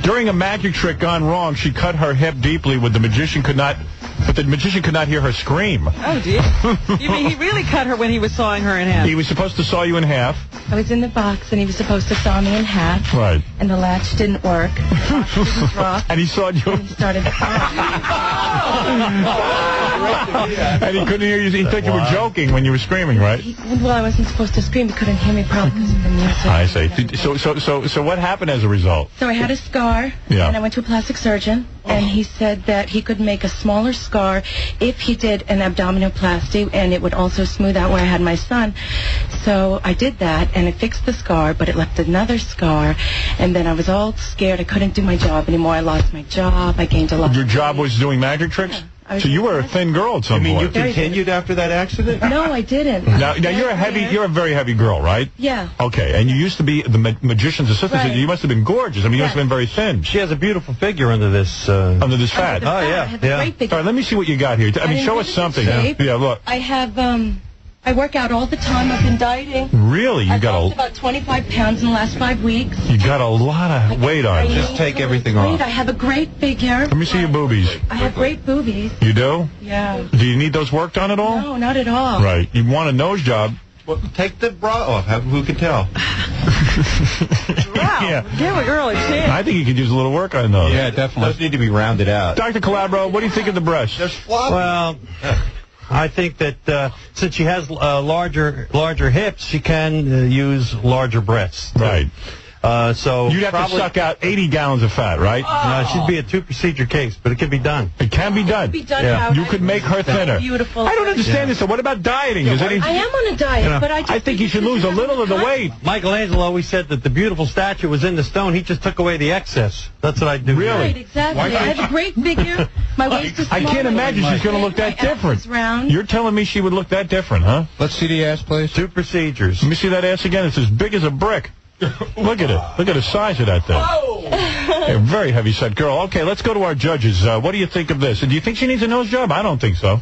during a magic trick gone wrong, she cut her hip deeply where the magician could not put The magician could not hear her scream. Oh, dear. You mean he really cut her when he was sawing her in half? He was supposed to saw you in half. I was in the box, and he was supposed to saw me in half. Right. And the latch didn't work. The latch didn't drop. And he sawed you. And he started. And he couldn't hear you. He thought you were joking when you were screaming, right? Well, I wasn't supposed to scream. He couldn't hear me probably because of the music. I see. So what happened as a result? So I had a scar, and I went to a plastic surgeon, and he said that he could make a smaller scar if he did an abdominoplasty, and it would also smooth out where I had my son. So I did that, and it fixed the scar, but it left another scar, and then I was all scared. I couldn't do my job anymore. I lost my job. I gained a lot. Your job was doing magic tricks? Yeah. So you were a thin girl at some point. You mean you continued after that accident? No, I didn't. Now you're a very heavy girl, right? Yeah. Okay, and you used to be the magician's assistant. Right. You must have been gorgeous. I mean, you must have been very thin. She has a beautiful figure under this fat. Oh, yeah. I have a great figure. All right, let me see what you got here. I mean, show us something. Yeah, look. I have, I work out all the time. I've been dieting. Really? I've lost about 25 pounds in the last 5 weeks. You got a lot of weight on. Just take everything off. I have a great figure. Let me see your boobies. I have great boobies. You do? Yeah. Do you need those worked on at all? No, not at all. Right. You want a nose job. Well, take the bra off. Who can tell? Wow. Give a girl a chance. I think you could use a little work on those. Yeah, definitely. Those need to be rounded out. Dr. Calabro, what do you think of the breasts? They're floppy. Well, I think that since she has larger hips, she can use larger breasts. Right. So you'd have to suck out 80 gallons of fat, right? She'd be a 2-procedure case, but it can be done. It can be done. Yeah. You could make her thinner. Beautiful. I don't understand this. So what about dieting? I am on a diet, but I think you should lose a little of the weight. Michelangelo always said that the beautiful statue was in the stone. He just took away the excess. That's what I do. Really? Right, exactly. I have a great figure. My waist is small. I can't imagine she's going to look that different. You're telling me she would look that different, huh? Let's see the ass, please. 2 procedures. Let me see that ass again. It's as big as a brick. Look at it. Look at the size of that thing. A very heavy-set girl. Okay, let's go to our judges. What do you think of this? Do you think she needs a nose job? I don't think so.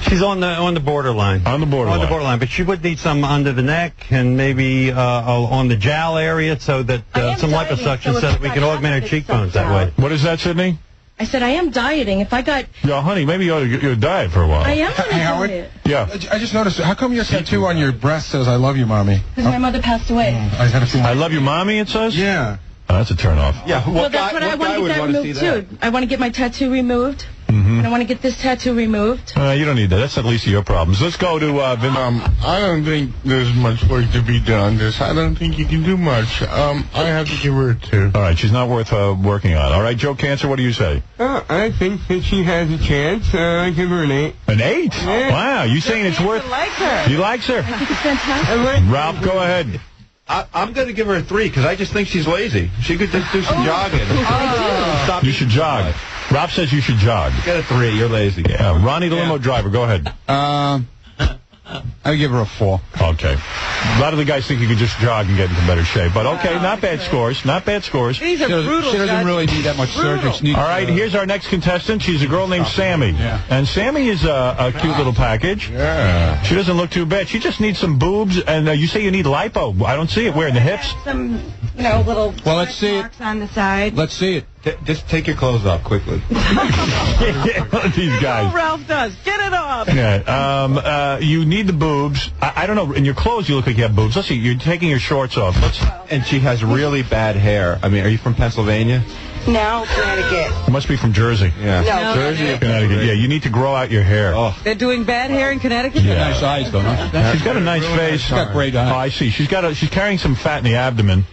She's on the borderline. On the borderline. On the borderline, but she would need some under the neck and maybe on the jowl area so that some liposuction so that we can augment her cheekbones that way. What is that, Sydney? I said I am dieting. If I got... Yeah, honey, maybe you ought to get your diet for a while. I am on a Howard? diet. Yeah. I just noticed, how come your tattoo on your breast says, I love you, Mommy? Because my mother passed away. I had a feeling. I love you, Mommy, it says? Yeah. Oh, that's a turnoff. Yeah, Well, that's what I want to get that removed, too. I want to get my tattoo removed. And I want to get this tattoo removed. You don't need that. That's at least your problems. Let's go to Vin. I don't think there's much work to be done. I don't think you can do much. I have to give her a 2. All right, she's not worth working on. All right, Joe Cancer, what do you say? I think that she has a chance. I give her an 8. An 8? Yeah. Wow, you saying it's worth... I like her. You likes her? I think it's fantastic. Ralph, go ahead. I'm going to give her a 3 because I just think she's lazy. She could just do some jogging. Stop You should jog. Rob says you should jog. Get a 3. You're lazy. Yeah, Ronnie the limo driver, go ahead. I give her a 4. Okay. A lot of the guys think you could just jog and get into better shape. But okay, not bad scores. Not bad scores. These are brutal. She doesn't really need that much surgery. All right, here's our next contestant. She's a girl named Sammy. Yeah. And Sammy is a cute little package. Yeah. She doesn't look too bad. She just needs some boobs. And you say you need lipo. I don't see it. Where, in the hips? Some, little let's see it. marks on the side. Let's see it. Just take your clothes off quickly. These guys. Oh, Ralph does. Get it off. Yeah. You need the boobs. I don't know. In your clothes, you look like you have boobs. Let's see. You're taking your shorts off. And she has really bad hair. I mean, are you from Pennsylvania? No, Connecticut. You must be from Jersey. Yeah. No, Jersey or Connecticut. Yeah, you need to grow out your hair. Oh. They're doing bad hair in Connecticut? Yeah. Nice eyes, though, no? She's got a nice face. She's got great eyes. Oh, I see. She's carrying some fat in the abdomen.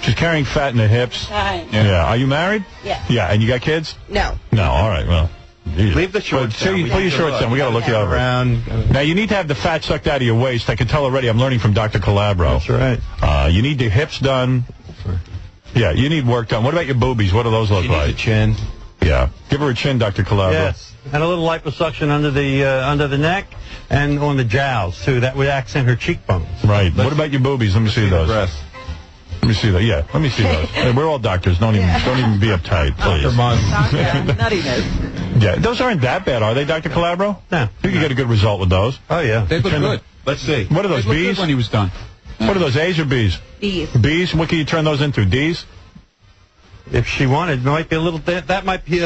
She's carrying fat in the hips. Fine. Yeah. Are you married? Yeah. Yeah. And you got kids? No. No. All right. Well. Geez. Leave the shorts down. Put your shorts down. We got to look you over. Now, you need to have the fat sucked out of your waist. I can tell already. I'm learning from Dr. Calabro. That's right. You need your hips done. Yeah, you need work done. What about your boobies? What do those look like? A chin. Yeah. Give her a chin, Dr. Calabro. Yes. And a little liposuction under the neck and on the jowls, too. That would accent her cheekbones. Right. What about your boobies? Let me see those. Let me see that. Yeah, let me see those. Hey, we're all doctors. Don't even be uptight, please. Nuttiness. Yeah, those aren't that bad, are they, Dr. Calabro? No. You can get a good result with those. Oh, yeah. They look good. Let's see. What are those, They look B's? good when he was done. What are those, A's or B's? B's. B's? What can you turn those into, D's? If she wanted, it might be a little. That might be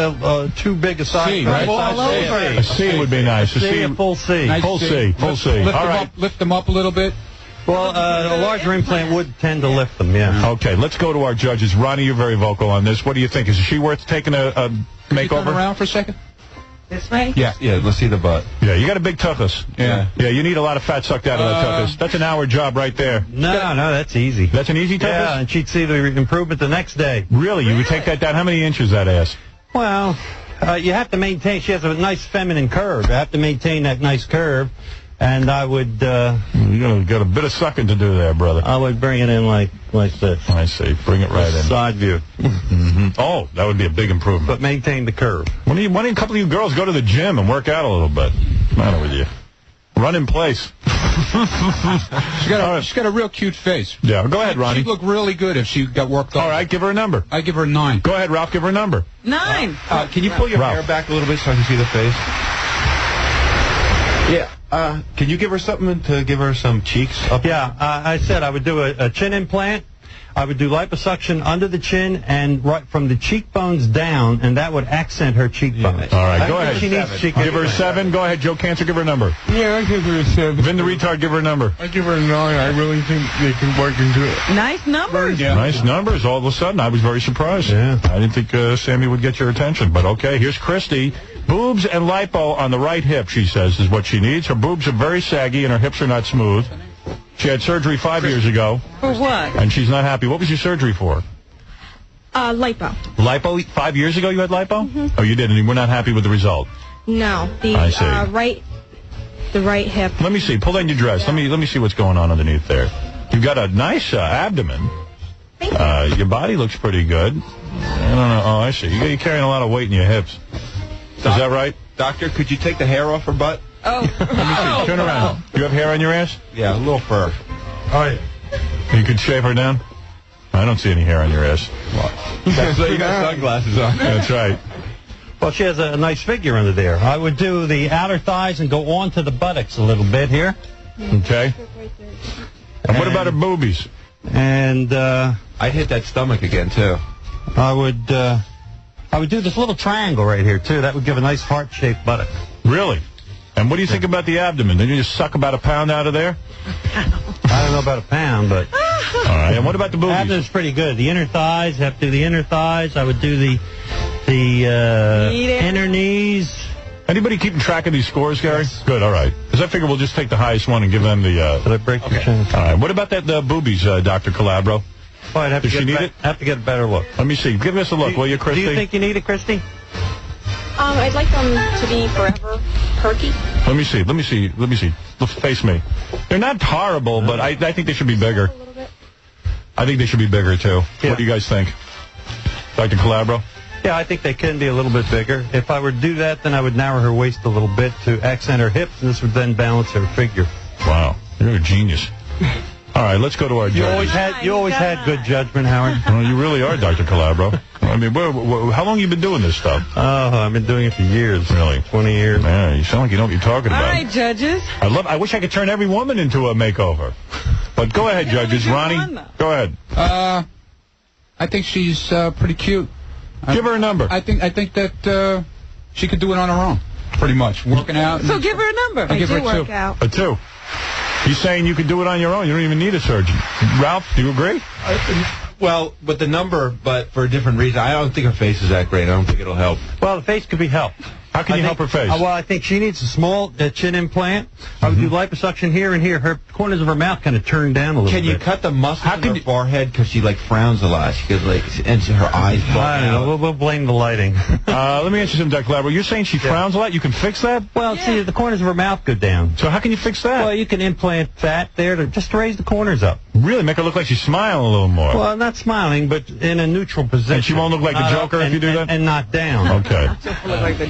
too big a size. C, right? A C would be nice. A full C. Nice Full C. Full C. All right. Lift them up a little bit. Well, a larger implant would tend to lift them, yeah. Okay, let's go to our judges. Ronnie, you're very vocal on this. What do you think? Is she worth taking a makeover? Turn around for a second. This way? Yeah, let's see the butt. Yeah, you got a big tuchus. Yeah. Yeah, you need a lot of fat sucked out of that tuchus. That's an hour job right there. No, that's easy. That's an easy tuchus? Yeah, and she'd see the improvement the next day. Really? You would take that down? How many inches that ass? Well, you have to maintain. She has a nice feminine curve. You have to maintain that nice curve. And I would... you got a bit of sucking to do there, brother. I would bring it in like this. I see. Bring it right in. Side view. Oh, that would be a big improvement. But maintain the curve. Why don't a couple of you girls go to the gym and work out a little bit? What's the matter with you? Run in place. She's got a real cute face. Yeah, go ahead, Ronnie. She'd look really good if she got worked on. All right, give her a number. I give her a 9. Go ahead, Ralph, give her a number. 9. Can you pull your hair back a little bit so I can see the face? Yeah. Can you give her something to give her some cheeks up? Yeah, I said I would do a chin implant. I would do liposuction under the chin and right from the cheekbones down, and that would accent her cheekbones. All right, go ahead. She needs give her a 7. Go ahead, Joe Cancer, give her a number. Yeah, I give her a 7. Vin the Retard, give her a number. I give her a 9. I really think they can work into it. Nice numbers. Yeah. Nice numbers. All of a sudden, I was very surprised. Yeah. I didn't think Sammy would get your attention, but okay. Here's Christy. Boobs and lipo on the right hip, she says, is what she needs. Her boobs are very saggy and her hips are not smooth. She had surgery 5 years ago. For what? And she's not happy. What was your surgery for? Lipo. Lipo? 5 years ago you had lipo? Oh, you did, and you were not happy with the result? No, I see. The right hip. Let me see. Pull down your dress. Let me see what's going on underneath there. You've got a nice abdomen. Your body looks pretty good. I don't know. Oh, I see. You're carrying a lot of weight in your hips. Is that right? Doctor, could you take the hair off her butt? Oh. Let me see. Turn around. You have hair on your ass? Yeah, a little fur. All right. You could shave her down? I don't see any hair on your ass. That's you got sunglasses on. That's right. Well, she has a nice figure under there. I would do the outer thighs and go on to the buttocks a little bit here. Okay. And what about her boobies? And I'd hit that stomach again, too. I would do this little triangle right here, too. That would give a nice heart-shaped buttock. Really? And what do you think about the abdomen? Did you just suck about a pound out of there? I don't know about a pound, but... All right, and what about the boobies? Abdomen's pretty good. The inner thighs, have to do the inner thighs. I would do the inner knees. Anybody keeping track of these scores, Gary? Yes. Good, all right. Because I figure we'll just take the highest one and give them the... Did I break your chin? All right, what about that boobies, Dr. Calabro? Oh, I'd have Does she need it? Have to get a better look. Let me see. Give us a look, will you, Christy? Do you think you need it, Christy? I'd like them to be forever perky. Let me see. Face me. They're not horrible, but I think they should be bigger. I think they should be bigger, too. Yeah. What do you guys think? Dr. Calabro? Yeah, I think they can be a little bit bigger. If I were to do that, then I would narrow her waist a little bit to accent her hips, and this would then balance her figure. Wow. You're a genius. All right, let's go to our judge. You always had good judgment, Howard. Well, you really are, Dr. Calabro. I mean, how long have you been doing this stuff? Oh, I've been doing it for years. Really? 20 years. Man, you sound like you know what you're talking about. All right, judges. I wish I could turn every woman into a makeover. But go ahead, judges. Ronnie, go ahead. I think she's pretty cute. Give her a number. I think that she could do it on her own, pretty much. Working out. So give her a number. I give her a 2. A 2. He's saying you can do it on your own. You don't even need a surgeon. Ralph, do you agree? Well, with the number, but for a different reason. I don't think her face is that great. I don't think it'll help. Well, the face could be helped. How can you help her face? Well, I think she needs a small chin implant. I would do liposuction here and here. Her corners of her mouth kind of turned down a little bit. Can you cut the muscles in her forehead? Because she, frowns a lot. She gets, and her eyes bug I don't know. We'll blame the lighting. Let me ask you something, Dr. Calabro. You're saying she frowns a lot? You can fix that? Well, see, the corners of her mouth go down. So how can you fix that? Well, you can implant fat there to raise the corners up. Really? Make her look like she's smiling a little more? Well, not smiling, but in a neutral position. And she won't look like the Joker if you do that? And not down. Okay.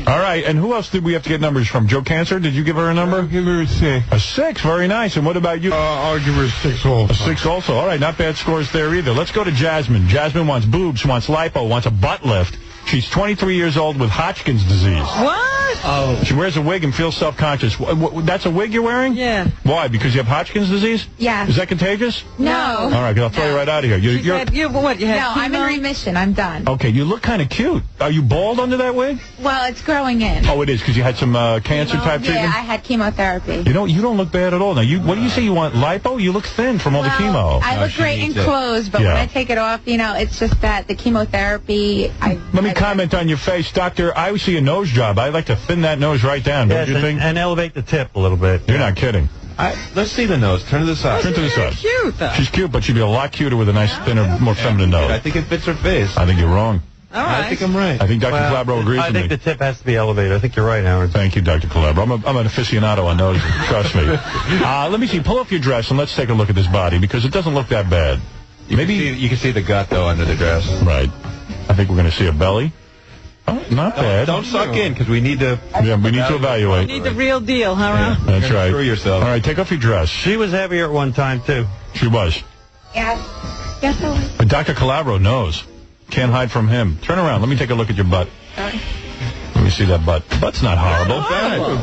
All right, and who else did we have to get numbers from? Joe Cancer, did you give her a number? I'll give her a 6. A 6, very nice. And what about you? I'll give her a 6 also. A 6 also. All right, not bad scores there either. Let's go to Jasmine. Jasmine wants boobs, wants lipo, wants a butt lift. She's 23 years old with Hodgkin's disease. What? What? Oh. She wears a wig and feels self-conscious. That's a wig you're wearing? Yeah. Why? Because you have Hodgkin's disease? Yeah. Is that contagious? No. All right, I'll throw you right out of here. She said, what, you had No, I'm in remission. I'm done. Okay, you look kind of cute. Are you bald under that wig? Well, it's growing in. Oh, it is, because you had some cancer-type treatment? Yeah, I had chemotherapy. You don't look bad at all. Now, what do you say you want? Lipo? You look thin from all the chemo. I look great in clothes, but when I take it off, it's just that the chemotherapy... Let me comment on your face. Doctor, I see a nose job. I'd like to thin that nose right down, don't you think? And elevate the tip a little bit. You're not kidding. Let's see the nose. Turn to the side. Turn to the side. Cute, though. She's cute, but she'd be a lot cuter with a nice, thinner, more feminine nose. I think it fits her face. I think you're wrong. All right. I think I'm right. I think Dr. Calabro agrees with me. I think the tip has to be elevated. I think you're right, Howard. Thank you, Dr. Calabro. I'm an aficionado on noses. Trust me. Let me see. Pull off your dress and let's take a look at this body because it doesn't look that bad. Maybe you can see the gut, though, under the dress. Right. I think we're going to see a belly. Oh, not bad. Don't suck in, because we need to... Yeah, we need to evaluate. You need the real deal, huh, Ron? That's right. Screw yourself. All right, take off your dress. She was heavier at one time, too. She was. Yes. Yes, I was. But Dr. Calabro knows. Can't hide from him. Turn around. Let me take a look at your butt. Sorry. Let me see that butt. The butt's not horrible.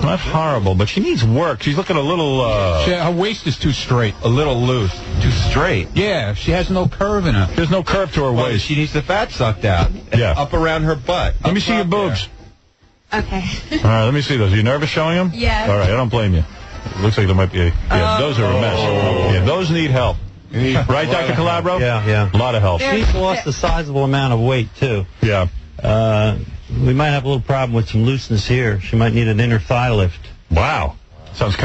Not horrible, but she needs work. She's looking a little, her waist is too straight. A little loose. Too straight? Yeah, she has no curve in her. There's no curve to her waist. She needs the fat sucked out. Yeah. Up around her butt. Let me see your boobs. Okay. All right, let me see those. Are you nervous showing them? Yes. All right, I don't blame you. It looks like there might be a... Yeah, those are a mess. Yeah, those need help. Right, Dr. Calabro? Yeah. A lot of help. She's lost a sizable amount of weight, too. Yeah. We might have a little problem with some looseness here. She might need an inner thigh lift. Wow. Sounds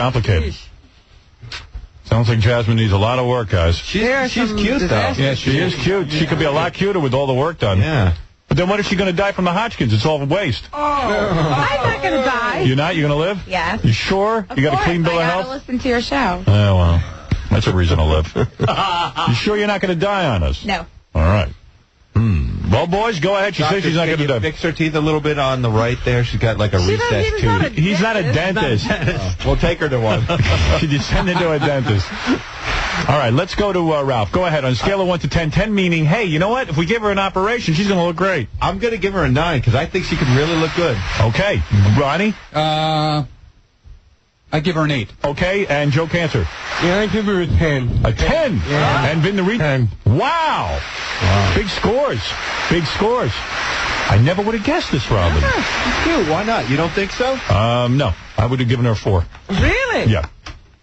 Sounds like Jasmine needs a lot of work, guys. She's cute, though. Yeah, she is cute. She could be a lot cuter with all the work done. Yeah. But then what if she's going to die from the Hodgkin's? It's all waste. Oh, I'm not going to die. You're not? You're going to live? Yes. You sure? You got a clean bill of health? I got to listen to your show. Oh, well. That's a reason to live. You sure you're not going to die on us? No. All right. Well, boys, go ahead. She says she's not going to die. Fix her teeth a little bit on the right there. She's got like a recessed tooth. He's not a dentist. We'll take her to one. Should you send her to a dentist? All right, let's go to Ralph. Go ahead. On a scale of 1 to 10, 10 meaning, hey, you know what? If we give her an operation, she's going to look great. I'm going to give her a 9 because I think she could really look good. Okay. Ronnie? I give her an 8. Okay, and Joe Cancer? Yeah, I give her a 10. A 10? Yeah. And Vin the Retard? Wow. Big scores. Big scores. I never would have guessed this, Robin. Dude, why not? You don't think so? No. I would have given her a 4. Really? Yeah.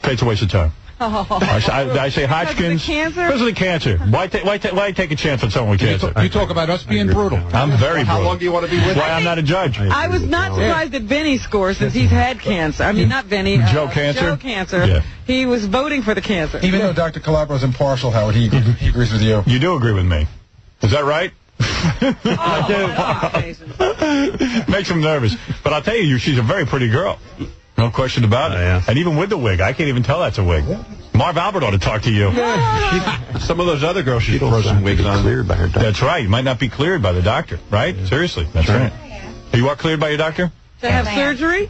Okay, it's a waste of time. Oh. I say Hodgkin's. Because of the cancer? Why take a chance on someone with cancer? You talk about us being brutal. I'm very brutal. How long do you want to be with Why I'm not a judge. I was not surprised at Vinny's score since he's had cancer. I mean, not Vinny. Joe Cancer? Joe Cancer. Yeah. He was voting for the cancer. Even though Dr. Calabro's impartial, Howard, he agrees with you. You do agree with me. Is that right? I do. Makes him nervous. But I'll tell you, she's a very pretty girl. No question about it. Yeah. And even with the wig, I can't even tell that's a wig. Marv Albert ought to talk to you. Some of those other girls should throw some wigs on. Cleared by her doctor. That's right. You might not be cleared by the doctor, right? Seriously. That's right. You are cleared by your doctor? To have surgery?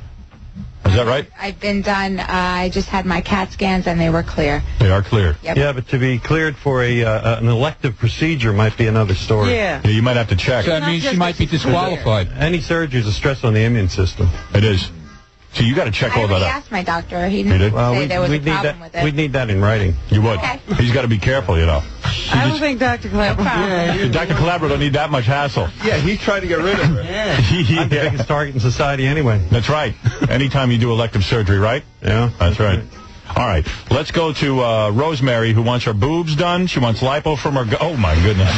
Is that right? I've been done. I just had my CAT scans, and they were clear. They are clear. Yep. Yeah, but to be cleared for an elective procedure might be another story. Yeah. You might have to check. So that means she might be disqualified. Any surgery is a stress on the immune system. It is. So you got to check all that I out. asked my doctor. He didn't say there was a problem with it. We'd need that in writing. You would. Okay. He's got to be careful, you know. I don't think Dr. Calabro. Dr. Calabro don't need that much hassle. Yeah, he's trying to get rid of her. I'm the biggest target in society anyway. That's right. Anytime you do elective surgery, right? Yeah. That's right. All right. Let's go to Rosemary, who wants her boobs done. She wants lipo from her... Oh, my goodness.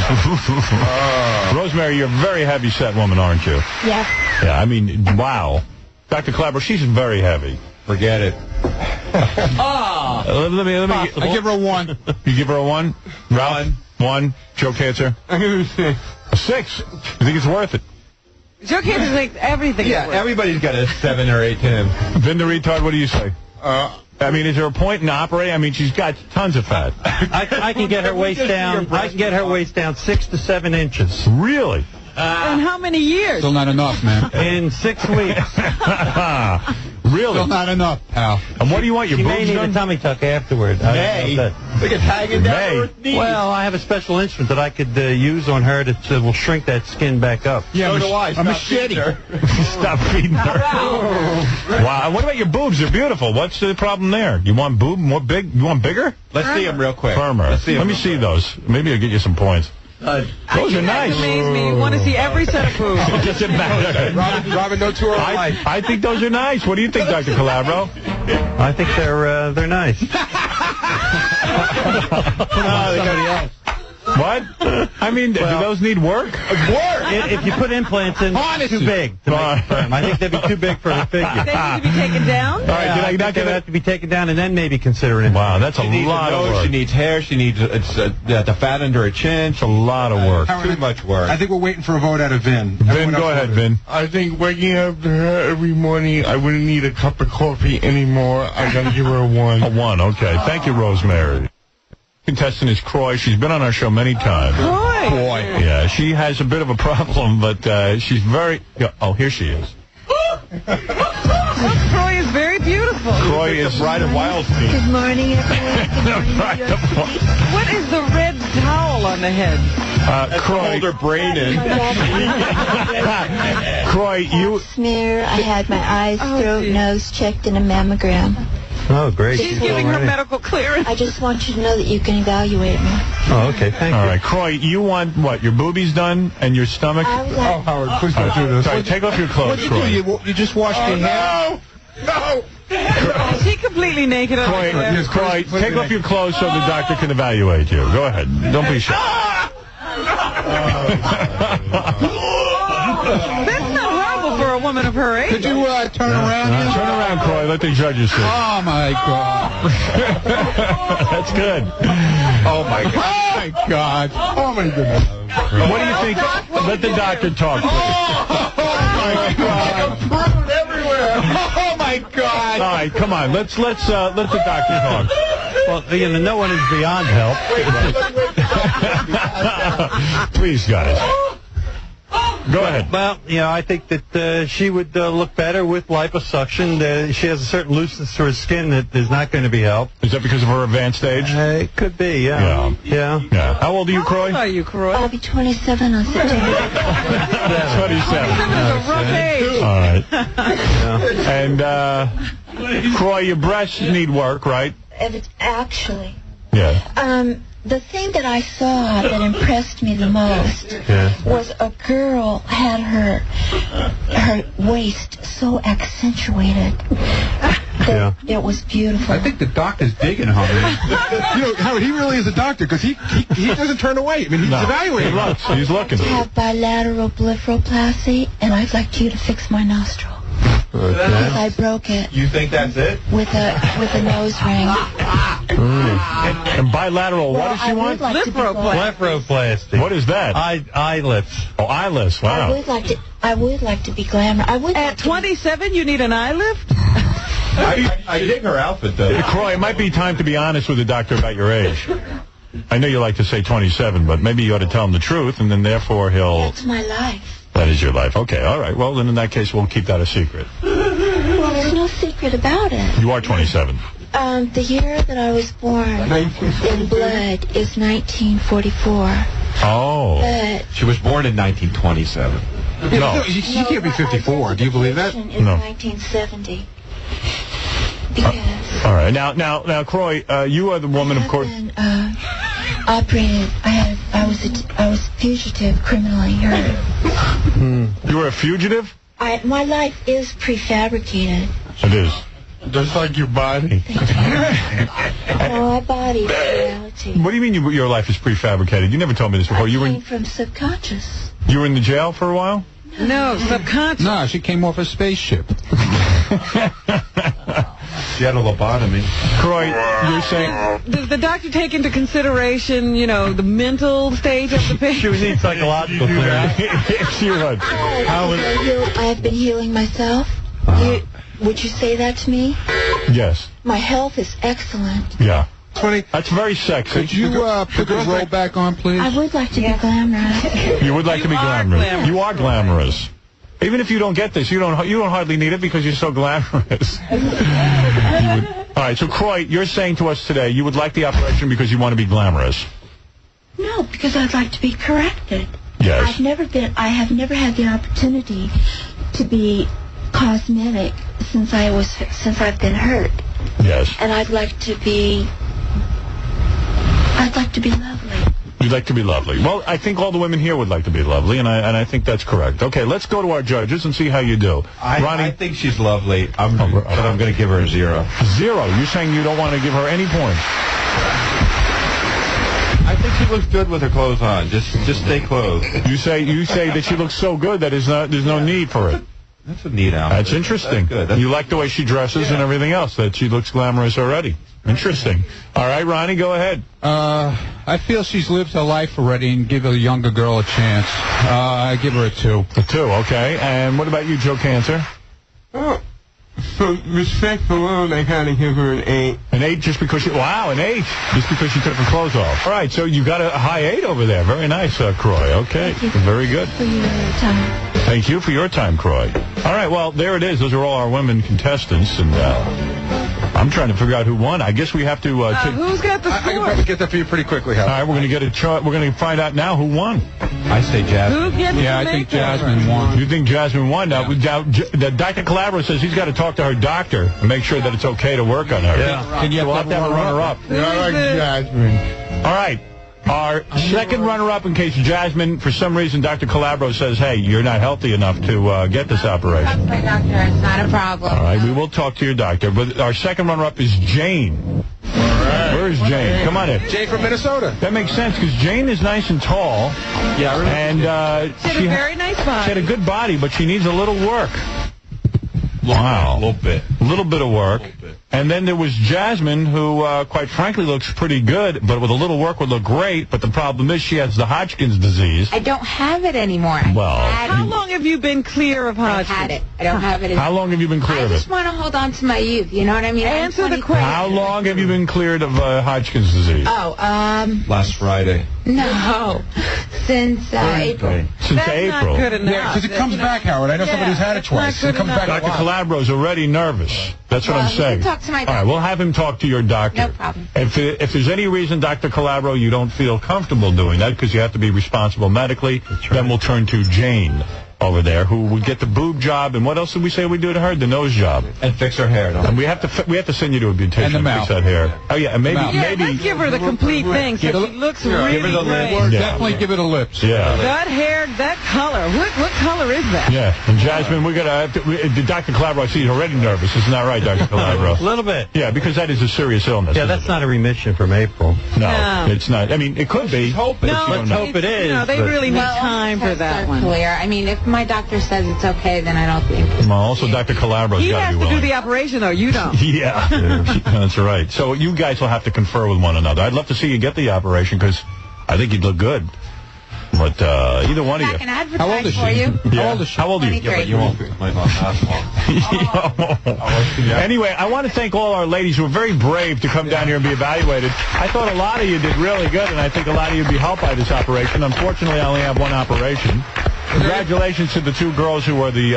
Rosemary, you're a very heavy-set woman, aren't you? Yes. Yeah, I mean, wow. Dr. Calabro, she's very heavy. Forget it. Let me. I give her a 1. You give her a 1? Ralph? 1. Joe Cancer? I give her a 6. A 6? You think it's worth it? Joe Cancer thinks everything is worth it. Everybody's got a 7 or 8 to him. Vin the Retard, what do you say? I mean, is there a point in operating? I mean, she's got tons of fat. I can get her waist down. I can get her waist down 6 to 7 inches. Really? In how many years? Still not enough, man. In 6 weeks. Really? Still not enough, pal. And what do you want? Your She boobs may need done? a tummy tuck afterward. May. Look, it's hanging down to her knees. Well, I have a special instrument that I could use on her that will shrink that skin back up. Yeah, So do I. I'm a Stop feeding her. Stop feeding her. Wow. What about your boobs? They're beautiful. What's the problem there? You want more big? You want bigger? Let's see them real quick. Firmer. Let me see those. Maybe I'll get you some points. Those are nice. Amaze me. You want to see every set of boobs. It doesn't matter. Robin, no tour of life. I think those are nice. What do you think, Dr. Calabro? I think they're nice. What? I mean, do those need work? If you put implants in, too big to make them. I think they'd be too big for her figure. They need to be taken down? All right, I think they have to be taken down and then maybe consider it. Wow, that's a lot of work. She needs hair. She needs the fat under her chin. It's a lot of work. Howard, Too much work. I think we're waiting for a vote out of Vin. Vin, go ahead, Vin. I think waking up to her every morning, I wouldn't need a cup of coffee anymore. I gotta give her a 1. A 1, okay. Thank you, Rosemary. Contestant is Croy. She's been on our show many times. Croy! Yeah, she has a bit of a problem, but she's very... Oh, here she is. Croy is very beautiful. Croy is Bride of Wildstein. Good morning, everyone. Good morning, New York City. What is the red towel on the head? Croy. Hold her brain in. Croy, you... Smear. I had my eyes, throat, nose checked in a mammogram. Oh, great. She's giving her medical clearance. I just want you to know that you can evaluate me. Oh, okay. Thank you. All right, Croy, you want what? Your boobies done and your stomach? Oh, Howard, please don't do this. Sorry, take off your clothes, Croy. You just washed your hair? No! Is she completely naked on Croy, the Croy, take off your clothes so the doctor can evaluate you. Go ahead. Don't be shy. That's not horrible for a woman of her age. Could you turn around? Turn around, Croy. Let the judges see. Oh, my God. That's good. Oh, my God. Oh, my God. Oh, my goodness. What do you think? Let the doctor talk, please. Oh, my God. Fruit everywhere. Oh, my God. All right, come on. Let the doctor talk. Well, no one is beyond help. Please, guys. Go ahead. Well, I think that she would look better with liposuction. She has a certain looseness to her skin that is not going to be helped. Is that because of her advanced age? It could be, yeah. How old are you, Croy? How old are you, Croy? I'll be 27 on September. 27. That's a rough age. All right. And, Croy, your breasts need work, right? Actually. Yeah. The thing that I saw that impressed me the most was a girl had her waist so accentuated that it was beautiful. I think the doctor's digging, Howard. Howard, he really is a doctor because he doesn't turn away. I mean, he's evaluating. He's looking. I have bilateral blepharoplasty, and I'd like you to fix my nostril. Okay. Because I broke it. You think that's it? With a nose ring. And bilateral, what does she want? Blepharoplasty. What is that? Eyelids. Oh, eyelids. Wow. I would like to be glamorous. At 27, you need an eye lift? I dig her outfit, though. Croy, it might be time to be honest with the doctor about your age. I know you like to say 27, but maybe you ought to tell him the truth, and then therefore he'll... That's my life. That is your life. Okay, all right. Well, then in that case, we'll keep that a secret. Well, there's no secret about it. You are 27. The year that I was born in blood is 1944. Oh. But she was born in 1927. No. She can't be 54. Do you believe that? Is No. 1970. Because all right. Now, Croy, you are the woman, of course. operated. I was fugitive, criminally hurt. You were a fugitive? My life is prefabricated. It is. Just like your body. No, my body is reality. What do you mean your life is prefabricated? You never told me this before. I came from subconscious. You were in the jail for a while? No, subconscious. No, she came off a spaceship. She had a lobotomy. Croy, you're saying... Does the doctor take into consideration, the mental stage of the patient? She would need psychological clearance. She would. I've been healing myself. Would you say that to me? Yes. My health is excellent. Yeah. That's very sexy. Could you put the roll back on, please? I would like to be glamorous. You would like to be glamorous. You are glamorous. Even if you don't get this, you don't hardly need it because you're so glamorous. All right, so Croy, you're saying to us today you would like the operation because you want to be glamorous. No, because I'd like to be corrected. Yes. I have never had the opportunity to be cosmetic since I've been hurt. Yes. And I'd like to be lovely. You'd like to be lovely. Well, I think all the women here would like to be lovely, and I think that's correct. Okay, let's go to our judges and see how you do. Ronnie? I think she's lovely, but I'm going to give her a 0. 0? You're saying you don't want to give her any points? I think she looks good with her clothes on. Just stay clothed. You say that she looks so good that there's no need for it. That's a neat outfit. That's interesting. That's good. You like the way she dresses and everything else, that she looks glamorous already. Interesting. All right, Ronnie, go ahead. I feel she's lived her life already and give a younger girl a chance. I give her a 2. A 2, okay. And what about you, Joe Cancer? Oh, for respect alone, I gotta give her an 8. An 8 just because she... Wow, an 8 just because she took her clothes off. All right, so you got a high 8 over there. Very nice, Croy. Okay, very good. For your time. Thank you for your time, Croy. All right, well, there it is. Those are all our women contestants, and I'm trying to figure out who won. I guess we have to... who's got the score? I can probably get that for you pretty quickly, Howard. All right, we're going to get a chart. We're going to find out now who won. I say Jasmine. Who gets I think Jasmine won. You think Jasmine won? Now, Dr. Calabro says he's got to talk to her doctor and make sure that it's okay to work on her. Yeah. And you have to have a runner-up. Yeah, I like Jasmine. All right. Our second runner-up, in case Jasmine, for some reason, Dr. Calabro says, hey, you're not healthy enough to get this operation. My doctor, it's not a problem. All right, we will talk to your doctor. But our second runner-up is Jane. Where is Jane? Come on in. Jane from Minnesota. That makes sense, because Jane is nice and tall. Yeah, really. And she had a very nice body. She had a good body, but she needs a little work. Wow. A little bit. A little bit of work. And then there was Jasmine, who, quite frankly, looks pretty good, but with a little work would look great. But the problem is she has the Hodgkin's disease. I don't have it anymore. Well, how long have you been clear of Hodgkin's? I had it. I don't have it anymore. How long have you been clear of it? I just want to hold on to my youth. You know what I mean? Answer the question. How long have you been cleared of Hodgkin's disease? Oh, last Friday. No. Since April. Since That's April. Not good enough. Yeah, because it comes back, Howard. I know somebody who's had it twice. It comes back a Dr. lot. Calabro's already nervous. That's what I'm saying. Talk to my doctor. All right, we'll have him talk to your doctor. No problem. If there's any reason, Dr. Calabro, you don't feel comfortable doing that because you have to be responsible medically, then we'll turn to Jane over there, who would get the boob job, and what else did we say we do to her? The nose job. And fix her hair. And we have to send you to a beautician And the to mouth. fix that hair. Oh yeah, and maybe let's give her the complete thing so she looks really give her the great. lips. Definitely give it a lips. Yeah. That hair, that color. What color is that? Yeah, and Jasmine, Dr. Calabro, I see he's already nervous. Isn't that right, Dr. Calabro? A little bit. Yeah, because that is a serious illness. Yeah, that's not a remission from April. No, it's not. I mean, it could be. Hope it. No, Let's hope it is. No, they really need time for that one. Clear. I mean, if my doctor says it's okay, then I don't think. Well, also Dr. Calabro's He got to has be to willing. do the operation, though. You don't. Yeah, that's right. So you guys will have to confer with one another. I'd love to see you get the operation because I think you'd look good. But either one of you. I can advertise How old is for she? you. Yeah. How old is she? How old are you? Yeah, but you won't might not last long. Anyway, I want to thank all our ladies who were very brave to come down here and be evaluated. I thought a lot of you did really good, and I think a lot of you would be helped by this operation. Unfortunately, I only have one operation. Congratulations to the two girls who are the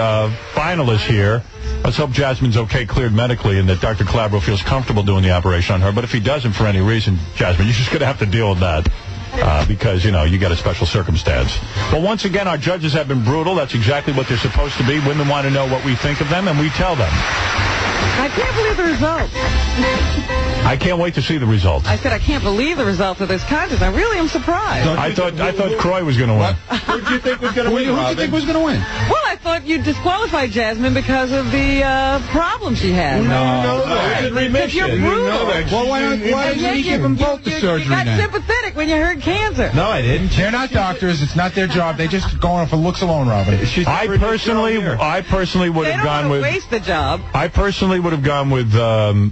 finalists here. Let's hope Jasmine's okay, cleared medically, and that Dr. Calabro feels comfortable doing the operation on her. But if he doesn't for any reason, Jasmine, you're just going to have to deal with that. Because, you got a special circumstance. But once again, our judges have been brutal. That's exactly what they're supposed to be. Women want to know what we think of them, and we tell them. I can't believe the results. I can't wait to see the results. I said I can't believe the results of this contest. I really am surprised. I thought Croy was going to win. Who did you think was going to win, Who did you think was going to win? Well, I thought you disqualified Jasmine because of the problem she had. Because you're brutal. Well, why didn't you give them both the surgery You got then? sympathetic when you heard cancer. No, I didn't. They're not doctors. It's not their job. They just go on for looks alone, Robin. I personally would They have don't gone want to with. waste the job. I personally would have gone with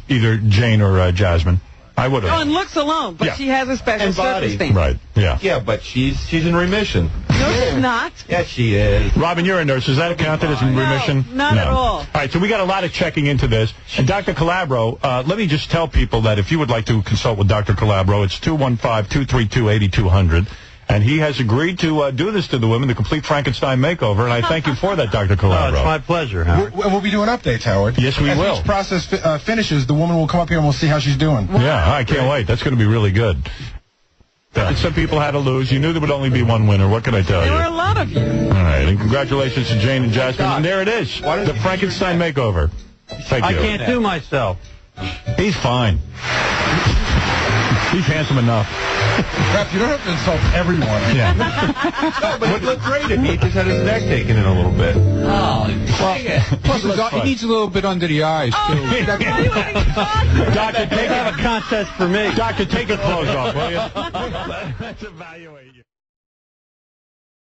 either Jane or Jasmine. I would have. On looks alone, but Yeah. she has a special And body. circumstance. Right. Yeah. Yeah, but she's in remission. No, she's not. Yes, she is. Robin, you're a nurse. Is that counted as in remission? Not at all. All right, so we got a lot of checking into this. And Dr. Calabro, let me just tell people that if you would like to consult with Dr. Calabro, it's 215-232-8200. And he has agreed to do this to the women, the complete Frankenstein makeover, and I thank you for that, Dr. Calabro. It's my pleasure, Howard. We'll be doing updates, Howard. Yes, we will. As each process finishes, the woman will come up here and we'll see how she's doing. Wow. Yeah, I can't wait. That's going to be really good. Some people had to lose. You knew there would only be one winner. What can I tell you? There were a lot of you. All right, and congratulations to Jane and Jasmine. And there it is, the Frankenstein makeover. Thank you. I can't do myself. He's fine. He's handsome enough. Rep, you don't have to insult everyone. Yeah. No, but it looked great. He just had his neck taken in a little bit. Oh, plus he needs a little bit under the eyes, too. Doctor, have a contest for me. Doctor, take your clothes off, will you? Let's evaluate you.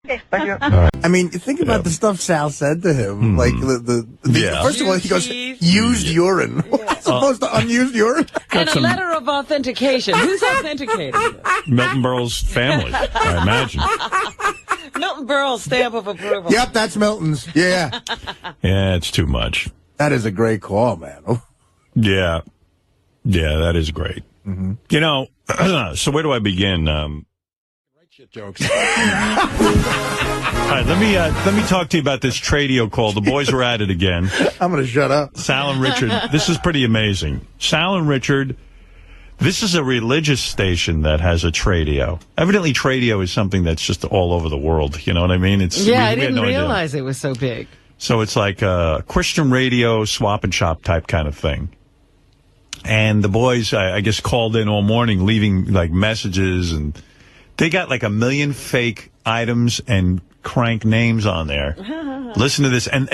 Thank you. Right. I mean, think about the stuff Sal said to him. Like first of all, he goes, used urine. What's opposed to unused urine? And a letter of authentication. Who's authenticating it? Milton Berle's family, I imagine. Milton Berle's stamp of approval. Yep, that's Milton's. Yeah. Yeah, it's too much. That is a great call, man. Oh. Yeah. Yeah, that is great. Mm-hmm. You know, so where do I begin? Shit jokes. All right, let me talk to you about this Tradio call. The boys were at it again. I'm going to shut up. Sal and Richard. This is pretty amazing. Sal and Richard. This is a religious station that has a Tradio. Evidently, Tradio is something that's just all over the world. You know what I mean? I didn't realize it was so big. So it's like a Christian radio swap and shop type kind of thing. And the boys, I guess, called in all morning, leaving like messages, and they got like 1 million fake items and crank names on there. Listen to this. And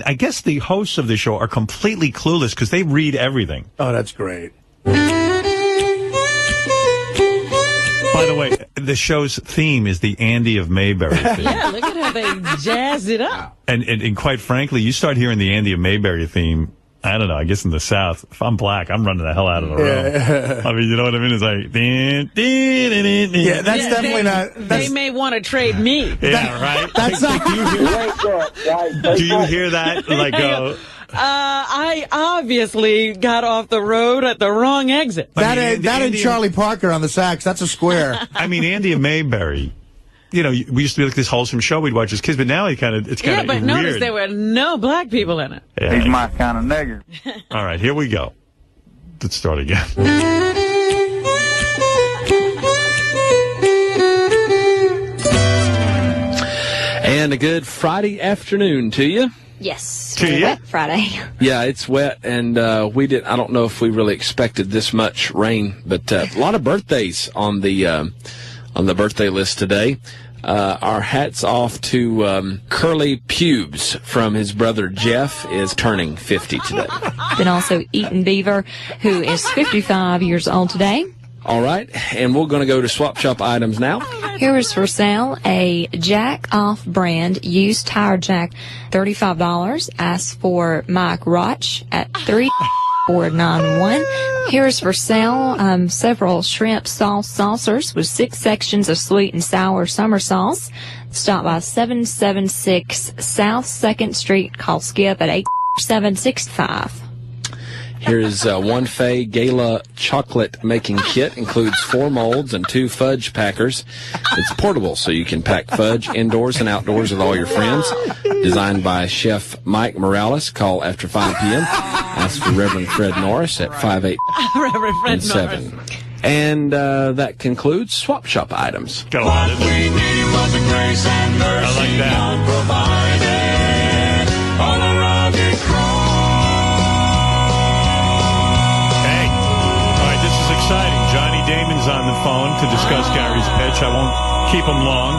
I guess the hosts of the show are completely clueless because they read everything. Oh, that's great. By the way, the show's theme is the Andy of Mayberry theme. Yeah, look at how they jazz it up. And quite frankly, you start hearing the Andy of Mayberry theme, I don't know, I guess in the South, if I'm black, I'm running the hell out of the room. I mean, you know what I mean? It's like... Yeah, that's definitely not... They may want to trade me. Yeah, right? That's not... Do you hear that? Like, I obviously got off the road at the wrong exit. That and Charlie Parker on the sax, that's a square. I mean, Andy of Mayberry... You know, we used to be like this wholesome show we'd watch as kids, but now it's kind of weird. Yeah, but notice there were no black people in it. Yeah. He's my kind of nigger. All right, here we go. Let's start again. And a good Friday afternoon to you. Yes. To you? Wet Friday. Yeah, it's wet, and I don't know if we really expected this much rain, but a lot of birthdays on the birthday list today. Our hats off to Curly Pubes from his brother Jeff is turning 50 today. Then also Eaton Beaver, who is 55 years old today. All right, and we're going to go to swap shop items now. Here is for sale a Jack Off brand used tire jack, $35. Ask for Mike Roch at 3491. Here is for sale several shrimp sauce saucers with 6 sections of sweet and sour summer sauce. Stop by 776 South 2nd Street. Call Skip at 8765. Here is one Fay Gala chocolate making kit. Includes 4 molds and 2 fudge packers. It's portable, so you can pack fudge indoors and outdoors with all your friends. Designed by Chef Mike Morales. Call after 5 p.m. Ask for Reverend Fred Norris at 58-7. And that concludes swap shop items. Got a lot of it. I like that. Exciting. Johnny Damon's on the phone to discuss Gary's pitch. I won't keep him long.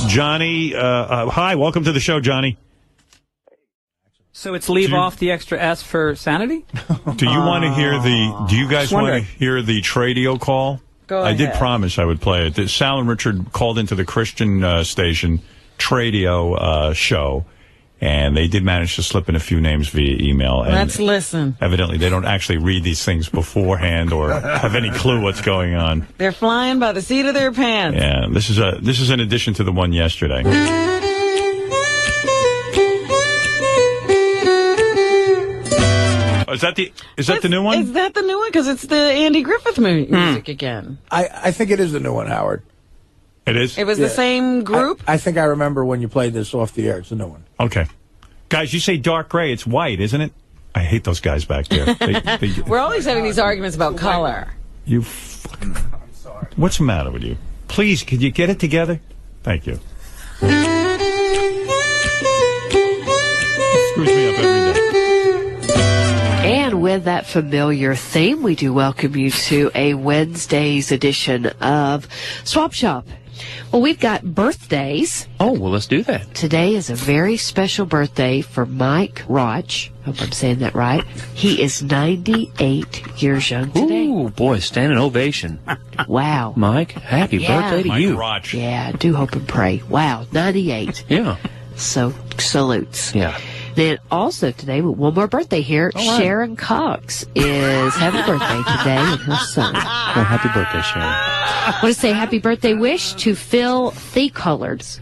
Johnny, hi. Welcome to the show, Johnny. So it's leave off the extra S for sanity? Do you want to hear do you guys want to hear the Tradio call? Go ahead. I did promise I would play it. Sal and Richard called into the Christian station Tradio show. And they did manage to slip in a few names via email. And let's listen. Evidently, they don't actually read these things beforehand or have any clue what's going on. They're flying by the seat of their pants. Yeah, this is in addition to the one yesterday. Is that the new one? Is that the new one? Because it's the Andy Griffith music again. I think it is the new one, Howard. It is? It was the same group? I think I remember when you played this off the air. It's a new one. Okay. Guys, you say dark gray. It's white, isn't it? I hate those guys back there. We're always having these arguments about color. You fucking... I'm sorry. What's the matter with you? Please, could you get it together? Thank you. It screws me up every day. And with that familiar theme, we do welcome you to a Wednesday's edition of Swap Shop. Well, we've got birthdays. Oh, well, let's do that. Today is a very special birthday for Mike Roch. Hope I'm saying that right. He is 98 years young today. Ooh, boy, standing ovation. Wow. Mike, happy birthday to you. Mike Roch. Yeah, I do hope and pray. Wow, 98. Yeah. So, salutes. Yeah. Then also today, one more birthday here. Right. Sharon Cox is having a birthday today and her son. Well, happy birthday, Sharon. I want to say happy birthday wish to Phil Collards.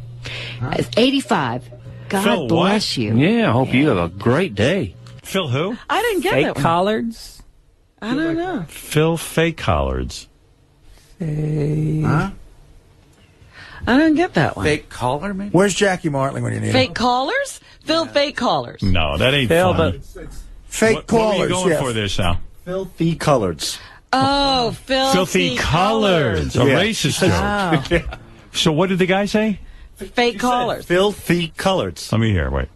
85. God Phil bless you. Yeah, I hope you have a great day. Phil who? I didn't get Fake that one. collards? I don't know. Phil Fake Collards. Huh? I don't get that one. Fake collar, maybe? Where's Jackie Martling when you need Fake him? collars? Phil Fake collars. No, that ain't Phil, fun. Fake What were callers, you going yes. for there, Sal? Filthy collards. Oh, Filthy Collards. A racist joke. Wow. So what did the guy say? Fake collars. Filthy collards. Let me hear. Wait.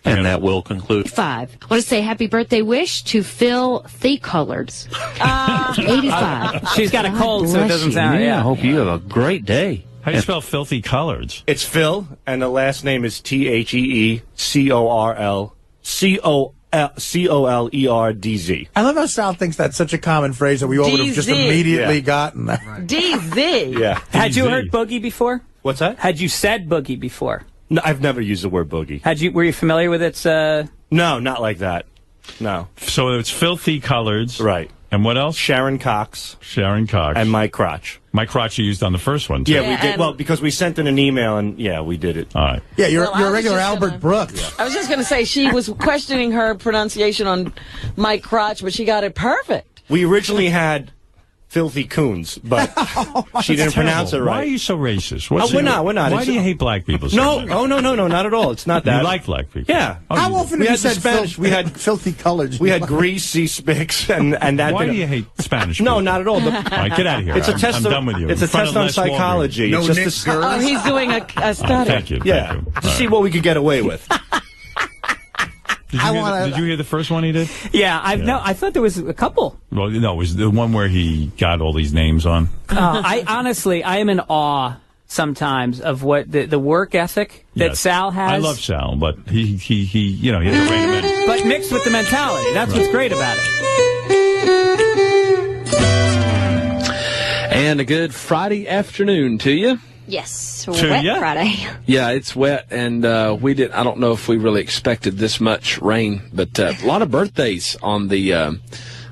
And that will conclude. 5. I want to say happy birthday wish to Phil Collards. 85. She's got a cold, so it doesn't sound... Yeah, I Yeah. hope you have a great day. How do you spell Filthy Collards? It's Phil, and the last name is TheeCorlCollerdz. I love how Sal thinks that's such a common phrase that we all would have just DZ. immediately gotten. DZ. Yeah. Had you DZ. heard boogie before? What's that? Had you said boogie before? No, I've never used the word boogie. Were you familiar with its... No, not like that. No. So it's Filthy Collards. Right. And what else? Sharon Cox. Sharon Cox. And Mike Crotch. Mike Crotch you used on the first one, too. Yeah, we did. Well, because we sent in an email, and yeah, we did it. All right. Yeah, you're Well, I a was regular just Albert gonna- Brooks. I was just going to say she was questioning her pronunciation on Mike Crotch, but she got it perfect. We originally had Filthy Coons, but she didn't pronounce it right. Why are you so racist? We're not. Why It's- do you hate black people so No, much? oh, no, not at all. It's not that. You like black people? Yeah. Oh, How you often We have you had the said Spanish. We had filthy colors? We had greasy spicks, and that. Why didn't- do you hate Spanish No, people? not at all. All right, get out of here. It's a I'm test. done with you. It's a In front test of on Les psychology. No It's Nick just Oh, he's doing a study. Thank you. yeah, Thank you. to see what we could get away with. Did you hear the first one he did? Yeah, I thought there was a couple. Well, no, it was the one where he got all these names on. I honestly, I am in awe sometimes of what the work ethic that Yes. Sal has. I love Sal, but he you know, he has to rein him in. But mixed with the mentality. That's what's great about it. And a good Friday afternoon to you. Yes, To wet ya? Friday. Yeah, it's wet, and I don't know if we really expected this much rain, but a lot of birthdays on the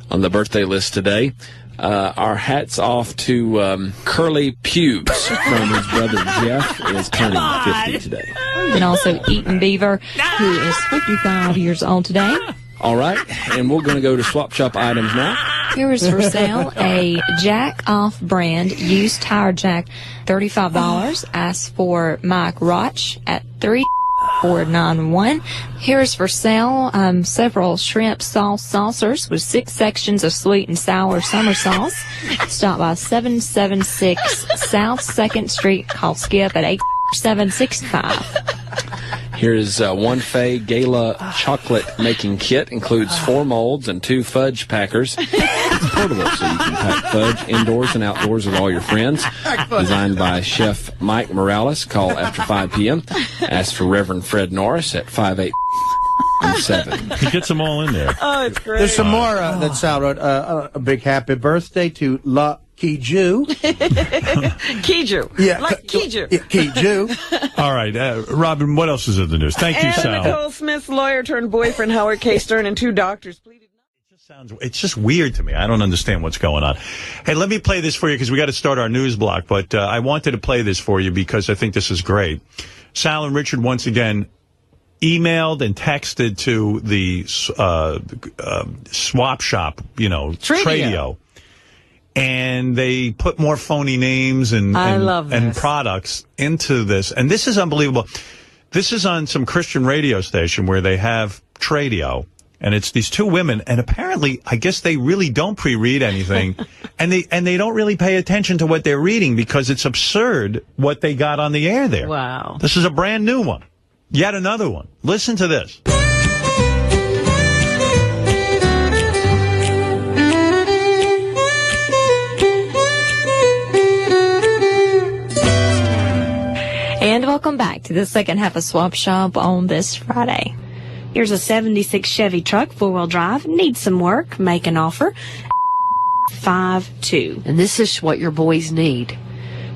birthday list today. Our hats off to Curly Pubes from his brother Jeff is turning 50 today. And also Eaton Beaver, who is 55 years old today. All right, and we're going to go to Swap Shop items now. Here is for sale a Jack Off brand used tire jack, $35. Ask for Mike Roch at 3491. Here is for sale several shrimp sauce saucers with 6 sections of sweet and sour summer sauce. Stop by 776 South 2nd Street. Call Skip at 8765. Here's one Fay Gala chocolate making kit. Includes 4 molds and 2 fudge packers. It's portable, so you can pack fudge indoors and outdoors with all your friends. Designed by Chef Mike Morales. Call after 5 p.m. Ask for Reverend Fred Norris at 5817. He gets them all in there. Oh, it's great. There's some more that Sal wrote. A big happy birthday to Lucky Jew. Kiju. Yeah. Like Kiju. Yeah, Kiju. All right, Robin, what else is in the news? Thank you, And Sal. Nicole Smith's lawyer turned boyfriend Howard K. Stern and 2 doctors pleaded. It's just weird to me. I don't understand what's going on. Hey, let me play this for you because we got to start our news block. But I wanted to play this for you because I think this is great. Sal and Richard once again emailed and texted to the swap shop, Tradio. and they put more phony names and products into this. And this is unbelievable. This is on some Christian radio station where they have Tradio. And it's these two women, and apparently, I guess they really don't pre-read anything, and they don't really pay attention to what they're reading because it's absurd what they got on the air there. Wow. This is a brand new one. Yet another one. Listen to this. And welcome back to the second half of Swap Shop on this Friday. Here's a 76 Chevy truck, four-wheel drive, needs some work, make an offer. 5-2. And this is what your boys need.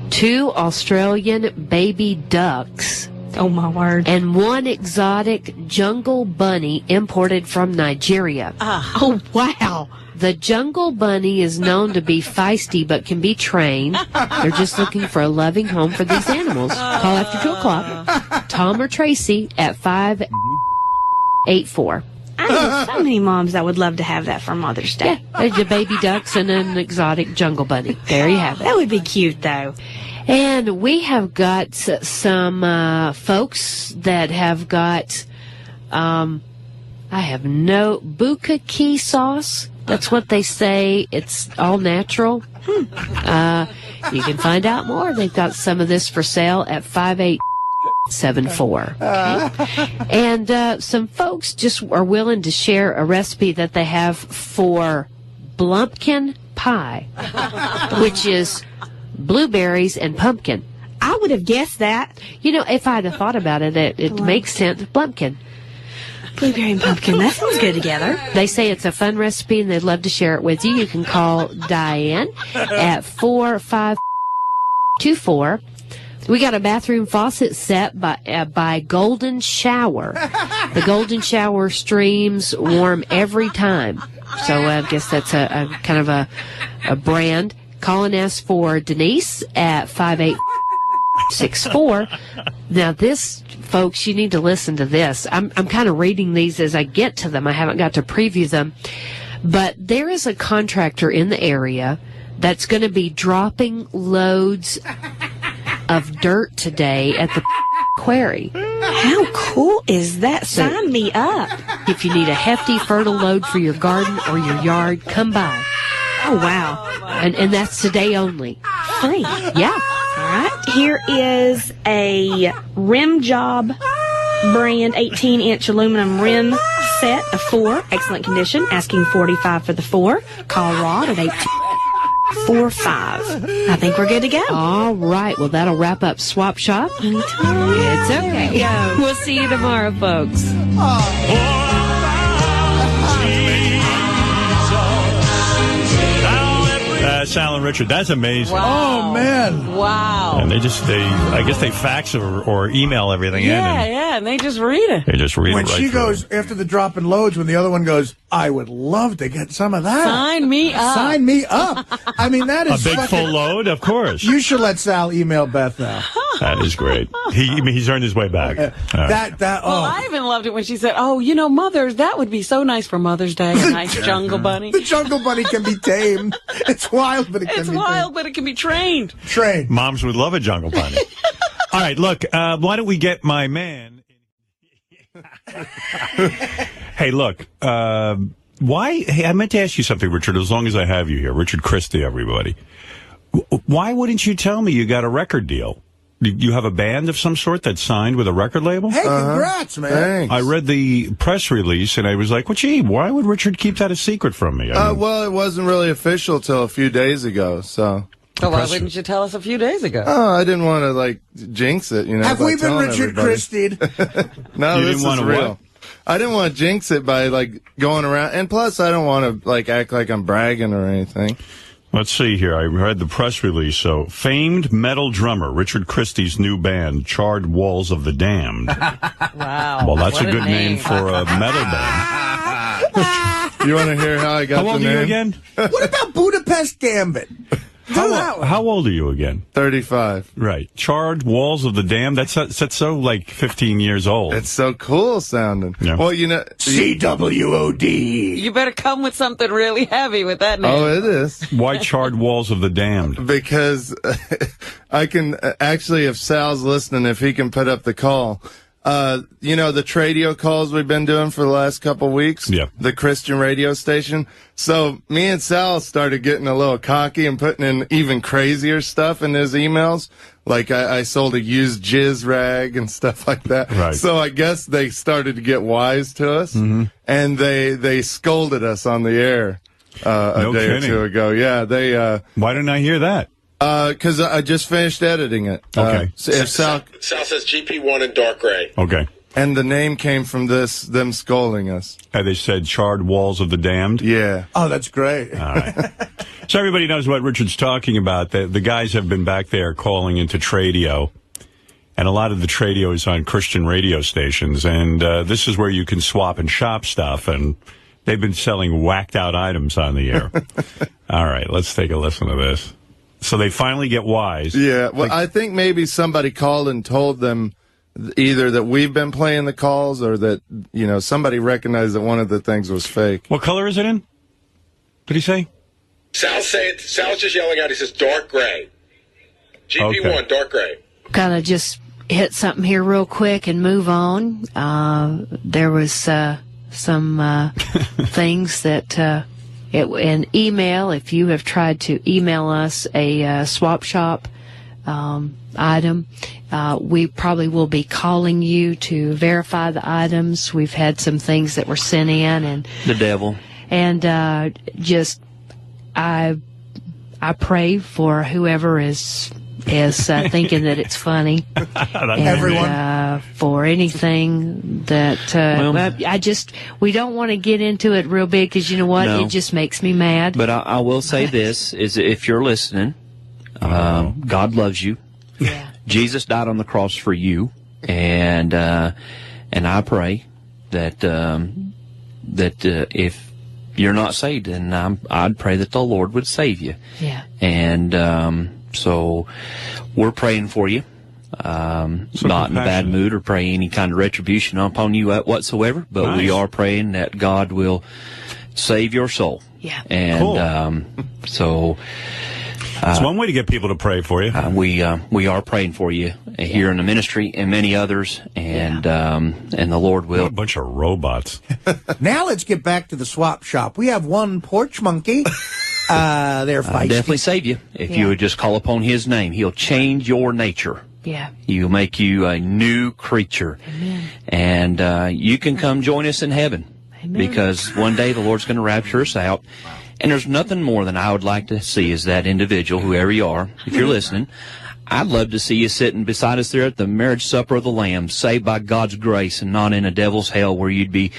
2 Australian baby ducks. Oh, my word. And 1 exotic jungle bunny imported from Nigeria. Oh, wow. The jungle bunny is known to be feisty but can be trained. They're just looking for a loving home for these animals. Call after 2 o'clock. Tom or Tracy at 584. I know so many moms that would love to have that for Mother's Day. Yeah, the baby ducks and an exotic jungle bunny. There you have it. That would be cute, though. And we have got some folks that have got, I have no bukkake sauce. That's what they say. It's all natural. You can find out more. They've got some of this for sale at 5874. Okay? And some folks just are willing to share a recipe that they have for blumpkin pie, which is blueberries and pumpkin. I would have guessed that. You know, if I'd have thought about it, it makes sense. Blumpkin. Blueberry and pumpkin. That sounds good together. They say it's a fun recipe, and they'd love to share it with you. You can call Diane at 4524. We got a bathroom faucet set by Golden Shower. The Golden Shower streams warm every time. So I guess that's a kind of a brand. Call and ask for Denise at 5864. Now this, folks, you need to listen to this. I'm kind of reading these as I get to them. I haven't got to preview them. But there is a contractor in the area that's going to be dropping loads of dirt today at the quarry. How cool is that? Sign me up. If you need a hefty, fertile load for your garden or your yard, come by. Oh, wow. And that's today only. Free. Yeah. All right. Here is a rim job brand 18-inch aluminum rim set of 4. Excellent condition. Asking $45 for the 4. Call Rod at 845. I think we're good to go. All right. Well, that'll wrap up Swap Shop. Anytime. It's okay. We'll see you tomorrow, folks. Sal and Richard, that's amazing. Wow. Oh, man. Wow. And I guess they fax or email everything in. And they just read it. They just read when it right she through. goes, after the dropping loads, when the other one goes, I would love to get some of that. Sign me up. Sign me up. I mean, that is a big full load, of course. You should let Sal email Beth now. That is great. He's earned his way back. Well, I even loved it when she said, Mother's, that would be so nice for Mother's Day, a nice jungle bunny. The jungle bunny can be tamed. It's wild, but it can be tamed. But it can be trained. Trained. Moms would love a jungle bunny. All right, look, why don't we get my man... Hey, look, I meant to ask you something, Richard, as long as I have you here. Richard Christie, everybody. Why wouldn't you tell me you got a record deal? You have a band of some sort that's signed with a record label? Hey, congrats, man. Thanks. I read the press release, and I was like, well, gee, why would Richard keep that a secret from me? Well, it wasn't really official till a few days ago, so... So why wouldn't you tell us a few days ago? Oh, I didn't want to, jinx it, Have we been Richard Christie? No, you this didn't is real. What? I didn't want to jinx it by, going around. And plus, I don't want to, act like I'm bragging or anything. Let's see here. I read the press release. So, famed metal drummer Richard Christie's new band, Charred Walls of the Damned. Wow. Well, that's a good name for a metal band. You want to hear how I got the name? How old are you again? What about Budapest Gambit? How old are you again? 35. Right. Charred Walls of the Damned. That's so like 15 years old. It's so cool sounding. Yeah. Well, you know, CWOD. You better come with something really heavy with that name. Oh, it is. Why Charred Walls of the Damned? Because I can actually, if Sal's listening, if he can put up the call. You know, the Tradio calls we've been doing for the last couple weeks? Yeah. The Christian radio station. So me and Sal started getting a little cocky and putting in even crazier stuff in his emails. Like I sold a used jizz rag and stuff like that. Right. So I guess they started to get wise to us. Mm-hmm. And they scolded us on the air a day or two ago. Yeah, they... Why didn't I hear that? Because I just finished editing it. Okay. If Sal says GP1 in dark gray. Okay. And the name came from them scolding us. They said Charred Walls of the Damned? Yeah. Oh, that's great. All right. So everybody knows what Richard's talking about. The guys have been back there calling into Tradio. And a lot of the Tradio is on Christian radio stations. And this is where you can swap and shop stuff. And they've been selling whacked out items on the air. All right. Let's take a listen to this. So they finally get wise. Yeah, well, I think maybe somebody called and told them either that we've been playing the calls or that, you know, somebody recognized that one of the things was fake. What color is it in? Did he say? Sal's just yelling out, he says dark gray. GP1, dark gray. Gotta just hit something here real quick and move on. There was some things that... an email, if you have tried to email us a swap shop item, we probably will be calling you to verify the items. We've had some things that were sent in, and the devil. And I pray for whoever is thinking that it's funny. Everyone. For anything that we don't want to get into it real big because you know what? No. It just makes me mad. But I will say this, is if you're listening, God loves you. Yeah. Jesus died on the cross for you. And I pray that if you're not saved, then I'd pray that the Lord would save you. Yeah. And so we're praying for you. Not in a bad mood or pray any kind of retribution upon you whatsoever, but we are praying that God will save your soul. Yeah. And so it's one way to get people to pray for you. We are praying for you here in the ministry and many others, and the Lord will. What a bunch of robots. Now let's get back to the swap shop. We have one porch monkey. They're feisty. Definitely save you if you would just call upon His name. He'll change your nature. Yeah. He'll make you a new creature. Amen. And you can come join us in heaven. Amen. Because one day the Lord's going to rapture us out. And there's nothing more than I would like to see is that individual, whoever you are, if you're listening. I'd love to see you sitting beside us there at the marriage supper of the Lamb, saved by God's grace and not in a devil's hell where you'd be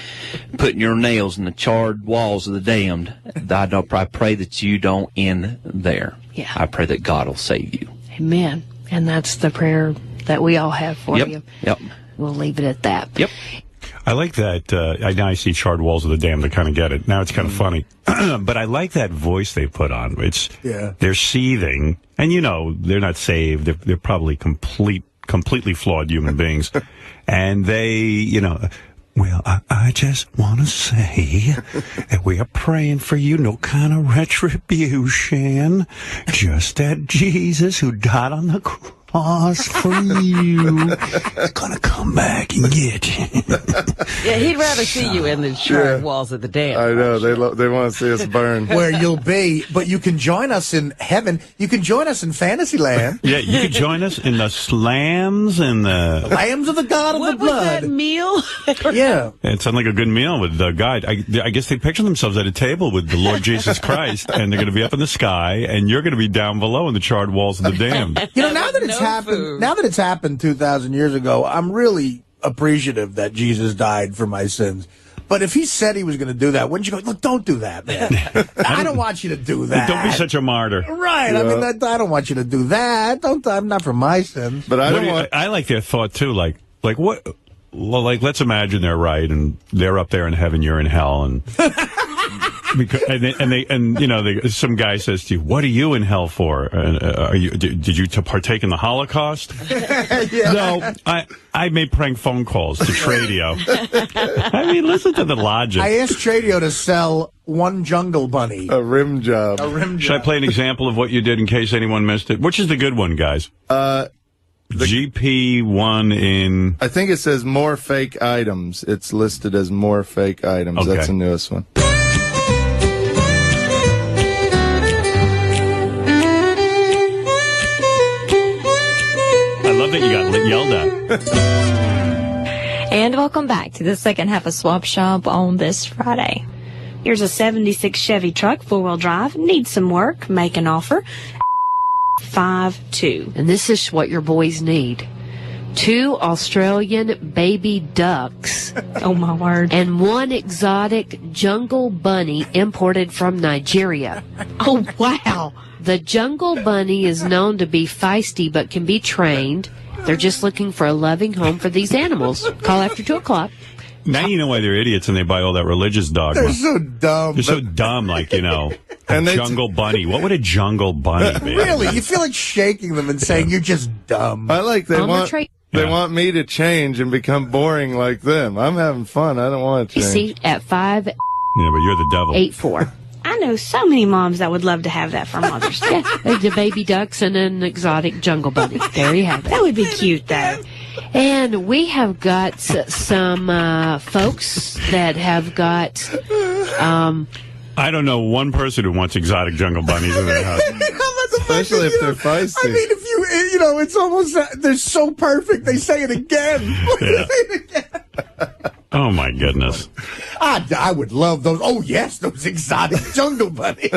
putting your nails in the charred walls of the damned. I pray that you don't end there. Yeah. I pray that God will save you. Amen. And that's the prayer that we all have for you. Yep. We'll leave it at that. Yep. I like that. Now I see Charred Walls of the Damned to kind of get it. Now it's kind of funny. But I like that voice they put on. They're seething. And, you know, they're not saved. They're probably completely flawed human beings. And they, you know, well, I just want to say that we are praying for you. No kind of retribution. Just that Jesus who died on the cross for you is going to come back and get you. Yeah, he'd rather see you in the charred walls of the damned. I know. They want to see us burn. Where you'll be, but you can join us in heaven. You can join us in Fantasyland. Yeah, you can join us in the slams and the... Lambs of the God of the Blood. What was that meal? Yeah. It sounded like a good meal with the guide. I guess they picture themselves at a table with the Lord Jesus Christ, and they're going to be up in the sky, and you're going to be down below in the charred walls of the damned. You know, now that it's happened 2,000 years ago, I'm really appreciative that Jesus died for my sins. But if he said he was going to do that, wouldn't you go, look, don't do that, man. I don't want you to do that. Don't be such a martyr. Right. Yeah. I mean, I don't want you to do that. I'm not for my sins. But I like their thought, too. Like what? Well, let's imagine they're right, and they're up there in heaven, you're in hell, and Because, some guy says to you, "What are you in hell for? Did you partake in the Holocaust?" No, I made prank phone calls to Tradio. I mean, listen to the logic. I asked Tradio to sell one jungle bunny. A rim job. Should I play an example of what you did in case anyone missed it? Which is the good one, guys? GP1 in... I think it says more fake items. It's listed as more fake items. Okay. That's the newest one. I love that you got yelled at. And welcome back to the second half of Swap Shop on this Friday. Here's a 76 Chevy truck, four-wheel drive, needs some work, make an offer. 5-2. And this is what your boys need. 2 Australian baby ducks. Oh, my word. And 1 exotic jungle bunny imported from Nigeria. Oh, wow. The jungle bunny is known to be feisty but can be trained. They're just looking for a loving home for these animals. Call after 2 o'clock. Now you know why they're idiots and they buy all that religious dogma. They're so dumb. They're so dumb, like, a jungle bunny. What would a jungle bunny be? Really? You feel like shaking them and saying you're just dumb. I like they want me to change and become boring like them. I'm having fun. I don't want to change. You see, at 5... Yeah, but you're the devil. 8-4. I know so many moms that would love to have that for Mother's Day. Yeah, the baby ducks and an exotic jungle bunny. There you have it. That would be cute, though. And we have got some folks that have got... I don't know one person who wants exotic jungle bunnies in their house. Especially if they're feisty. I mean, if it's almost, they're so perfect, they say it again. Oh, my goodness. I would love those. Oh, yes, those exotic jungle bunnies.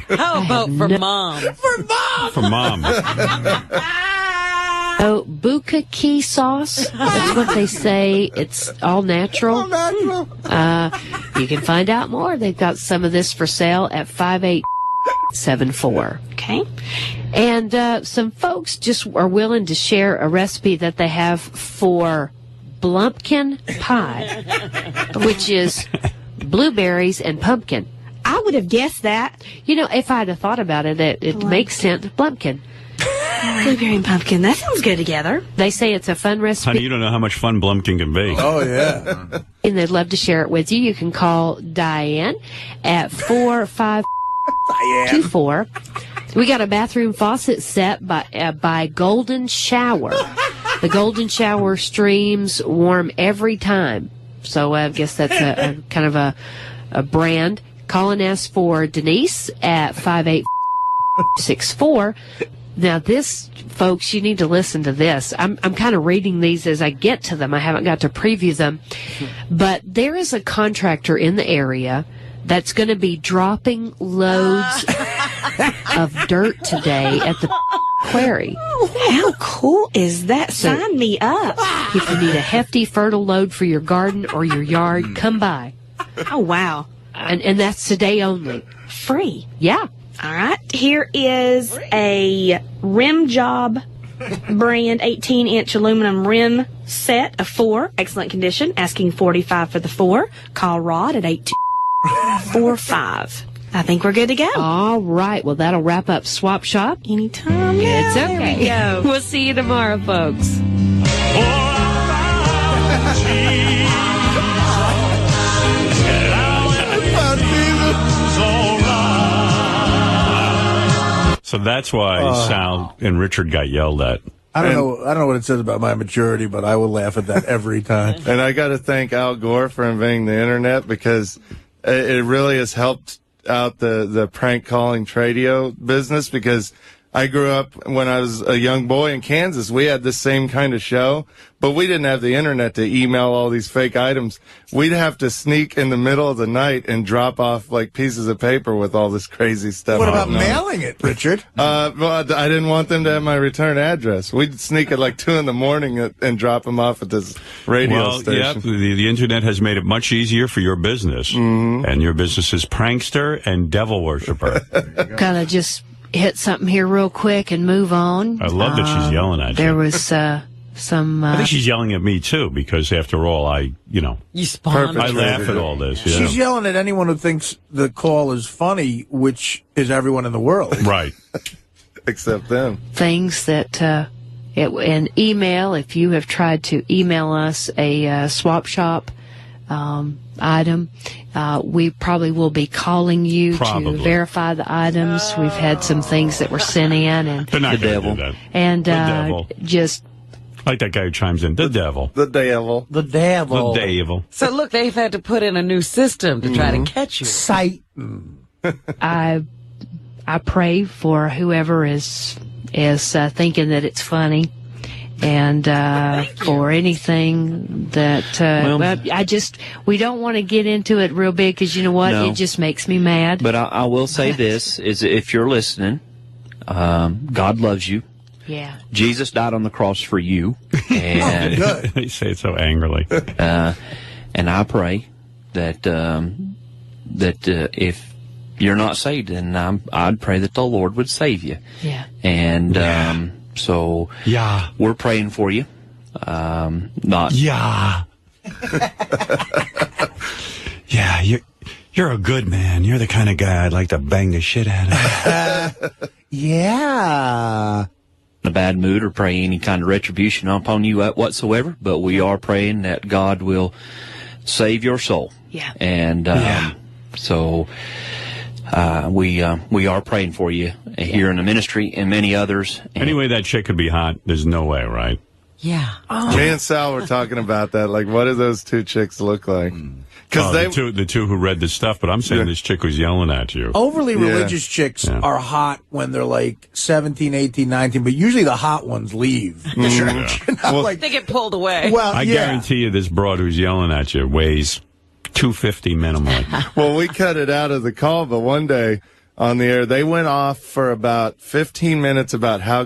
How about for Mom? For Mom! For Mom. Oh, bukkake sauce. That's what they say. It's all natural. All natural. You can find out more. They've got some of this for sale at 5874. Okay. And some folks just are willing to share a recipe that they have for blumpkin pie, which is blueberries and pumpkin. I would have guessed that. If I'd have thought about it, it makes sense. Blumpkin. Blueberry and pumpkin. That sounds good together. They say it's a fun recipe. Honey, you don't know how much fun Blumpkin can be. Oh, yeah. And they'd love to share it with you. You can call Diane at 4524. We got a bathroom faucet set by Golden Shower. The Golden Shower streams warm every time. So I guess that's a kind of a brand. Call and ask for Denise at 5864. Now, this, folks, you need to listen to this. I'm kind of reading these as I get to them. I haven't got to preview them. But there is a contractor in the area that's going to be dropping loads of dirt today at the quarry. How cool is that? Sign me up. If you need a hefty fertile load for your garden or your yard, come by. Oh, wow. And that's today only. Free. Yeah. All right. Here is a rim job brand 18-inch aluminum rim set of 4. Excellent condition. Asking $45 for the 4. Call Rod at 8245. I think we're good to go. All right. Well, that'll wrap up Swap Shop. Anytime. It's okay. There we go. We'll see you tomorrow, folks. So that's why Sal and Richard got yelled at. I don't know what it says about my maturity, but I will laugh at that every time. And I got to thank Al Gore for inventing the internet, because it really has helped out the prank calling Tradio business, because I grew up when I was a young boy in Kansas. We had the same kind of show, but we didn't have the internet to email all these fake items. We'd have to sneak in the middle of the night and drop off like pieces of paper with all this crazy stuff. What about mailing it, Richard? Well, I didn't want them to have my return address. We'd sneak at like 2 in the morning and drop them off at this radio station. Yeah, the internet has made it much easier for your business. Mm-hmm. And your business is prankster and devil worshiper. Gotta just hit something here real quick and move on. I love that she's yelling at you. There was I think she's yelling at me, too, because after all, I laugh at all this. Yeah. She's yelling at anyone who thinks the call is funny, which is everyone in the world. Right. Except them. Things that, an email, if you have tried to email us a swap shop item, we probably will be calling you to verify the items. We've had some things that were sent in. And they're not going to do that. And the devil. Just... like that guy who chimes in. The devil. The devil. The devil. The devil. So, look, they've had to put in a new system to try to catch you. Satan. I pray for whoever is thinking that it's funny, and for anything that we don't want to get into it real big, because you know what, it just makes me mad. But I will say this: is if you're listening, God loves you. Yeah. Jesus died on the cross for you. And good. They say it so angrily. And I pray that if you're not saved, then I'd pray that the Lord would save you. Yeah. And so we're praying for you. Yeah, you're a good man. You're the kind of guy I'd like to bang the shit out of. Yeah. A bad mood or pray any kind of retribution upon you whatsoever, but we are praying that God will save your soul. Yeah. And so we are praying for you here in the ministry and many others. Anyway, that chick could be hot. There's no way, right? Yeah. Me and Sal were talking about that. Like, what do those two chicks look like? Because the two who read the stuff, but I'm saying this chick was yelling at you. Overly religious chicks are hot when they're like 17, 18, 19, but usually the hot ones leave the church. Well, they get pulled away. Well, I guarantee you this broad who's yelling at you weighs 250 minimally. Well, we cut it out of the call, but one day on the air, they went off for about 15 minutes about how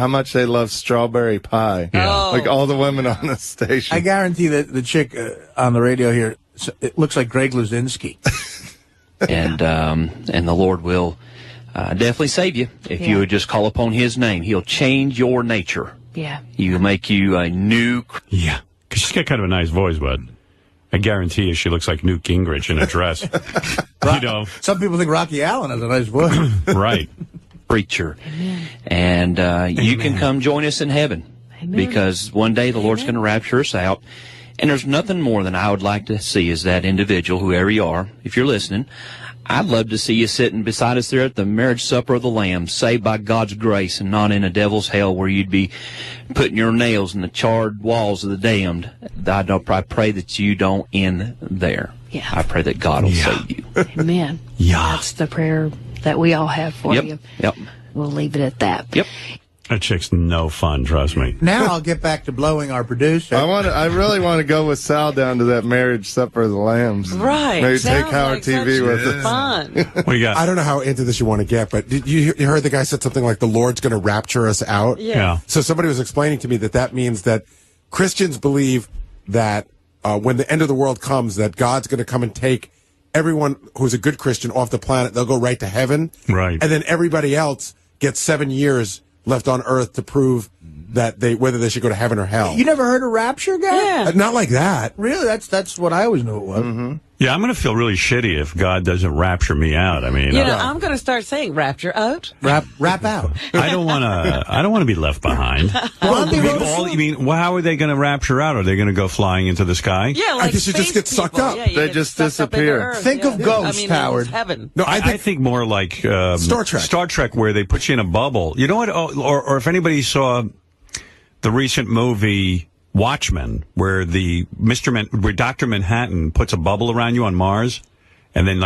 much they love strawberry pie. Yeah. Like all the women on the station. I guarantee that the chick on the radio here, it looks like Greg Luzinski. And the Lord will definitely save you if you would just call upon His name. He'll change your nature. Yeah. He'll make you a new... Yeah, because she's got kind of a nice voice, but I guarantee you she looks like Newt Gingrich in a dress. You know. Some people think Rocky Allen has a nice voice. Right. Preacher. Amen. And you can come join us in heaven. Amen. Because one day the Lord's going to rapture us out. And there's nothing more than I would like to see is that individual, whoever you are, if you're listening, I'd love to see you sitting beside us there at the marriage supper of the Lamb, saved by God's grace and not in a devil's hell where you'd be putting your nails in the charred walls of the damned. I pray that you don't end there. Yeah. I pray that God will save you. Amen. Yeah. That's the prayer that we all have for you. Yep. We'll leave it at that. Yep. That chick's no fun, trust me. Now I'll get back to blowing our producer. I really want to go with Sal down to that marriage supper of the Lambs. Right. Maybe take Howard TV with us. Fun. What do you got? I don't know how into this you want to get, but you heard the guy said something like the Lord's going to rapture us out? Yeah. So somebody was explaining to me that means that Christians believe that when the end of the world comes, that God's going to come and take everyone who's a good Christian off the planet. They'll go right to heaven. Right. And then everybody else gets 7 years left on earth to prove that whether they should go to heaven or hell. You never heard of rapture, guy? Yeah. Not like that. Really? That's what I always knew it was. Mm-hmm. Yeah, I'm going to feel really shitty if God doesn't rapture me out. I mean, I'm going to start saying rapture out. Rap out. I don't want to be left behind. You mean, how are they going to rapture out? Are they going to go flying into the sky? Yeah, like I guess you just get sucked up. Yeah, they just disappear. Think of Ghost, Howard. Heaven. No, I think more like Star Trek. Star Trek, where they put you in a bubble. You know what? Or if anybody saw the recent movie Watchmen, where where Dr. Manhattan puts a bubble around you on Mars, and then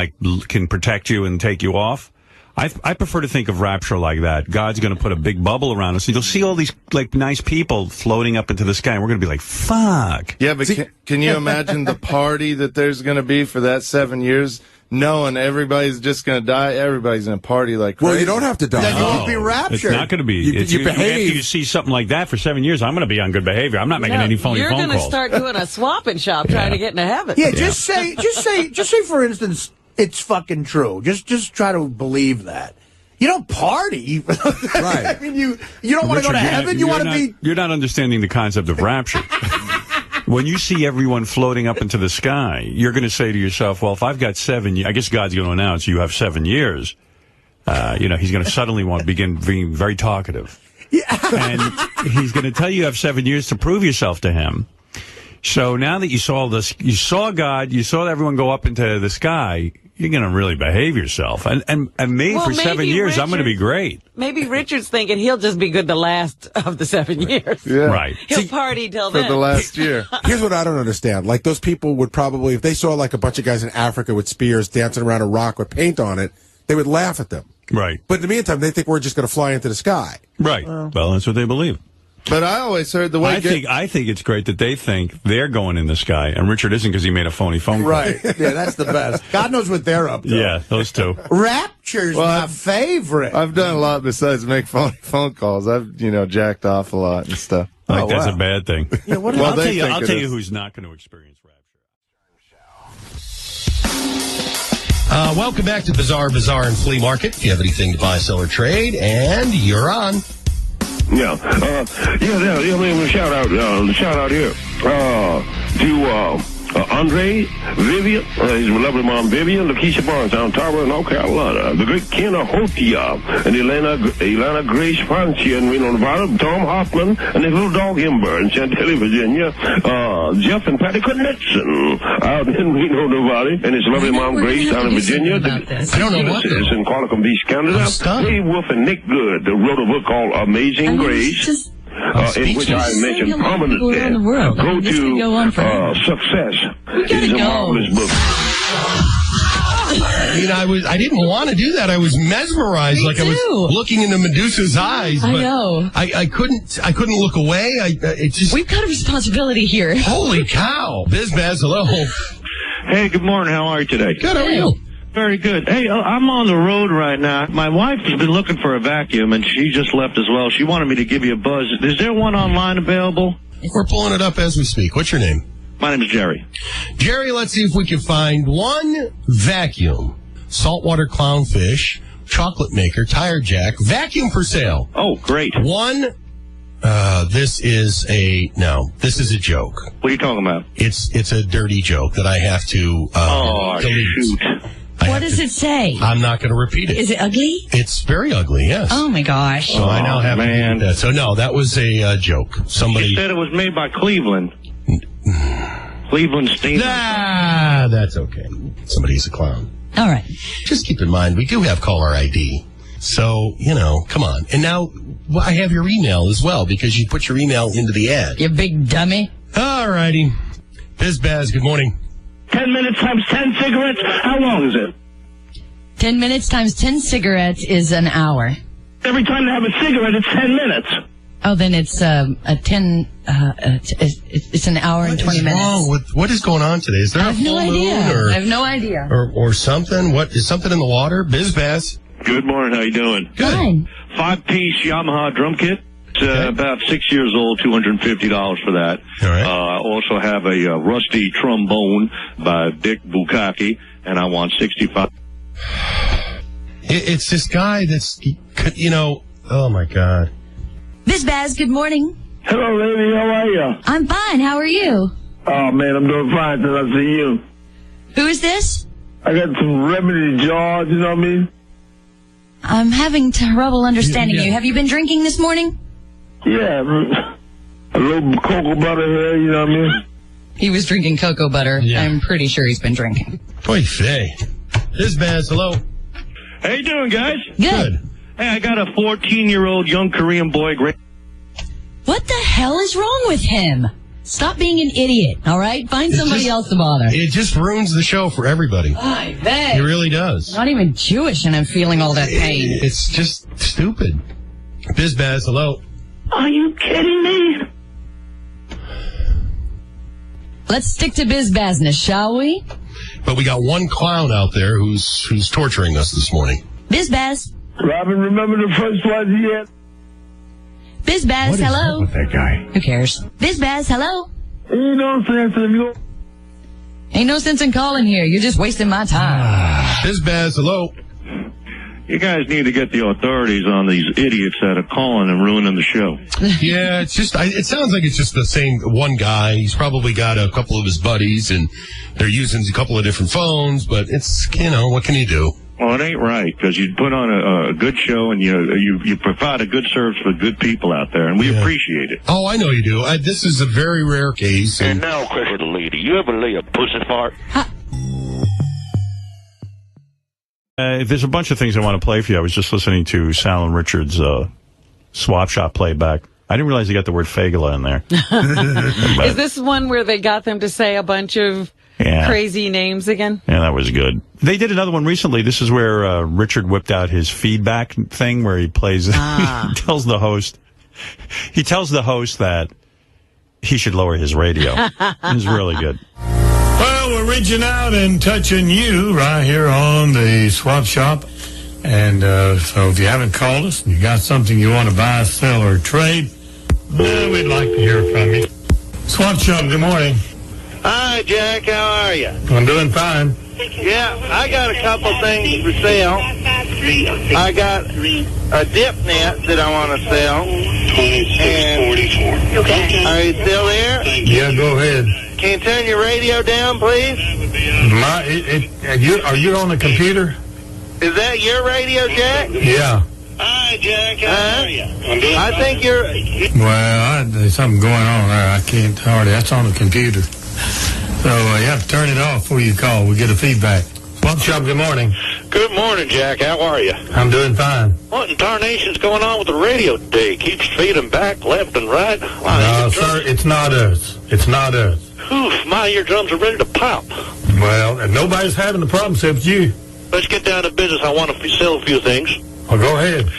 can protect you and take you off. I prefer to think of rapture like that. God's going to put a big bubble around us, and you'll see all these nice people floating up into the sky, and we're going to be like, fuck. Yeah, but can you imagine the party that there's going to be for that 7 years? Knowing everybody's just going to die, everybody's going to party like crazy. Well, you don't have to die. Then you won't be raptured. It's not going to be. You behave. After you see something like that for 7 years, I'm going to be on good behavior. I'm not making any phony phone calls. You're going to start doing a swapping shop trying to get into heaven. Yeah, just say, for instance, it's fucking true. Just try to believe that. You don't party. Right. I mean, you don't want to go to heaven. You want to be... You're not understanding the concept of rapture. When you see everyone floating up into the sky, you're going to say to yourself, well, if I've got 7 years, I guess God's going to announce you have 7 years. He's going to suddenly begin being very talkative. Yeah. And he's going to tell you have 7 years to prove yourself to him. So now that you saw this, you saw God, you saw everyone go up into the sky, you're going to really behave yourself. And maybe for 7 years, I'm going to be great. Maybe Richard's thinking he'll just be good the last of the 7 years. Yeah. Right. He'll party till then. For the last year. Here's what I don't understand. Like, those people would probably, if they saw like a bunch of guys in Africa with spears dancing around a rock with paint on it, they would laugh at them. Right. But in the meantime, they think we're just going to fly into the sky. Right. Well, that's what they believe. But I always heard the way... I think it's great that they think they're going in the sky, and Richard isn't because he made a phony phone call. Right. Yeah, that's the best. God knows what they're up to. Yeah, those two. Rapture's my favorite. I've done a lot besides make phone calls. I've, jacked off a lot and stuff. That's a bad thing. Yeah, what I'll tell you who's not going to experience rapture. Welcome back to Bazaar and Flea Market. If you have anything to buy, sell, or trade, and you're on. Yeah. Shout out here to Andre, Vivian, his lovely mom Vivian, Lakeisha Barnes out in Tarboro, North Carolina, the great Ken Ahotia, and Elena Grace Francia in Reno, Nevada, Tom Hoffman, and his little dog Ember in Chantilly, Virginia, Jeff and Patty Knudsen out in Reno, Nevada, and his lovely mom Grace out in Virginia. I don't know what this in Qualicum Beach, Canada. Dave Wolf and Nick Good wrote a book called Amazing Grace. In which I mentioned prominently. Go to Success. It's a marvelous book. I didn't want to do that. I was mesmerized, I was looking into Medusa's eyes. But I know. I couldn't look away. We've got a responsibility here. Holy cow! Bizbaz, hello. Hey, good morning. How are you today? Good. How are you? Very good. Hey, I'm on the road right now. My wife has been looking for a vacuum, and she just left as well. She wanted me to give you a buzz. Is there one online available? We're pulling it up as we speak. What's your name? My name is Jerry. Jerry, let's see if we can find one vacuum. Saltwater clownfish, chocolate maker, tire jack, vacuum for sale. Oh, great. One. This is a joke. What are you talking about? It's a dirty joke that I have to delete. Shoot. What does it say? I'm not going to repeat it. Is it ugly? It's very ugly, yes. Oh, my gosh. So I now have to do that. So, no, that was a joke. Somebody You said it was made by Cleveland. Cleveland Steamer. Nah, that's okay. Somebody's a clown. All right. Just keep in mind, we do have caller ID. So, come on. And now I have your email as well because you put your email into the ad. You big dummy. All righty. Bizbaz, good morning. 10 minutes times 10 cigarettes? How long is it? 10 minutes times 10 cigarettes is an hour. Every time they have a cigarette, it's 10 minutes. Oh, then it's it's an hour and 20 minutes. What is going on today? Is there a full moon? I have no idea. Or something? What is something in the water? Bizbaz. Good morning. How you doing? Good. Fine. 5-piece Yamaha drum kit. It's about 6 years old, $250 for that. All right. I also have a rusty trombone by Dick Bukaki, and I want $65. It's this guy that's, oh my God. Bizbaz, good morning. Hello, lady. How are you? I'm fine. How are you? Oh, man, I'm doing fine since I see you. Who is this? I got some remedy jars, you know what I mean? I'm having trouble understanding you. Have you been drinking this morning? Yeah, a little cocoa butter here, you know what I mean? He was drinking cocoa butter. Yeah. I'm pretty sure he's been drinking. Boy, Faye. Bizbaz, hello. How you doing, guys? Good. Hey, I got a 14-year-old young Korean boy. What the hell is wrong with him? Stop being an idiot, all right? Find somebody else to bother. It just ruins the show for everybody. I bet. It really does. Not even Jewish and I'm feeling all that pain. It's just stupid. Bizbaz, hello. Are you kidding me? Let's stick to bizbazness, shall we? But we got one clown out there who's torturing us this morning. Bizbaz. Robin, remember the first one he had? Bizbaz, hello. With that guy. Who cares? Bizbaz, hello. Ain't no sense in you. Ain't no sense in calling here. You're just wasting my time. Bizbaz, hello. You guys need to get the authorities on these idiots that are calling and ruining the show. Yeah, it's just, it sounds like it's just the same one guy. He's probably got a couple of his buddies, and they're using a couple of different phones, but it's, what can you do? Well, it ain't right, because you put on a good show and you provide a good service for good people out there, and we appreciate it. Oh, I know you do. This is a very rare case. And now, question for the lady. You ever lay a pussy fart? There's a bunch of things I want to play for you. I was just listening to Sal and Richard's swap shop playback. I didn't realize they got the word fagula in there. Is this one where they got them to say a bunch of crazy names again? Yeah, that was good. They did another one recently. This is where Richard whipped out his feedback thing where he plays, he tells the host that he should lower his radio. It was really good. Well, we're reaching out and touching you right here on the swap shop. And so if you haven't called us and you got something you want to buy, sell, or trade, we'd like to hear from you. Swap shop, good morning. Hi, Jack. How are you? I'm doing fine. Yeah, I got a couple things for sale. I got a dip net that I want to sell. 2644. Okay. Are you still there? Yeah, go ahead. Can you turn your radio down, please? Are you on the computer? Is that your radio, Jack? Yeah. Hi, Jack. How are you? I think you're... Well, there's something going on there. I can't hardly. That's on the computer. So you have to turn it off before you call. We get a feedback. Swap shop, good morning. Good morning, Jack. How are you? I'm doing fine. What in tarnation's going on with the radio today? Keeps feeding back left and right. No, sir, it's not us. It's not us. Oof, my eardrums are ready to pop. Well, and nobody's having the problem except you. Let's get down to business. I want to sell a few things. Well, go ahead.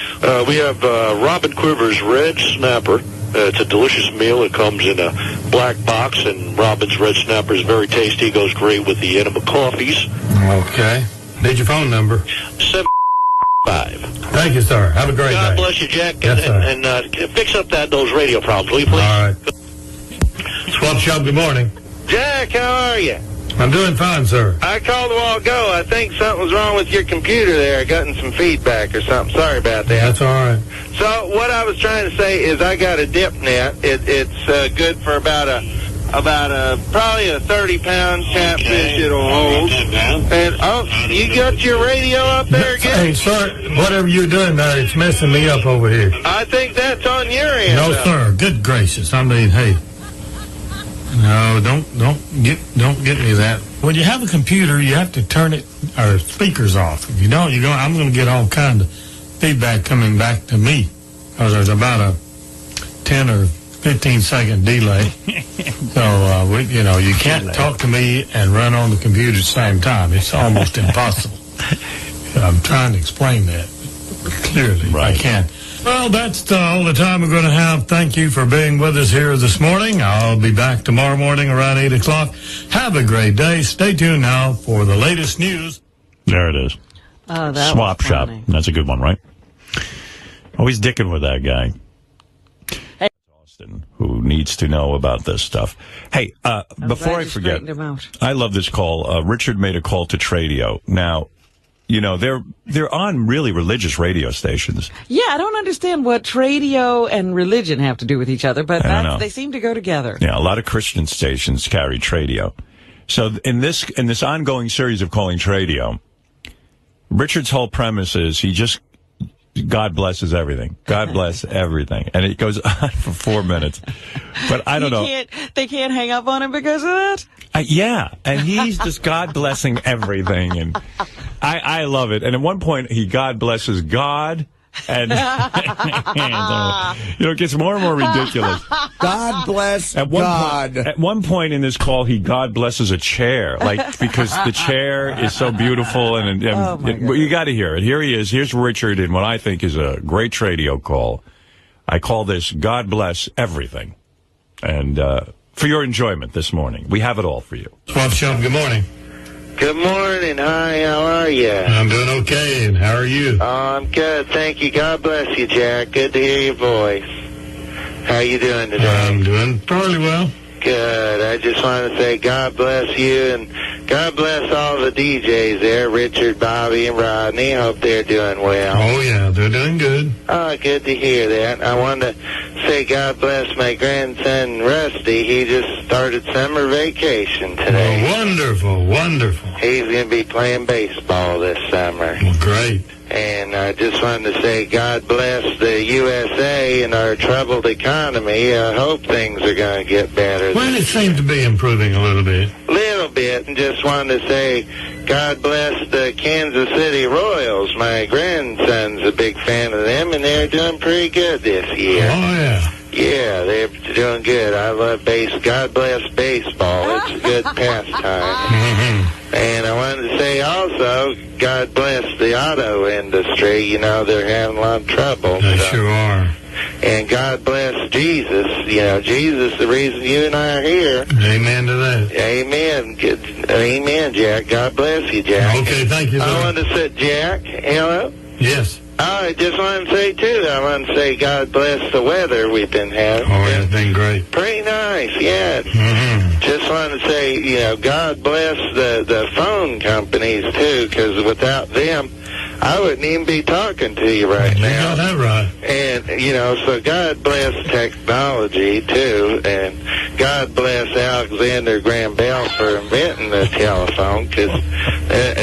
We have Robin Quiver's Red Snapper. It's a delicious meal. It comes in a black box, and Robin's Red Snapper is very tasty. It goes great with the enema coffees. Okay. Need your phone number. 75. Thank you, sir. Have a great day. God bless you, Jack. Yes, sir. And fix up those radio problems, will you, please? All right. Swap shop, good morning. Jack, how are you? I'm doing fine, sir. I called a while ago. I think something was wrong with your computer there. I gotten some feedback or something. Sorry about that. That's all right. So what I was trying to say is I got a dip net. It's good for about probably a 30-pound catfish it'll hold. And you got your radio up there again? Hey, sir, whatever you're doing there, it's messing me up over here. I think that's on your end. No, sir. Good gracious. I mean, hey. No, don't get me that. When you have a computer, you have to turn it or speakers off. If you don't, I'm going to get all kind of feedback coming back to me because there's about a 10 or 15-second delay. So you can't talk to me and run on the computer at the same time. It's almost impossible. I'm trying to explain that clearly. Right. I can't. Well, that's all the time we're going to have. Thank you for being with us here this morning. I'll be back tomorrow morning around 8 o'clock. Have a great day. Stay tuned now for the latest news. There it is. Oh, that Swap was shop. funny. That's a good one, right? Always dicking with that guy. Hey. Austin, who needs to know about this stuff. Hey, before I forget, I love this call. Richard made a call to Tradio. Now, they're on really religious radio stations. Yeah, I don't understand what Tradio and religion have to do with each other, but they seem to go together. Yeah, a lot of Christian stations carry Tradio. So in this ongoing series of calling Tradio, Richard's whole premise is God blesses everything. God bless everything. And it goes on for 4 minutes. But I don't know. They can't hang up on him because of that? Yeah. And he's just God blessing everything. And I love it. And at one point, he God blesses God. And it gets more and more ridiculous. God bless God. At one point in this call, he God blesses a chair, because the chair is so beautiful, and you got to hear it. Here he is. Here's Richard in what I think is a great Tradio call. I call this God bless everything, and for your enjoyment this morning, we have it all for you. Swap shop. Good morning. Good morning. Hi, how are you? I'm doing okay, and how are you? Oh, I'm good. Thank you. God bless you, Jack. Good to hear your voice. How you doing today? I'm doing fairly well. Good. I just want to say God bless you and God bless all the DJs there, Richard, Bobby, and Rodney. Hope they're doing well. Oh, yeah, they're doing good. Oh, good to hear that. I want to say God bless my grandson, Rusty. He just started summer vacation today. Oh, wonderful, wonderful. He's going to be playing baseball this summer. Well, great. And I just wanted to say God bless the USA and our troubled economy. I hope things are going to get better. Well, it seems to be improving a little bit. Little bit, and just wanted to say God bless the Kansas City Royals. My grandson's a big fan of them, and they're doing pretty good this year. Oh, yeah. Yeah, they're doing good. I love God bless baseball. It's a good pastime. And I wanted to say also, God bless the auto industry. You know, they're having a lot of trouble. They sure are. And God bless Jesus. You know, Jesus, the reason you and I are here. Amen to that. Amen. Amen, Jack. God bless you, Jack. Okay, thank you, sir. I wanted to say, Jack, hello? Yes. I just wanted to say, too, I want to say God bless the weather we've been having. Oh, it's been great. Pretty nice, yeah. Just wanted to say, you know, God bless the phone companies, too, because without them, I wouldn't even be talking to you right now. You got that right. And, you know, so God bless technology, too, and God bless Alexander Graham Bell for inventing the telephone, because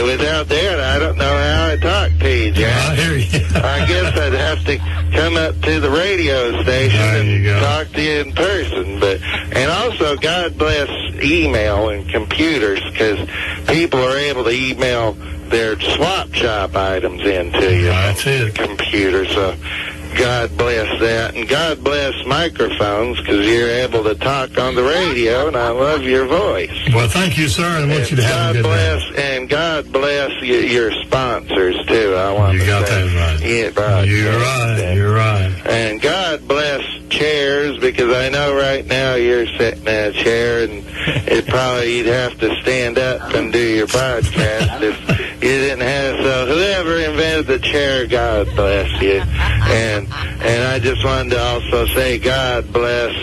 without that, I don't know how I'd talk to you, Jack. I hear you. I guess I'd have to come up to the radio station and talk to you in person. And also, God bless email and computers, because people are able to email their swap shop items into you. That's it. Computer, so God bless that. And God bless microphones, because you're able to talk on the radio, and I love your voice. Well, thank you, sir, and I want you to have a good day. And God bless your sponsors, too. I want you got that right. Yeah, right. You're right. And God bless chairs, because I know right now you're sitting in a chair, and you'd have to stand up and do your podcast if you didn't have. So whoever invented the chair, God bless you. And I just wanted to also say God bless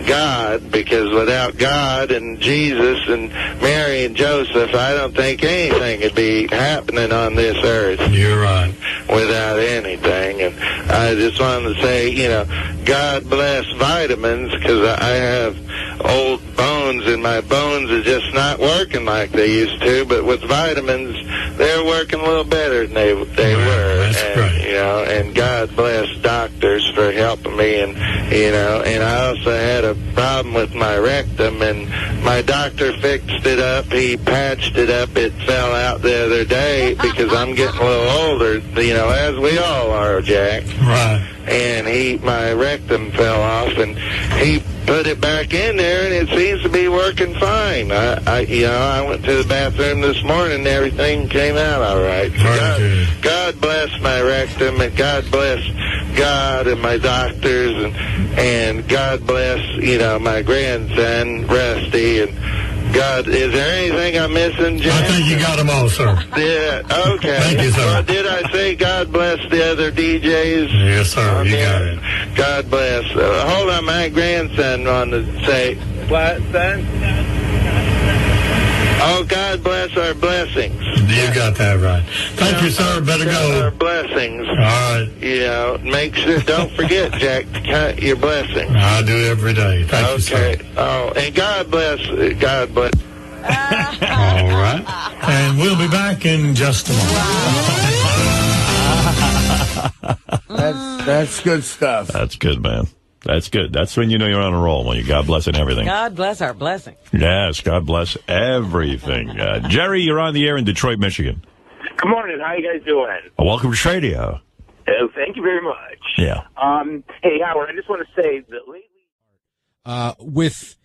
God, because without God and Jesus and Mary and Joseph, I don't think anything would be happening on this earth. You're right. Without anything. And I just wanted to say, you know, God bless vitamins, because I have old bones, and my bones are just not working like they used to, but with vitamins, they're working a little better than they were. That's right. You know, and God bless doctors for helping me, and, you know, and I also had a problem with my rectum, and my doctor fixed it up. He patched it up. It fell out the other day because I'm getting a little older, you know, as we all are, Jack. Right. And my rectum fell off, and he put it back in there, and it seems to be working fine. I went to the bathroom this morning, and everything came out all right. So God bless my rectum, and God bless God and my doctors, and God bless, you know, my grandson, Rusty, and God, is there anything I'm missing, Jack? I think you got them all, sir. Yeah, okay. Thank you, sir. Well, did I say God bless the other DJs? Yes, sir. You got it. God bless. Hold on, my grandson wanted to say, what, son? Oh, God bless our blessings. You got that right. Thank you, sir. Better go. Our blessings. All right. You know, make sure, don't forget, Jack, to count your blessings. I do every day. Thank you, sir. Okay. Oh, and God bless. God bless. All right. And we'll be back in just a moment. That's good stuff. That's good, man. That's good. That's when you know you're on a roll, when you God blessing everything. God bless our blessings. Yes, God bless everything. Jerry, you're on the air in Detroit, Michigan. Good morning. How you guys doing? Welcome to Tradio. Thank you very much. Yeah. Hey, Howard, I just want to say that lately... with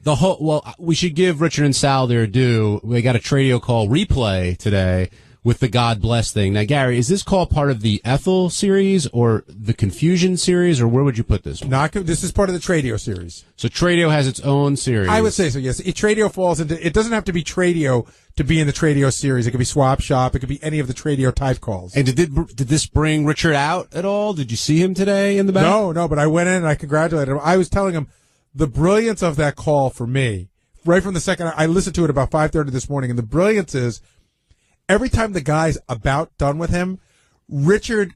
the whole... Well, we should give Richard and Sal their due. We got a Tradio call replay today with the God bless thing. Now, Gary, is this call part of the Ethel series or the Confusion series, or where would you put this one? This is part of the Tradio series. So Tradio has its own series. I would say so, yes. Tradio falls into... It doesn't have to be Tradio to be in the Tradio series. It could be Swap Shop. It could be any of the Tradio type calls. And did this bring Richard out at all? Did you see him today in the back? No, but I went in and I congratulated him. I was telling him, the brilliance of that call for me, right from the second I listened to it about 5:30 this morning, and the brilliance is every time the guy's about done with him, Richard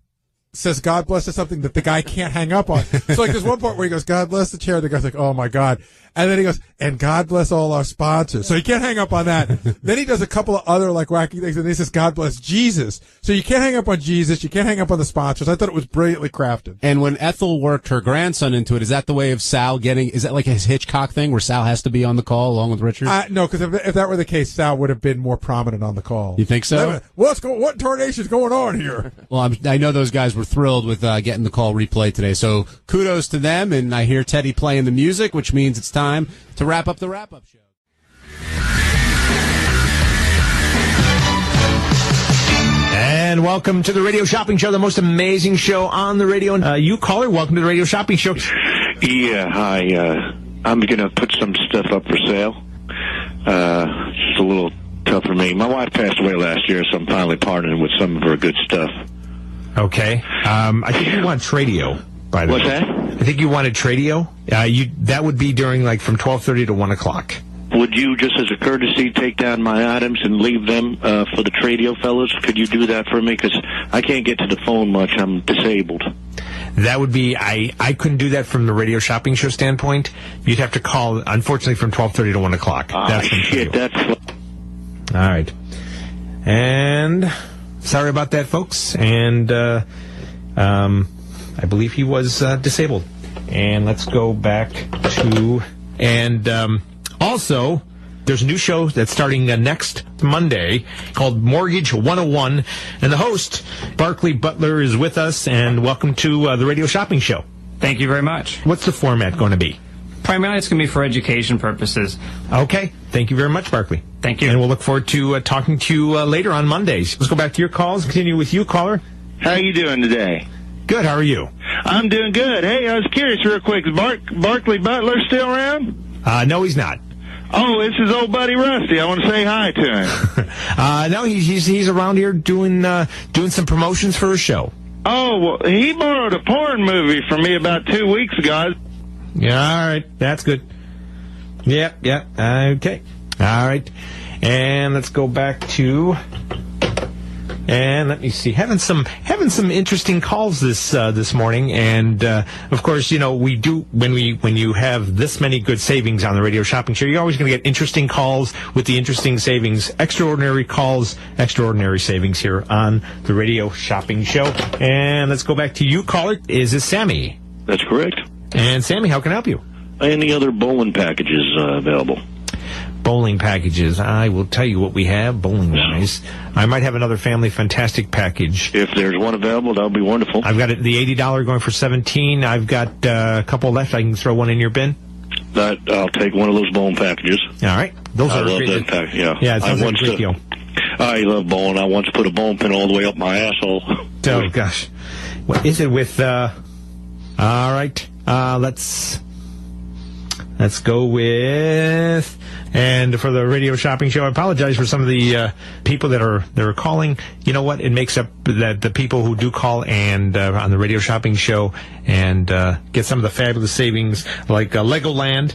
says God bless or something that the guy can't hang up on. So like there's one part where he goes, God bless the chair. The guy's like, oh my God. And then he goes, and God bless all our sponsors. So he can't hang up on that. Then he does a couple of other like wacky things, and he says, God bless Jesus. So you can't hang up on Jesus. You can't hang up on the sponsors. I thought it was brilliantly crafted. And when Ethel worked her grandson into it, is that the way of Sal getting, is that like his Hitchcock thing where Sal has to be on the call along with Richard? No, because if that were the case, Sal would have been more prominent on the call. You think so? What tarnation's going on here? Well, I know those guys were thrilled with getting the call replayed today. So kudos to them. And I hear Teddy playing the music, which means it's time to wrap up the wrap-up show. And welcome to the Radio Shopping Show, the most amazing show on the radio. You caller, welcome to the Radio Shopping Show. Yeah, hi. I'm going to put some stuff up for sale. It's a little tough for me. My wife passed away last year, so I'm finally partnering with some of her good stuff. Okay. I think you want Tradio, by the way. What's that? I think you wanted Tradio. That would be during, like, from 12:30 to 1 o'clock. Would you, just as a courtesy, take down my items and leave them for the Tradio fellows? Could you do that for me? Because I can't get to the phone much. I'm disabled. That would be, I couldn't do that from the Radio Shopping Show standpoint. You'd have to call, unfortunately, from 12:30 to 1 o'clock. That's shit, that's... All right. And sorry about that, folks. And I believe he was disabled. And let's go back to... And also, there's a new show that's starting next Monday called Mortgage 101. And the host, Barclay Butler, is with us. And welcome to the Radio Shopping Show. Thank you very much. What's the format going to be? Primarily, it's going to be for education purposes. Okay. Thank you very much, Barclay. Thank you. And we'll look forward to talking to you later on Mondays. Let's go back to your calls. Continue with you, caller. How you doing today? Good. How are you? I'm doing good. Hey, I was curious real quick. Is Barclay Butler still around? No, he's not. Oh, it's his old buddy Rusty. I want to say hi to him. No, he's around here doing some promotions for his show. Oh, well, he borrowed a porn movie from me about 2 weeks ago. Yeah, all right. That's good. Yep. Okay. All right. And let's go back to... And let me see, having some interesting calls this morning, and of course, you know, we do when you have this many good savings on the Radio Shopping Show, you're always going to get interesting calls with the interesting savings, extraordinary calls, extraordinary savings here on the Radio Shopping Show. And let's go back to you, caller. Is this Sammy? That's correct. And Sammy, how can I help you? Any other bowling packages available? Bowling packages. I will tell you what we have, bowling-wise. I might have another Family Fantastic package. If there's one available, that would be wonderful. I've got the $80 going for $17. I've got a couple left. I can throw one in your bin. I'll take one of those bowling packages. All right. Those I are love great. that package, yeah. Yeah, it sounds like a great deal. I love bowling. I once put a bowling pin all the way up my asshole. Oh, gosh. What is it with... all right. Let's go with... And for the Radio Shopping Show, I apologize for some of the people that are calling. You know what? It makes up that the people who do call and on the Radio Shopping Show and get some of the fabulous savings like Legoland.